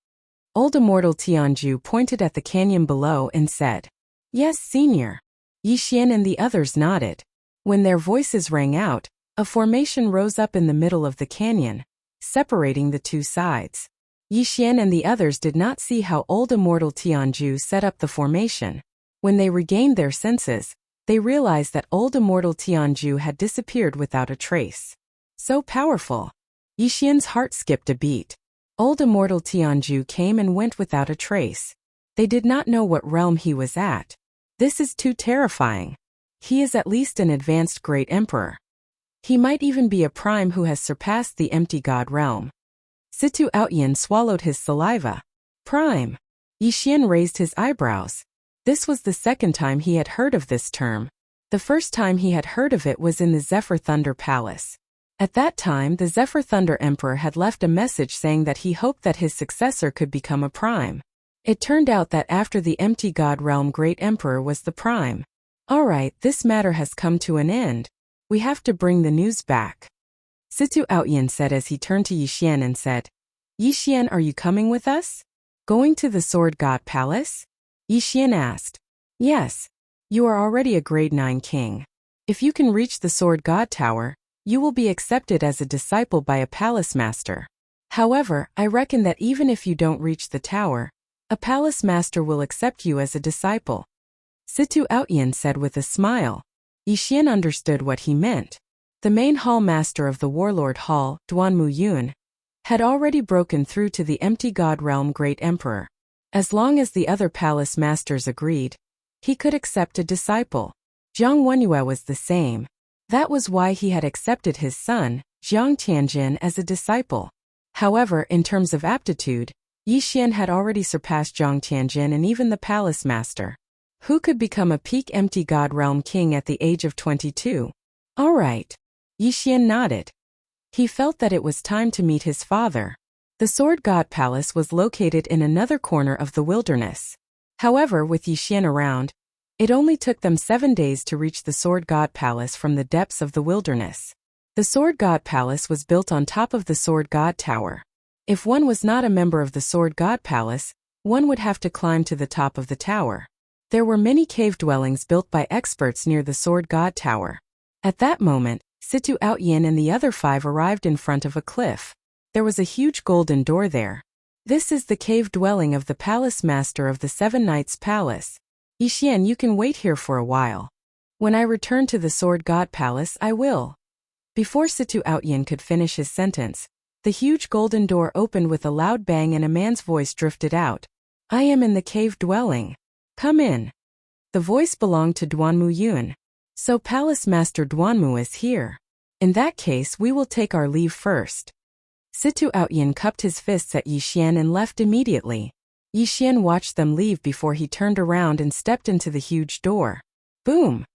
Old immortal Tianju pointed at the canyon below and said, Yes, senior. Yi Xian and the others nodded. When their voices rang out, a formation rose up in the middle of the canyon, separating the 2 sides. Yi Xian and the others did not see how old immortal Tianju set up the formation. When they regained their senses, they realized that old immortal Tianju had disappeared without a trace. So powerful. Yi Xian's heart skipped a beat. Old immortal Tianju came and went without a trace. They did not know what realm he was at. This is too terrifying. He is at least an advanced great emperor. He might even be a prime who has surpassed the empty god realm. Situ Outyan swallowed his saliva. Prime. Yi Xian raised his eyebrows. This was the second time he had heard of this term. The first time he had heard of it was in the Zephyr Thunder Palace. At that time, the Zephyr Thunder Emperor had left a message saying that he hoped that his successor could become a prime. It turned out that after the empty god realm great emperor was the prime. Alright, this matter has come to an end. We have to bring the news back. Situ Outyan said as he turned to Yi Xian and said, Yi Xian, are you coming with us? Going to the Sword God Palace? Yi Xian asked. Yes. You are already a grade 9 king. If you can reach the Sword God Tower, you will be accepted as a disciple by a palace master. However, I reckon that even if you don't reach the tower, a palace master will accept you as a disciple. Situ Outyan said with a smile. Yi Xian understood what he meant. The main hall master of the Warlord Hall, Duan Mu Yun, had already broken through to the empty god realm great emperor. As long as the other palace masters agreed, he could accept a disciple. Jiang Wenyue was the same. That was why he had accepted his son, Jiang Tianjin, as a disciple. However, in terms of aptitude, Yi Xian had already surpassed Jiang Tianjin and even the palace master, who could become a peak empty god realm king at the age of 22. Alright. Yi Xian nodded. He felt that it was time to meet his father. The Sword God Palace was located in another corner of the wilderness. However, with Yi Xian around, it only took them 7 days to reach the Sword God Palace from the depths of the wilderness. The Sword God Palace was built on top of the Sword God Tower. If one was not a member of the Sword God Palace, one would have to climb to the top of the tower. There were many cave dwellings built by experts near the Sword God Tower. At that moment, Situ Outyin and the other 5 arrived in front of a cliff. There was a huge golden door there. This is the cave dwelling of the palace master of the 7 Knights Palace. Yixian, you can wait here for a while. When I return to the Sword God Palace, I will. Before Situ Outyin could finish his sentence, the huge golden door opened with a loud bang and a man's voice drifted out. I am in the cave dwelling. Come in. The voice belonged to Duanmu Yun. So Palace Master Duanmu is here. In that case, we will take our leave first. Situ Outyin cupped his fists at Yixian and left immediately. Yixian watched them leave before he turned around and stepped into the huge door. Boom!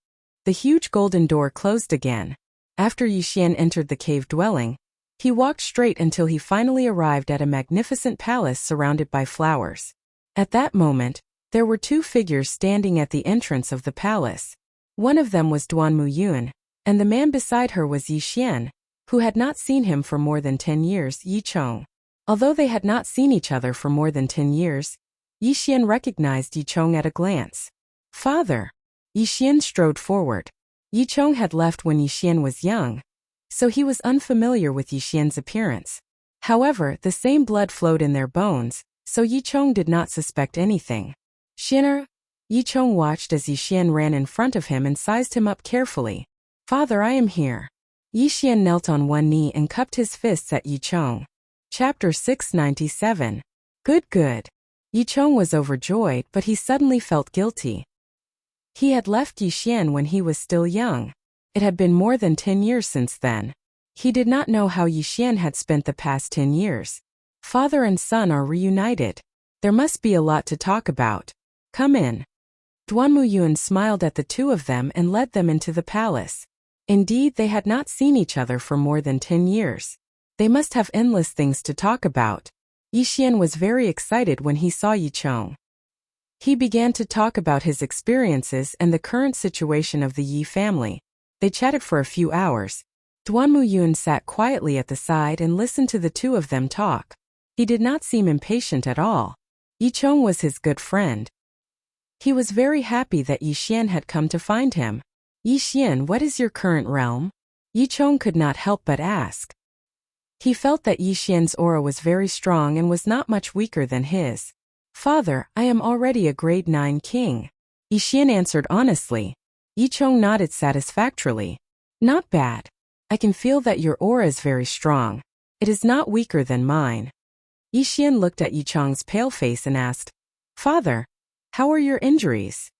The huge golden door closed again. After Yixian entered the cave dwelling, he walked straight until he finally arrived at a magnificent palace surrounded by flowers. At that moment, there were 2 figures standing at the entrance of the palace. One of them was Duanmu Yun, and the man beside her was Yixian, who had not seen him for more than 10 years, Yichong. Although they had not seen each other for more than 10 years, Yixian recognized Yichong at a glance. Father! Yixian strode forward. Yichong had left when Yixian was young, so he was unfamiliar with Yixian's appearance. However, the same blood flowed in their bones, so Yichong did not suspect anything. Xiner! Yichong watched as Yixian ran in front of him and sized him up carefully. Father, I am here. Yixian knelt on one knee and cupped his fists at Yichong. Chapter 697. Good. Yichong was overjoyed, but he suddenly felt guilty. He had left Yixian when he was still young. It had been more than 10 years since then. He did not know how Yixian had spent the past 10 years. Father and son are reunited. There must be a lot to talk about. Come in. Duanmu Yun smiled at the 2 of them and led them into the palace. Indeed, they had not seen each other for more than 10 years. They must have endless things to talk about. Yixian was very excited when he saw Yichong. He began to talk about his experiences and the current situation of the Yi family. They chatted for a few hours. Duanmu Yun sat quietly at the side and listened to the 2 of them talk. He did not seem impatient at all. Yichong was his good friend. He was very happy that Yixian had come to find him. Yixian, what is your current realm? Yichong could not help but ask. He felt that Yixian's aura was very strong and was not much weaker than his. Father, I am already a grade 9 king. Yixian answered honestly. Yichong nodded satisfactorily. Not bad. I can feel that your aura is very strong. It is not weaker than mine. Yixian looked at Yichong's pale face and asked, Father, how are your injuries?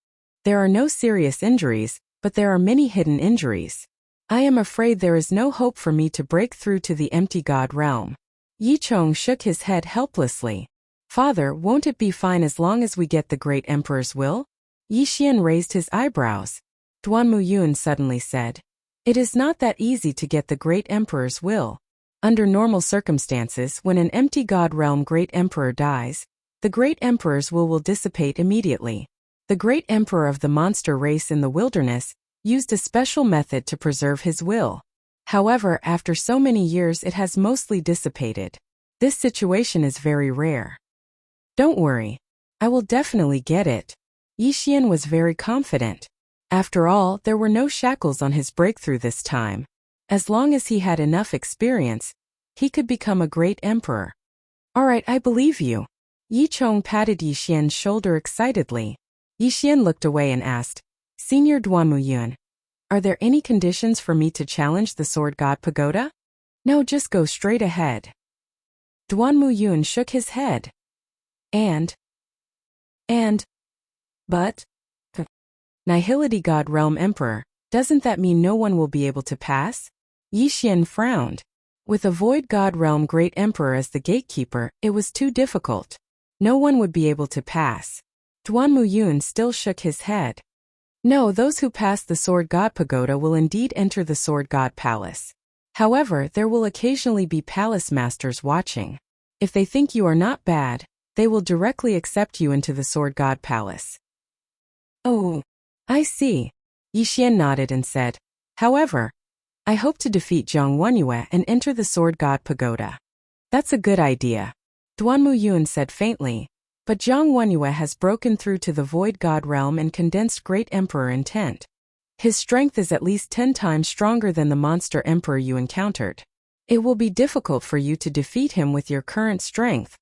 There are no serious injuries, but there are many hidden injuries. I am afraid there is no hope for me to break through to the empty god realm. Yichong shook his head helplessly. Father, won't it be fine as long as we get the great emperor's will? Yixian raised his eyebrows. Duanmu Yun suddenly said, It is not that easy to get the great emperor's will. Under normal circumstances, when an empty god realm great emperor dies, the great emperor's will dissipate immediately. The great emperor of the monster race in the wilderness used a special method to preserve his will. However, after so many years it has mostly dissipated. This situation is very rare. Don't worry. I will definitely get it. Yixian was very confident. After all, there were no shackles on his breakthrough this time. As long as he had enough experience, he could become a great emperor. Alright, I believe you. Yichong patted Yixian's shoulder excitedly. Yixian looked away and asked, Senior Duanmu Yun, are there any conditions for me to challenge the Sword God Pagoda? No, just go straight ahead. Duanmu Yun shook his head. But? Nihility God Realm Emperor, doesn't that mean no one will be able to pass? Yixian frowned. With a Void God Realm Great Emperor as the gatekeeper, it was too difficult. No one would be able to pass. Duanmu Yun still shook his head. No, those who pass the Sword God Pagoda will indeed enter the Sword God Palace. However, there will occasionally be palace masters watching. If they think you are not bad, they will directly accept you into the Sword God Palace. Oh, I see. Yixian nodded and said, However, I hope to defeat Zhang Wenyue and enter the Sword God Pagoda. That's a good idea. Duanmu Yun said faintly. But Zhang Wenyue has broken through to the Void God realm and condensed Great Emperor intent. His strength is at least 10 times stronger than the monster emperor you encountered. It will be difficult for you to defeat him with your current strength.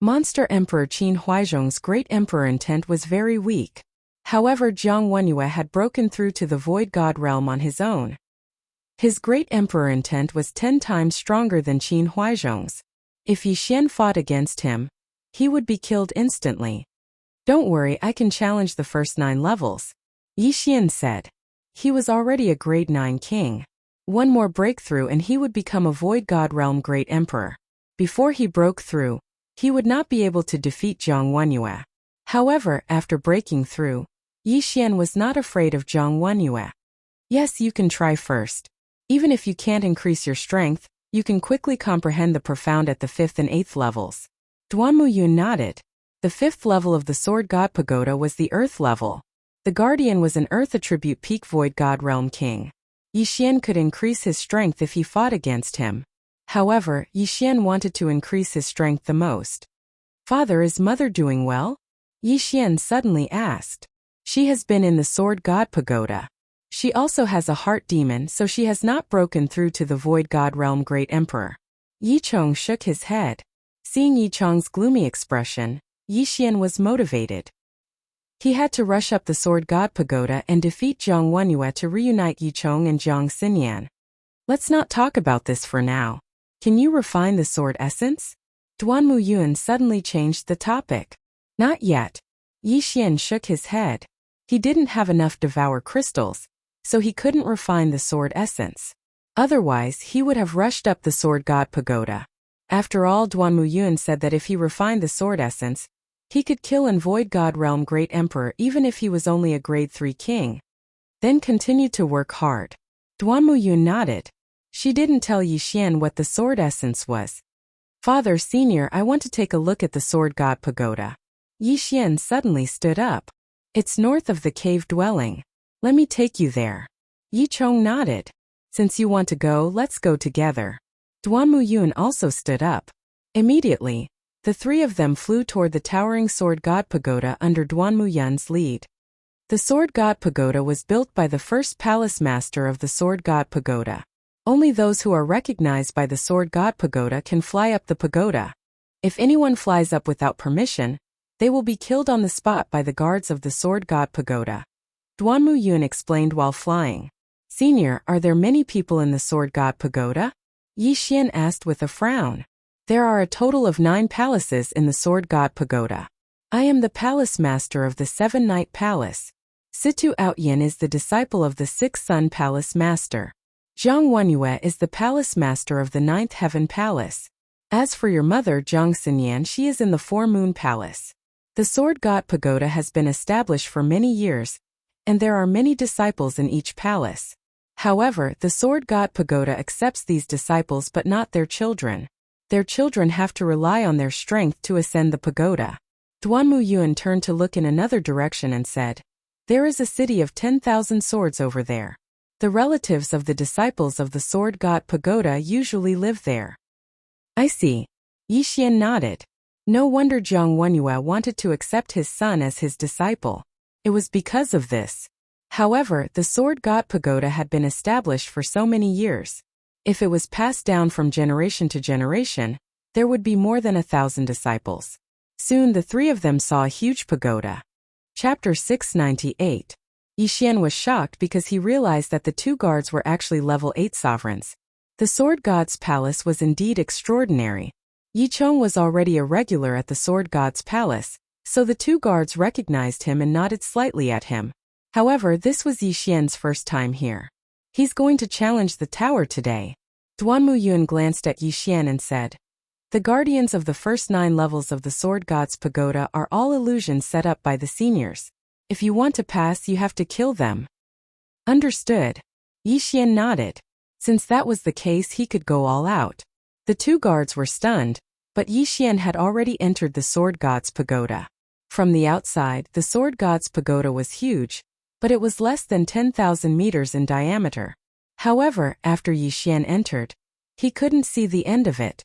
Monster Emperor Qin Huaizhong's Great Emperor intent was very weak. However, Zhang Wenyue had broken through to the Void God realm on his own. His Great Emperor intent was 10 times stronger than Qin Huaizhong's. If Yi Xian fought against him, he would be killed instantly. Don't worry, I can challenge the first 9 levels, Yi Xian said. He was already a grade 9 king. One more breakthrough and he would become a Void God realm Great Emperor. Before he broke through, he would not be able to defeat Zhang Wenyue. However, after breaking through, Yi Xian was not afraid of Zhang Wenyue. Yes, you can try first. Even if you can't increase your strength, you can quickly comprehend the profound at the 5th and 8th levels. Duanmu Yun nodded. The 5th level of the Sword God Pagoda was the Earth level. The Guardian was an Earth attribute peak Void God realm king. Yi Xian could increase his strength if he fought against him. However, Yi Xian wanted to increase his strength the most. Father, is Mother doing well? Yi Xian suddenly asked. She has been in the Sword God Pagoda. She also has a heart demon, so she has not broken through to the Void God realm Great Emperor. Yi Chong shook his head. Seeing Yi Chong's gloomy expression, Yi Xian was motivated. He had to rush up the Sword God Pagoda and defeat Zhang Wenyue to reunite Yi Chong and Zhang Xinyan. Let's not talk about this for now. Can you refine the sword essence? Duanmu Yun suddenly changed the topic. Not yet. Yi Xian shook his head. He didn't have enough Devour crystals, so he couldn't refine the sword essence. Otherwise, he would have rushed up the Sword God Pagoda. After all, Duanmu Yun said that if he refined the sword essence, he could kill and Void God realm Great Emperor even if he was only a grade 3 king. Then continue to work hard. Duanmu Yun nodded. She didn't tell Yi Xian what the sword essence was. Father Senior, I want to take a look at the Sword God Pagoda. Yi Xian suddenly stood up. It's north of the cave dwelling. Let me take you there. Yi Chong nodded. Since you want to go, let's go together. Duanmu Yun also stood up. Immediately, the 3 of them flew toward the towering Sword God Pagoda under Duanmu Yun's lead. The Sword God Pagoda was built by the first palace master of the Sword God Pagoda. Only those who are recognized by the Sword God Pagoda can fly up the pagoda. If anyone flies up without permission, they will be killed on the spot by the guards of the Sword God Pagoda. Duanmu Yun explained while flying. Senior, are there many people in the Sword God Pagoda? Yi Xian asked with a frown. There are a total of 9 palaces in the Sword God Pagoda. I am the palace master of the 7-Night Palace. Situ Outyin is the disciple of the 6th Sun Palace Master. Zhang Wenyue is the palace master of the 9th Heaven Palace. As for your mother, Zhang Xinyan, she is in the 4-Moon Palace. The Sword God Pagoda has been established for many years, and there are many disciples in each palace. However, the Sword God Pagoda accepts these disciples but not their children. Their children have to rely on their strength to ascend the pagoda. Duanmu Yun turned to look in another direction and said, There is a city of 10,000 swords over there. The relatives of the disciples of the Sword God Pagoda usually live there. I see. Yi Xian nodded. No wonder Zhang Wenyue wanted to accept his son as his disciple. It was because of this. However, the Sword God Pagoda had been established for so many years. If it was passed down from generation to generation, there would be more than 1,000 disciples. Soon the 3 of them saw a huge pagoda. Chapter 698. Yi Xian was shocked because he realized that the 2 guards were actually level 8 sovereigns. The Sword God's palace was indeed extraordinary. Yi Chong was already a regular at the Sword God's palace, so the 2 guards recognized him and nodded slightly at him. However, this was Yi Xian's first time here. He's going to challenge the tower today. Duanmu Yun glanced at Yi Xian and said, The guardians of the first 9 levels of the Sword God's pagoda are all illusions set up by the seniors. If you want to pass, you have to kill them. Understood. Yi Xian nodded. Since that was the case, he could go all out. The 2 guards were stunned, but Yi Xian had already entered the Sword God's pagoda. From the outside, the Sword God's pagoda was huge, but it was less than 10,000 meters in diameter. However, after Yi Xian entered, he couldn't see the end of it.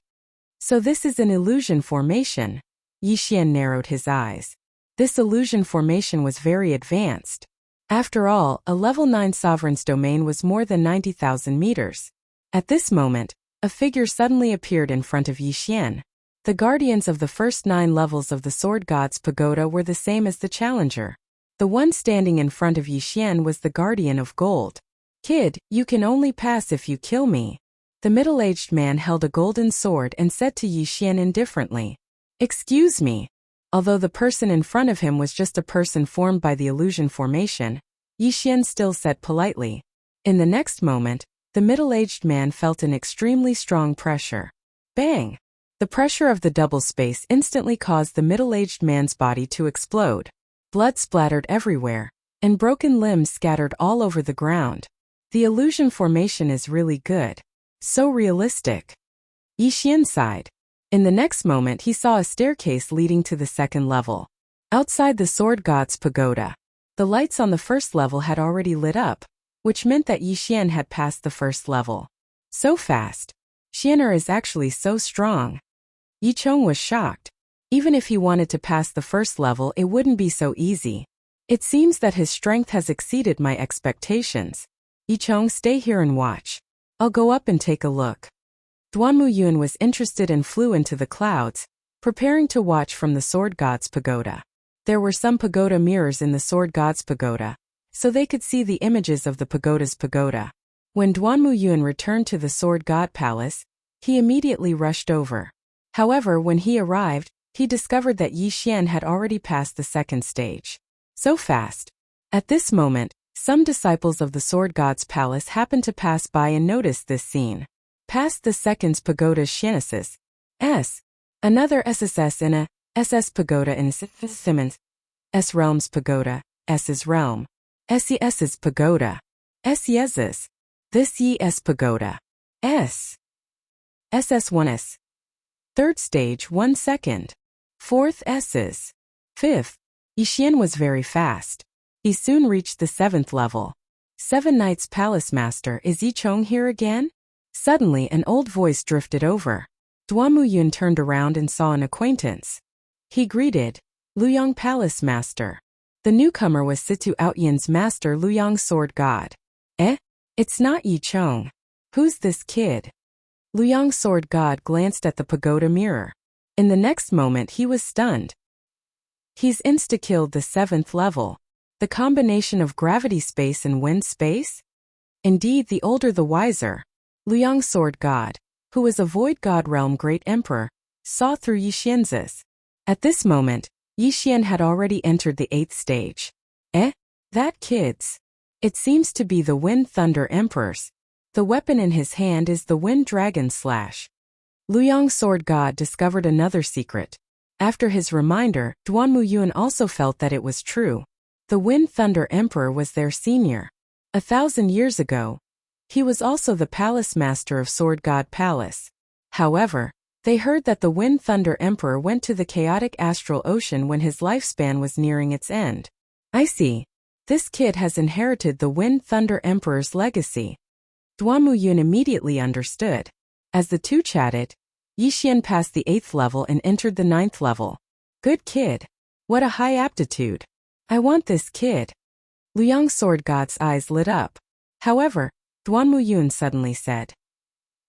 So this is an illusion formation. Yixian narrowed his eyes. This illusion formation was very advanced. After all, a level 9 sovereign's domain was more than 90,000 meters. At this moment, a figure suddenly appeared in front of Yixian. The guardians of the first 9 levels of the Sword God's pagoda were the same as the challenger. The one standing in front of Yixian was the guardian of gold. "Kid, you can only pass if you kill me." The middle-aged man held a golden sword and said to Yixian indifferently, "Excuse me." Although the person in front of him was just a person formed by the illusion formation, Yixian still said politely. In the next moment, the middle-aged man felt an extremely strong pressure. Bang! The pressure of the double space instantly caused the middle-aged man's body to explode. Blood splattered everywhere, and broken limbs scattered all over the ground. The illusion formation is really good. So realistic. Yixian sighed. In the next moment he saw a staircase leading to the second level. Outside the Sword God's pagoda, the lights on the first level had already lit up, which meant that Yixian had passed the first level. So fast. Xianer is actually so strong. Yicheng was shocked. Even if he wanted to pass the first level, it wouldn't be so easy. It seems that his strength has exceeded my expectations. Yicheng, stay here and watch. I'll go up and take a look. Duanmu Yun was interested and flew into the clouds, preparing to watch from the Sword God's pagoda. There were some pagoda mirrors in the Sword God's pagoda, so they could see the images of the pagoda's pagoda. When Duanmu Yun returned to the Sword God Palace, he immediately rushed over. However, when he arrived, he discovered that Yixian had already passed the second stage. So fast. At this moment, some disciples of the Sword God's Palace happened to pass by and noticed this scene. Past the second's pagoda's Genesis. S. Another SSS in a SS pagoda in Simmons. S realm's pagoda, S's realm. SES's pagoda. SES's. This YES pagoda. S. SS1S. Third stage 1 second. Fourth S's. Fifth. Yixian was very fast. He soon reached the 7th level. 7 Knights Palace Master, is Yicheng here again? Suddenly an old voice drifted over. Duanmu Yun turned around and saw an acquaintance. He greeted, "Luyang Palace Master." The newcomer was Situ Outyin's master, Luyang Sword God. "Eh? It's not Yicheng. Who's this kid?" Luyang Sword God glanced at the pagoda mirror. In the next moment he was stunned. He's insta-killed the 7th level. The combination of gravity space and wind space? Indeed, the older the wiser. Luyang Sword God, who was a Void God Realm Great Emperor, saw through Yixian's. At this moment, Yixian had already entered the 8th stage. Eh? That kid's. It seems to be the Wind Thunder Emperor's. The weapon in his hand is the Wind Dragon Slash. Luyang Sword God discovered another secret. After his reminder, Duanmu Yun also felt that it was true. The Wind Thunder Emperor was their senior. 1,000 years ago, he was also the Palace Master of Sword God Palace. However, they heard that the Wind Thunder Emperor went to the chaotic astral ocean when his lifespan was nearing its end. I see. This kid has inherited the Wind Thunder Emperor's legacy. Duanmu Yun immediately understood. As the two chatted, Yixian passed the 8th level and entered the 9th level. Good kid. What a high aptitude. I want this kid. Luyang Sword God's eyes lit up. However, Duanmu Yun suddenly said,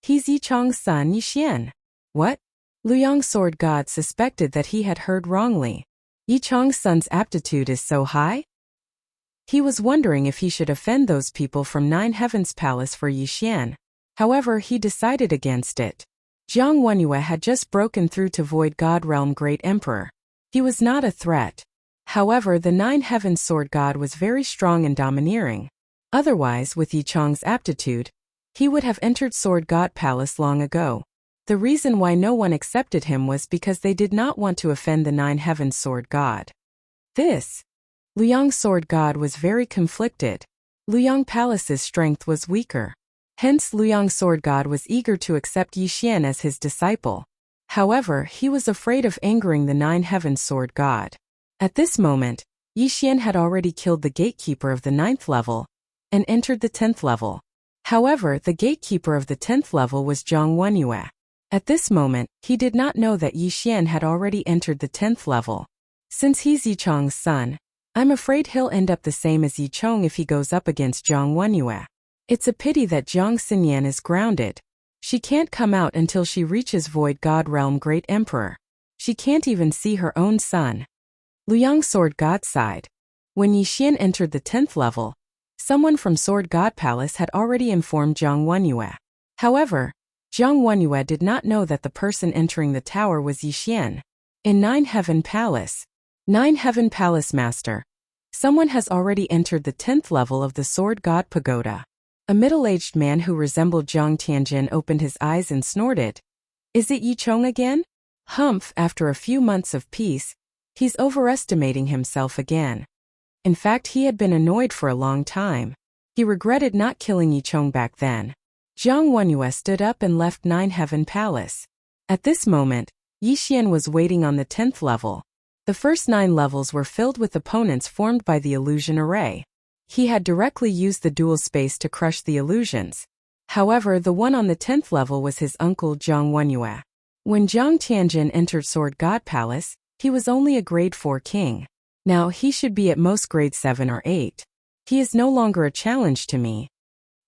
"He's Yicheng's son Yixian." What? Luyang Sword God suspected that he had heard wrongly. Yicheng's son's aptitude is so high? He was wondering if he should offend those people from Nine Heavens Palace for Yixian. However, he decided against it. Jiang Wenyue had just broken through to Void God Realm Great Emperor. He was not a threat. However, the Nine Heavens Sword God was very strong and domineering. Otherwise, with Yicheng's aptitude, he would have entered Sword God Palace long ago. The reason why no one accepted him was because they did not want to offend the Nine Heavens Sword God. Luyang Sword God was very conflicted. Luyang Palace's strength was weaker. Hence, Luyang Sword God was eager to accept Yixian as his disciple. However, he was afraid of angering the Nine Heavens Sword God. At this moment, Yixian had already killed the gatekeeper of the 9th level and entered the 10th level. However, the gatekeeper of the 10th level was Jiang Wenyue. At this moment, he did not know that Yi Xian had already entered the 10th level. Since he's Yi Chong's son, I'm afraid he'll end up the same as Yi Chong if he goes up against Zhang Wenyue. It's a pity that Zhang Xinyan is grounded. She can't come out until she reaches Void God Realm Great Emperor. She can't even see her own son. Liang Sword God sighed. When Yi Xian entered the 10th level, someone from Sword God Palace had already informed Zhang Wenyue. However, Zhang Wenyue did not know that the person entering the tower was Yi Xian. In Nine Heaven Palace Master, someone has already entered the 10th level of the Sword God Pagoda. A middle-aged man who resembled Zhang Tianjin opened his eyes and snorted. Is it Yi Chong again? Humph, after a few months of peace, he's overestimating himself again. In fact, he had been annoyed for a long time. He regretted not killing Yi Chong back then. Zhang Wenyue stood up and left Nine Heaven Palace. At this moment, Yi Xian was waiting on the 10th level. The first 9 levels were filled with opponents formed by the illusion array. He had directly used the dual space to crush the illusions. However, the one on the 10th level was his uncle Zhang Wenyue. When Zhang Tianjin entered Sword God Palace, he was only a grade 4 king. Now he should be at most grade 7 or 8. He is no longer a challenge to me.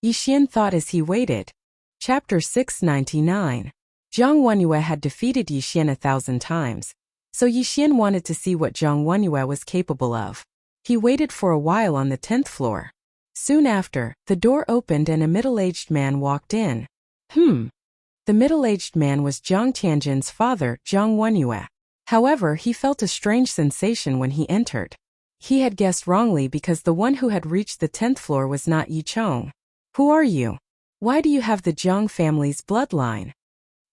Yi Xian thought as he waited. Chapter 699. Zhang Wenyue had defeated Yi Xian 1,000 times, so Yi Xian wanted to see what Zhang Wenyue was capable of. He waited for a while on the 10th floor. Soon after, the door opened and a middle-aged man walked in. The middle-aged man was Zhang Tianjin's father, Zhang Wenyue. However, he felt a strange sensation when he entered. He had guessed wrongly because the one who had reached the 10th floor was not Yi Chong. Who are you? Why do you have the Zhang family's bloodline?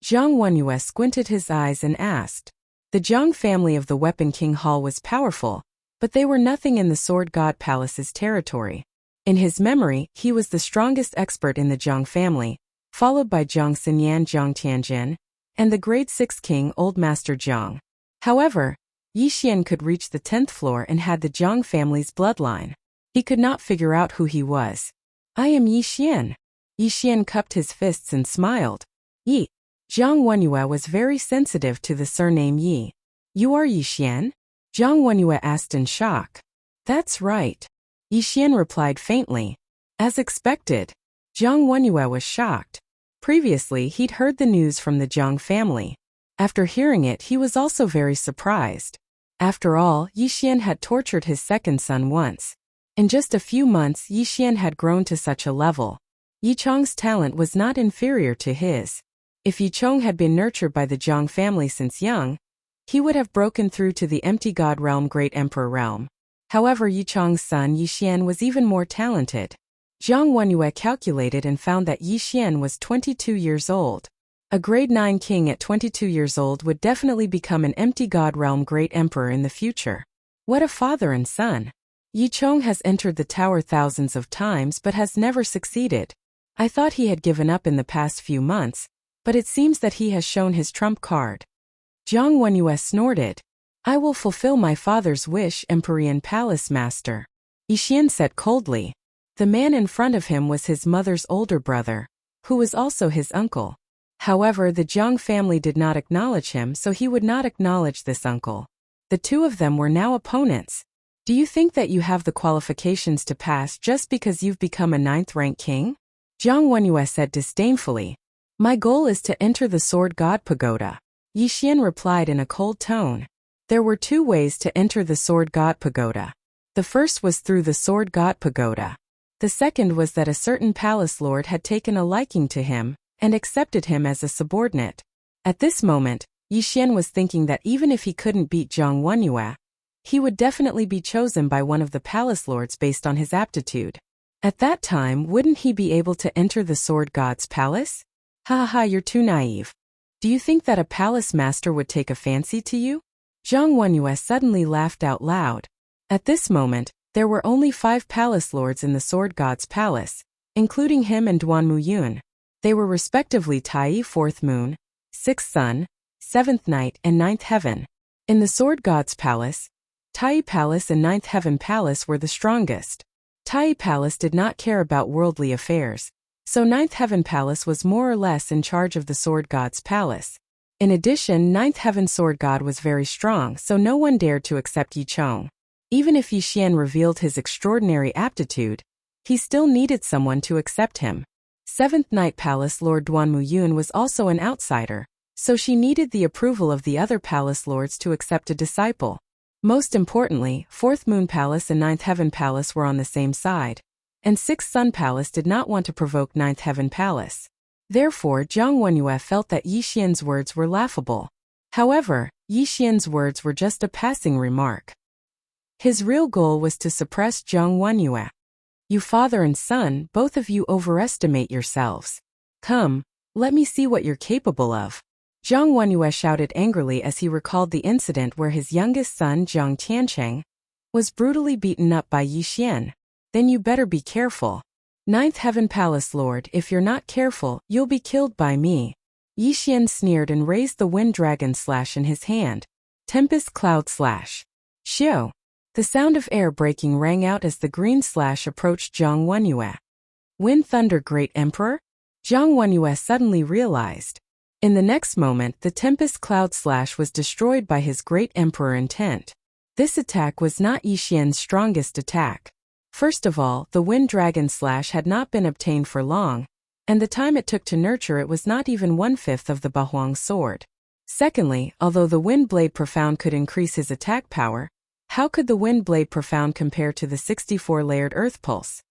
Zhang Wenyue squinted his eyes and asked. The Zhang family of the Weapon King Hall was powerful, but they were nothing in the Sword God Palace's territory. In his memory, he was the strongest expert in the Zhang family, followed by Zhang Xinyan Zhang Tianjin, and the grade 6 king Old Master Zhang. However, Yi Xian could reach the 10th floor and had the Zhang family's bloodline. He could not figure out who he was. I am Yi Xian. Yi Xian cupped his fists and smiled. Yi. Zhang Wenyue was very sensitive to the surname Yi. You are Yi Xian? Zhang Wenyue asked in shock. That's right. Yi Xian replied faintly. As expected. Zhang Wenyue was shocked. Previously, he'd heard the news from the Zhang family. After hearing it, he was also very surprised. After all, Yi Xian had tortured his second son once. In just a few months, Yi Xian had grown to such a level. Yi Chong's talent was not inferior to his. If Yi Chong had been nurtured by the Zhang family since young, he would have broken through to the empty god realm Great Emperor realm. However, Yi Chong's son Yi Xian was even more talented. Zhang Wenyue calculated and found that Yi Xian was 22 years old. A grade 9 king at 22 years old would definitely become an empty god realm Great Emperor in the future. What a father and son. Yi Chong has entered the tower thousands of times but has never succeeded. I thought he had given up in the past few months, but it seems that he has shown his trump card. Zhang Wenyue snorted. I will fulfill my father's wish, Empyrean Palace Master. Yi Xian said coldly. The man in front of him was his mother's older brother, who was also his uncle. However, the Zhang family did not acknowledge him, so he would not acknowledge this uncle. The two of them were now opponents. Do you think that you have the qualifications to pass just because you've become a 9th-rank king? Zhang Wenyue said disdainfully. My goal is to enter the Sword God Pagoda. Yi Xian replied in a cold tone. There were 2 ways to enter the Sword God Pagoda. The first was through the Sword God Pagoda. The second was that a certain palace lord had taken a liking to him and accepted him as a subordinate. At this moment, Yi Xian was thinking that even if he couldn't beat Zhang Wenyue, he would definitely be chosen by one of the palace lords based on his aptitude. At that time, wouldn't he be able to enter the Sword God's palace? Ha ha, you're too naive. Do you think that a palace master would take a fancy to you? Zhang Wenyue suddenly laughed out loud. At this moment, there were only 5 palace lords in the Sword God's palace, including him and Duan Muyun. They were respectively Tai, 4th moon, 6th sun, 7th night, and 9th heaven. In the Sword God's palace, Tai Palace and 9th Heaven Palace were the strongest. Tai Palace did not care about worldly affairs. So Ninth Heaven Palace was more or less in charge of the Sword God's palace. In addition, Ninth Heaven Sword God was very strong, so no one dared to accept Yi Chong. Even if Yi Xian revealed his extraordinary aptitude, he still needed someone to accept him. Seventh Night Palace Lord Duan Muyun was also an outsider, so she needed the approval of the other palace lords to accept a disciple. Most importantly, Fourth Moon Palace and Ninth Heaven Palace were on the same side, and Sixth Sun Palace did not want to provoke Ninth Heaven Palace. Therefore, Jiang Wenyue felt that Yi Xian's words were laughable. However, Yi Xian's words were just a passing remark. His real goal was to suppress Jiang Wenyue. You father and son, both of you overestimate yourselves. Come, let me see what you're capable of. Jiang Wenyue shouted angrily as he recalled the incident where his youngest son, Jiang Tiancheng, was brutally beaten up by Yi Xian. Then you better be careful. Ninth Heaven Palace Lord, if you're not careful, you'll be killed by me. Yi Xian sneered and raised the Wind Dragon Slash in his hand. Tempest Cloud Slash. Xiao. The sound of air breaking rang out as the green slash approached Jiang Wenyue. Wind Thunder Great Emperor? Jiang Wenyue suddenly realized. In the next moment, the Tempest Cloud Slash was destroyed by his Great Emperor intent. This attack was not Yi Xian's strongest attack. First of all, the Wind Dragon Slash had not been obtained for long, and the time it took to nurture it was not even 1/5 of the Bahuang sword. Secondly, although the Wind Blade Profound could increase his attack power, how could the Wind Blade Profound compare to the 64-layered Earth Pulse?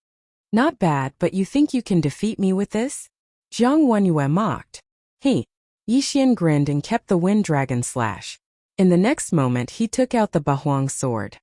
Not bad, but you think you can defeat me with this? Jiang Wenyue mocked. Yi Xian grinned and kept the Wind Dragon Slash. In the next moment he took out the Bahuang sword.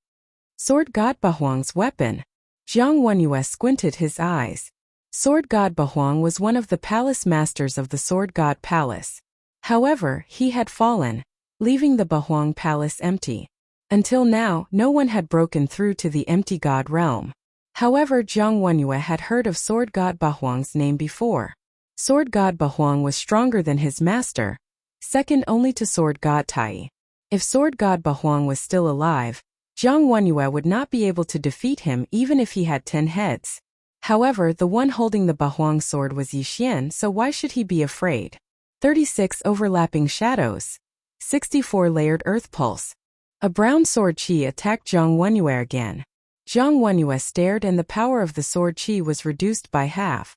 Sword God Bahuang's weapon. Jiang Wenyue squinted his eyes. Sword God Bahuang was one of the palace masters of the Sword God Palace. However, he had fallen, leaving the Bahuang Palace empty. Until now, no one had broken through to the empty God realm. However, Jiang Wenyue had heard of Sword God Bahuang's name before. Sword God Bahuang was stronger than his master, second only to Sword God Tai. If Sword God Bahuang was still alive, Jiang Wenyue would not be able to defeat him even if he had 10 heads. However, the one holding the Bahuang sword was Yi Xian, so why should he be afraid? 36 Overlapping Shadows. 64-layered Earth Pulse. A brown sword chi attacked Jiang Wenyue again. Jiang Wenyue stared and the power of the sword chi was reduced by half.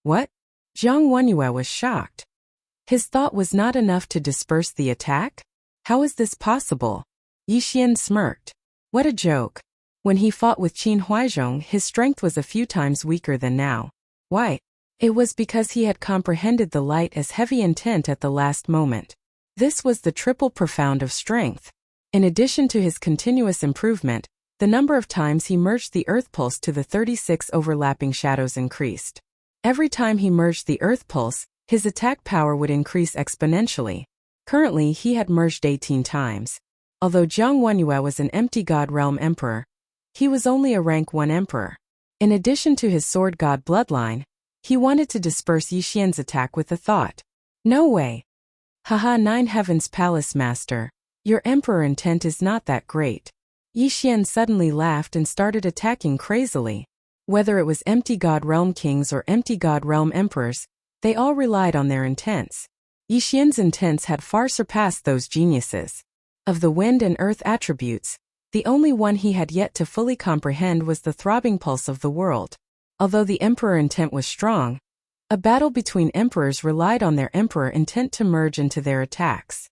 What? Jiang Wenyue was shocked. His thought was not enough to disperse the attack? How is this possible? Yi Xian smirked. What a joke. When he fought with Qin Huaizhong, his strength was a few times weaker than now. Why? It was because he had comprehended the light as heavy intent at the last moment. This was the triple profound of strength. In addition to his continuous improvement, the number of times he merged the Earth Pulse to the 36 overlapping shadows increased. Every time he merged the Earth Pulse, his attack power would increase exponentially. Currently, he had merged 18 times. Although Jiang Wenyue was an empty God Realm Emperor, he was only a rank 1 Emperor. In addition to his Sword God bloodline, he wanted to disperse Yi Xian's attack with the thought. No way. Haha, Nine Heavens Palace Master, your Emperor intent is not that great. Yi Xian suddenly laughed and started attacking crazily. Whether it was empty God Realm Kings or empty God Realm Emperors, they all relied on their intents. Yi Xian's intents had far surpassed those geniuses. Of the wind and earth attributes, the only one he had yet to fully comprehend was the throbbing pulse of the world. Although the Emperor intent was strong, a battle between emperors relied on their Emperor intent to merge into their attacks.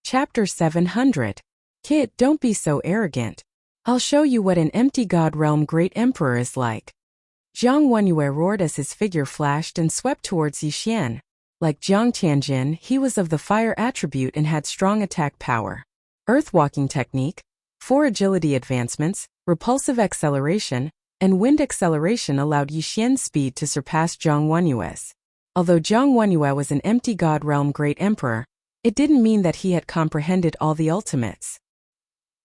Chapter 700. Kid, don't be so arrogant. I'll show you what an empty God Realm Great Emperor is like. Jiang Wenyue roared as his figure flashed and swept towards Yi Xian. Like Jiang Tianjin, he was of the fire attribute and had strong attack power. Earth-walking technique, 4 agility advancements, repulsive acceleration, and wind acceleration allowed Yi Xian's speed to surpass Jiang Wenyue's. Although Jiang Wenyue was an empty God Realm Great Emperor, it didn't mean that he had comprehended all the ultimates.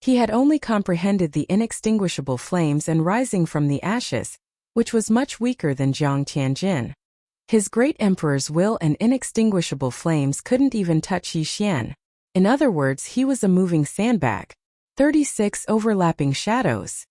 He had only comprehended the inextinguishable flames and rising from the ashes, which was much weaker than Jiang Tianjin. His Great Emperor's will and inextinguishable flames couldn't even touch Yi Xian. In other words, he was a moving sandbag. 36 Overlapping Shadows.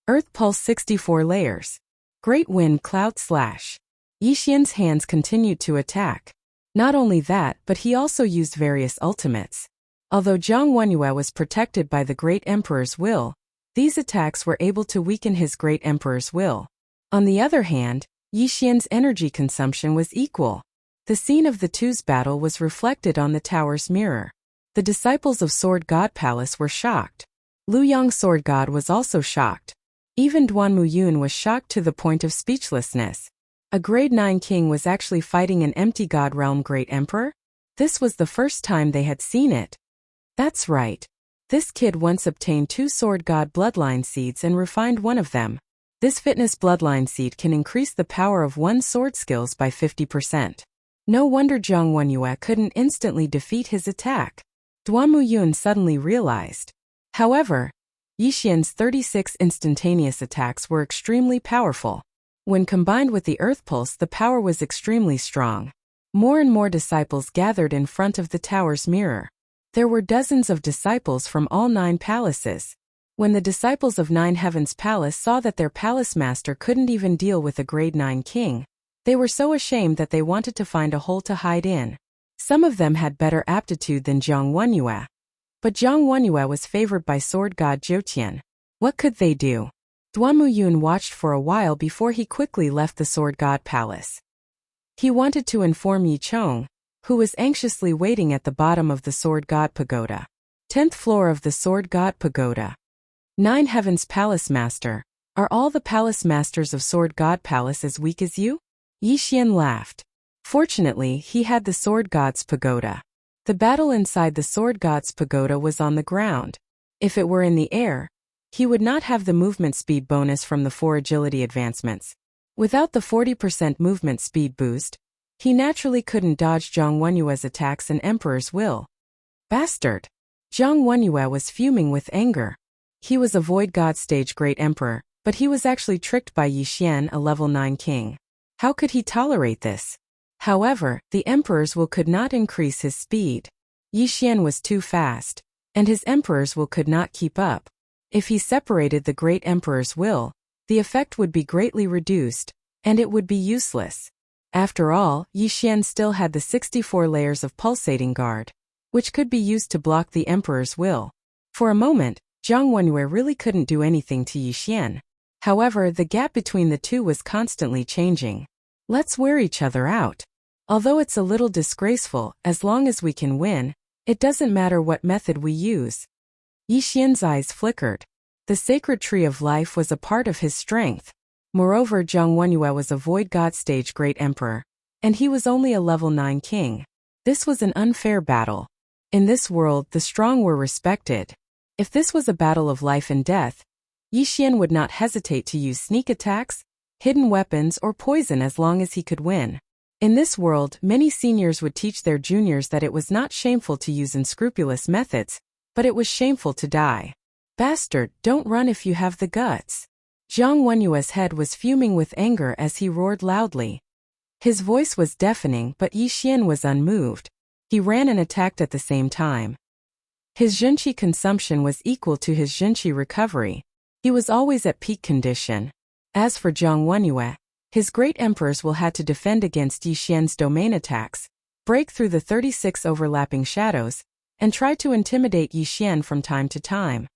Earth Pulse 64 Layers. Great Wind Cloud Slash. Yixian's hands continued to attack. Not only that, but he also used various ultimates. Although Zhang Wenyue was protected by the Great Emperor's will, these attacks were able to weaken his Great Emperor's will. On the other hand, Yixian's energy consumption was equal. The scene of the two's battle was reflected on the tower's mirror. The disciples of Sword God Palace were shocked. Liu Yang Sword God was also shocked. Even Duanmu Yun was shocked to the point of speechlessness. A grade 9 king was actually fighting an empty god realm Great Emperor? This was the first time they had seen it. That's right. This kid once obtained 2 Sword God bloodline seeds and refined one of them. This fitness bloodline seed can increase the power of one's sword skills by 50%. No wonder Zhang Wenyue couldn't instantly defeat his attack. Duanmu Yun suddenly realized. However, Yixian's 36 instantaneous attacks were extremely powerful. When combined with the Earth Pulse, the power was extremely strong. More and more disciples gathered in front of the tower's mirror. There were dozens of disciples from all 9 palaces. When the disciples of 9 Heavens Palace saw that their palace master couldn't even deal with a grade 9 king, they were so ashamed that they wanted to find a hole to hide in. Some of them had better aptitude than Zhang Wenyue. But Zhang Wenyue was favored by Sword God Zhouqian. What could they do? Duanmu Yun watched for a while before he quickly left the Sword God Palace. He wanted to inform Yi Chong, who was anxiously waiting at the bottom of the Sword God Pagoda. 10th floor of the Sword God Pagoda. 9 Heavens Palace Master, are all the palace masters of Sword God Palace as weak as you? Yixian laughed. Fortunately, he had the Sword God's Pagoda. The battle inside the Sword God's Pagoda was on the ground. If it were in the air, he would not have the movement speed bonus from the 4 agility advancements. Without the 40% movement speed boost, he naturally couldn't dodge Zhang Wenyue's attacks and Emperor's will. Bastard! Zhang Wenyue was fuming with anger. He was a Void God stage Great Emperor, but he was actually tricked by Yixian, a level 9 king. How could he tolerate this? However, the Emperor's will could not increase his speed. Yixian was too fast, and his Emperor's will could not keep up. If he separated the Great Emperor's will, the effect would be greatly reduced, and it would be useless. After all, Yixian still had the 64 layers of pulsating guard, which could be used to block the Emperor's will. For a moment, Zhang Wenyue really couldn't do anything to Yixian. However, the gap between the two was constantly changing. Let's wear each other out. Although it's a little disgraceful, as long as we can win, it doesn't matter what method we use. Yixian's eyes flickered. The sacred tree of life was a part of his strength. Moreover, Zhang Wenyue was a Void God stage Great Emperor, and he was only a level 9 king. This was an unfair battle. In this world, the strong were respected. If this was a battle of life and death, Yixian would not hesitate to use sneak attacks, hidden weapons, or poison as long as he could win. In this world, many seniors would teach their juniors that it was not shameful to use unscrupulous methods, but it was shameful to die. Bastard, don't run if you have the guts. Zhang Wenyue's head was fuming with anger as he roared loudly. His voice was deafening, but Yixian was unmoved. He ran and attacked at the same time. His Zhenqi consumption was equal to his Zhenqi recovery. He was always at peak condition. As for Zhang Wenyue, his Great Emperors will had to defend against Yixian's domain attacks, break through the 36 overlapping shadows, and try to intimidate Yixian from time to time.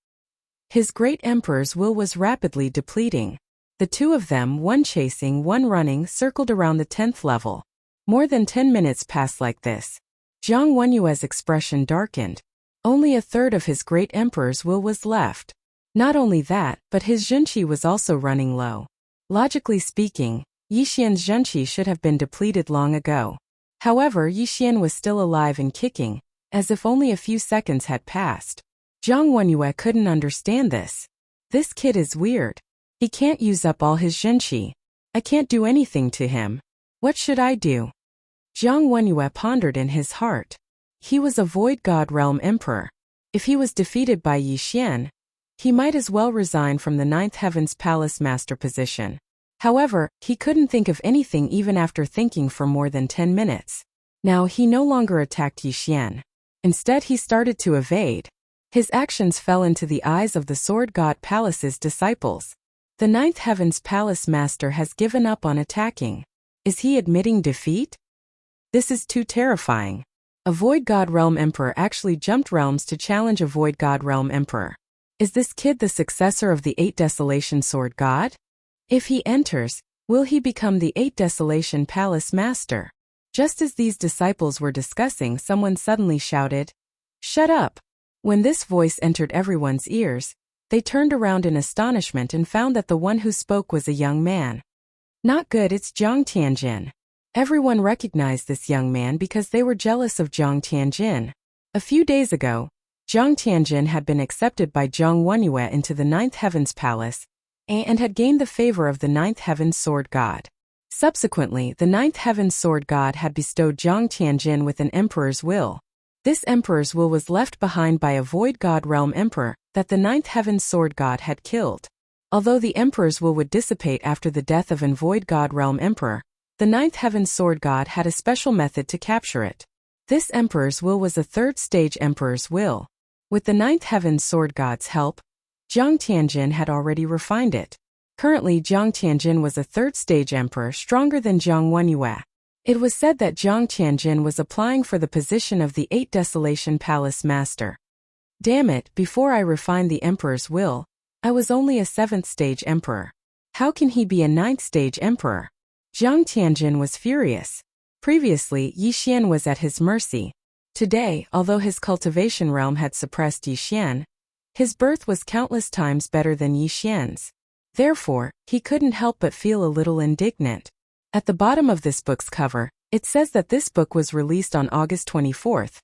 His Great Emperor's will was rapidly depleting. The two of them, one chasing, one running, circled around the 10th level. More than 10 minutes passed like this. Zhang Wenyue's expression darkened. Only a third of his Great Emperor's will was left. Not only that, but his Zhenqi was also running low. Logically speaking, Yixian's Zhenqi should have been depleted long ago. However, Yixian was still alive and kicking, as if only a few seconds had passed. Zhang Wenyue couldn't understand this. This kid is weird. He can't use up all his Zhenqi. I can't do anything to him. What should I do? Zhang Wenyue pondered in his heart. He was a Void God Realm Emperor. If he was defeated by Yixian, he might as well resign from the 9th Heavens Palace Master position. However, he couldn't think of anything even after thinking for more than 10 minutes. Now he no longer attacked Yixian. Instead, he started to evade. His actions fell into the eyes of the Sword God Palace's disciples. The 9th Heavens Palace Master has given up on attacking. Is he admitting defeat? This is too terrifying. A Void God Realm Emperor actually jumped realms to challenge a Void God Realm Emperor. Is this kid the successor of the 8 Desolation Sword God? If he enters, will he become the 8 Desolation Palace Master? Just as these disciples were discussing, someone suddenly shouted, "Shut up!" When this voice entered everyone's ears, they turned around in astonishment and found that the one who spoke was a young man. Not good, it's Jiang Tianjin. Everyone recognized this young man because they were jealous of Jiang Tianjin. A few days ago, Jiang Tianjin had been accepted by Jiang Wenyue into the 9th Heaven's Palace and had gained the favor of the 9th Heaven's Sword God. Subsequently, the 9th Heaven's Sword God had bestowed Jiang Tianjin with an Emperor's Will. This Emperor's Will was left behind by a Void God Realm Emperor that the 9th Heaven's Sword God had killed. Although the Emperor's Will would dissipate after the death of an Void God Realm Emperor, the 9th Heaven's Sword God had a special method to capture it. This Emperor's Will was a 3rd stage Emperor's Will. With the 9th Heaven's Sword God's help, Jiang Tianjin had already refined it. Currently, Jiang Tianjin was a 3rd stage Emperor stronger than Jiang Wenyue. It was said that Jiang Tianjin was applying for the position of the 8 Desolation Palace Master. Damn it, before I refined the Emperor's Will, I was only a 7th stage Emperor. How can he be a 9th stage Emperor? Jiang Tianjin was furious. Previously, Yi Xian was at his mercy. Today, although his cultivation realm had suppressed Yi Xian, his birth was countless times better than Yi Xian's. Therefore, he couldn't help but feel a little indignant. At the bottom of this book's cover, it says that this book was released on August 24th,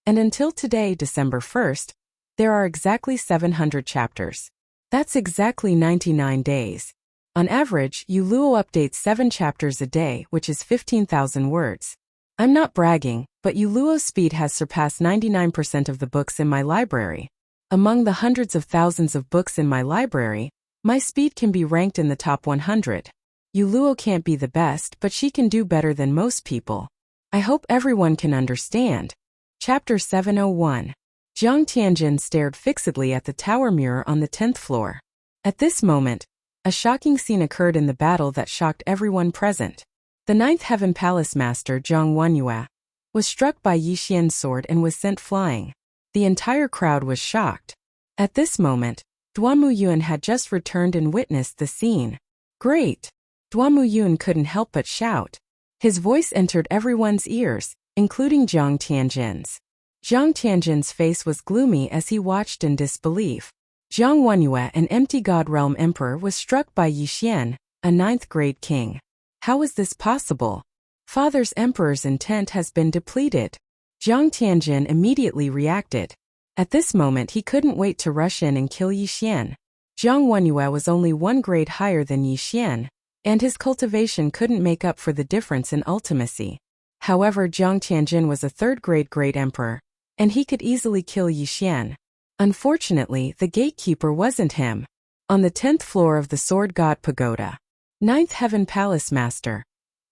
and until today, December 1st, there are exactly 700 chapters. That's exactly 99 days. On average, Yuluo updates 7 chapters a day, which is 15,000 words. I'm not bragging, but Yuluo's speed has surpassed 99% of the books in my library. Among the hundreds of thousands of books in my library, my speed can be ranked in the top 100. Yuluo can't be the best, but she can do better than most people. I hope everyone can understand. Chapter 701. Jiang Tianjin stared fixedly at the tower mirror on the 10th floor. At this moment, a shocking scene occurred in the battle that shocked everyone present. The 9th Heaven Palace Master Jiang Wenyue was struck by Yi Xian's sword and was sent flying. The entire crowd was shocked. At this moment, Duamu Yun had just returned and witnessed the scene. Great! Duamu Yun couldn't help but shout. His voice entered everyone's ears, including Jiang Tianjin's. Jiang Tianjin's face was gloomy as he watched in disbelief. Jiang Wenyue, an empty God Realm Emperor, was struck by Yi Xian, a 9th grade king. How is this possible? Father's Emperor's intent has been depleted. Jiang Tianjin immediately reacted. At this moment he couldn't wait to rush in and kill Yi Xian. Jiang Wenyue was only 1 grade higher than Yi Xian, and his cultivation couldn't make up for the difference in ultimacy. However, Jiang Tianjin was a 3rd grade great emperor, and he could easily kill Yi Xian. Unfortunately, the gatekeeper wasn't him. On the 10th floor of the Sword God Pagoda. 9th Heaven Palace Master.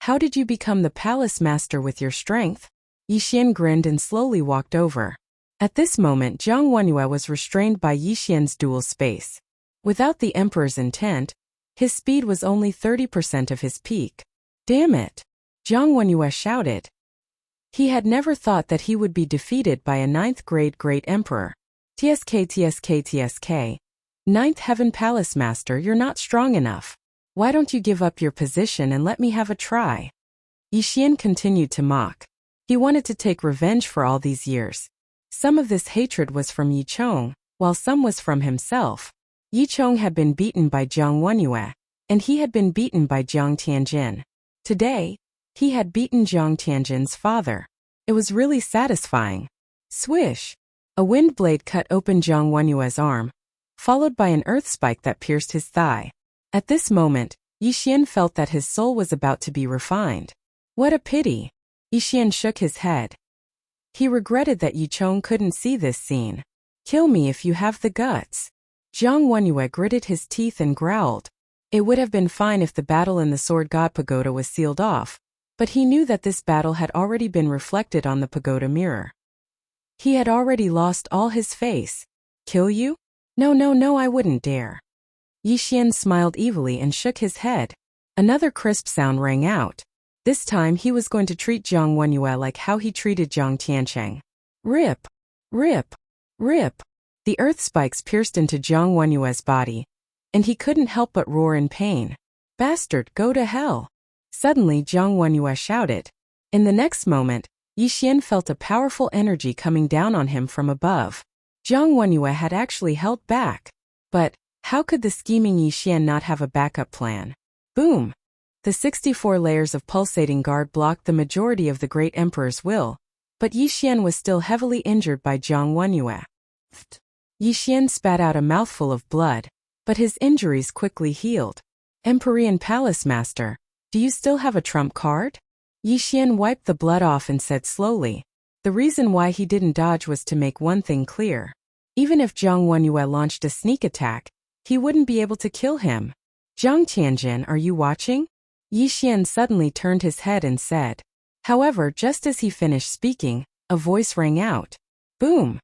How did you become the Palace Master with your strength? Yi Xian grinned and slowly walked over. At this moment, Jiang Wenyue was restrained by Yi Xian's dual space. Without the Emperor's intent, his speed was only 30% of his peak. Damn it! Jiang Wenyue shouted. He had never thought that he would be defeated by a 9th grade great emperor. TSK. 9th Heaven Palace Master, you're not strong enough. Why don't you give up your position and let me have a try? Yi Xian continued to mock. He wanted to take revenge for all these years. Some of this hatred was from Yi Chong, while some was from himself. Yi Chong had been beaten by Jiang Wenyue, and he had been beaten by Jiang Tianjin. Today, he had beaten Jiang Tianjin's father. It was really satisfying. Swish! A wind blade cut open Jiang Wenyue's arm, followed by an earth spike that pierced his thigh. At this moment, Yi Xian felt that his soul was about to be refined. What a pity! Yi Xian shook his head. He regretted that Yi Chong couldn't see this scene. Kill me if you have the guts. Jiang Wenyue gritted his teeth and growled. It would have been fine if the battle in the Sword God Pagoda was sealed off, but he knew that this battle had already been reflected on the pagoda mirror. He had already lost all his face. Kill you? No, I wouldn't dare. Yi Xian smiled evilly and shook his head. Another crisp sound rang out. This time he was going to treat Jiang Wenyue like how he treated Jiang Tiancheng. Rip! Rip! Rip! The earth spikes pierced into Jiang Wenyue's body, and he couldn't help but roar in pain. Bastard, go to hell! Suddenly Jiang Wenyue shouted. In the next moment, Yi Xian felt a powerful energy coming down on him from above. Jiang Wenyue had actually held back. But how could the scheming Yi Xian not have a backup plan? Boom! The 64 layers of pulsating guard blocked the majority of the Great Emperor's will, but Yi Xian was still heavily injured by Jiang Wenyue. Yi Xian spat out a mouthful of blood, but his injuries quickly healed. Empyrean Palace Master, do you still have a trump card? Yi Xian wiped the blood off and said slowly. The reason why he didn't dodge was to make one thing clear. Even if Jiang Wenyue launched a sneak attack, he wouldn't be able to kill him. Jiang Tianjin, are you watching? Yi Xian suddenly turned his head and said. However, just as he finished speaking, a voice rang out. Boom!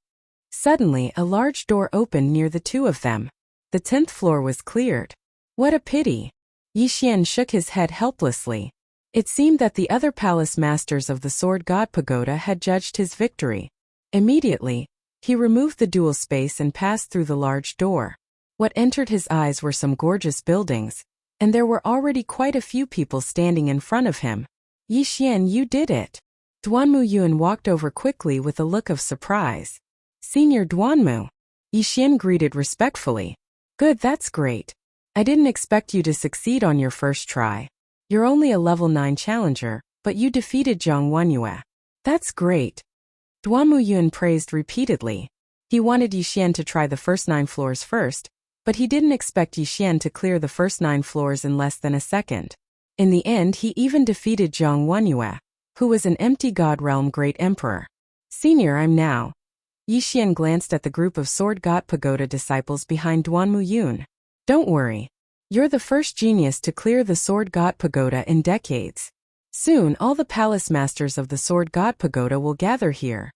Suddenly, a large door opened near the two of them. The 10th floor was cleared. What a pity! Yi Xian shook his head helplessly. It seemed that the other palace masters of the Sword God Pagoda had judged his victory. Immediately, he removed the dual space and passed through the large door. What entered his eyes were some gorgeous buildings, and there were already quite a few people standing in front of him. Yi Xian, you did it! Duanmu Yun walked over quickly with a look of surprise. Senior Duanmu. Yi Xian greeted respectfully. Good, that's great. I didn't expect you to succeed on your first try. You're only a level 9 challenger, but you defeated Jiang Wenyue. That's great. Duanmu Yun praised repeatedly. He wanted Yi Xian to try the first 9 floors first, but he didn't expect Yi Xian to clear the first 9 floors in less than a second. In the end, he even defeated Jiang Wenyue, who was an empty God Realm Great Emperor. Senior, I'm now. Yi Xian glanced at the group of Sword God Pagoda disciples behind Duanmu Yun. Don't worry. You're the first genius to clear the Sword God Pagoda in decades. Soon all the palace masters of the Sword God Pagoda will gather here.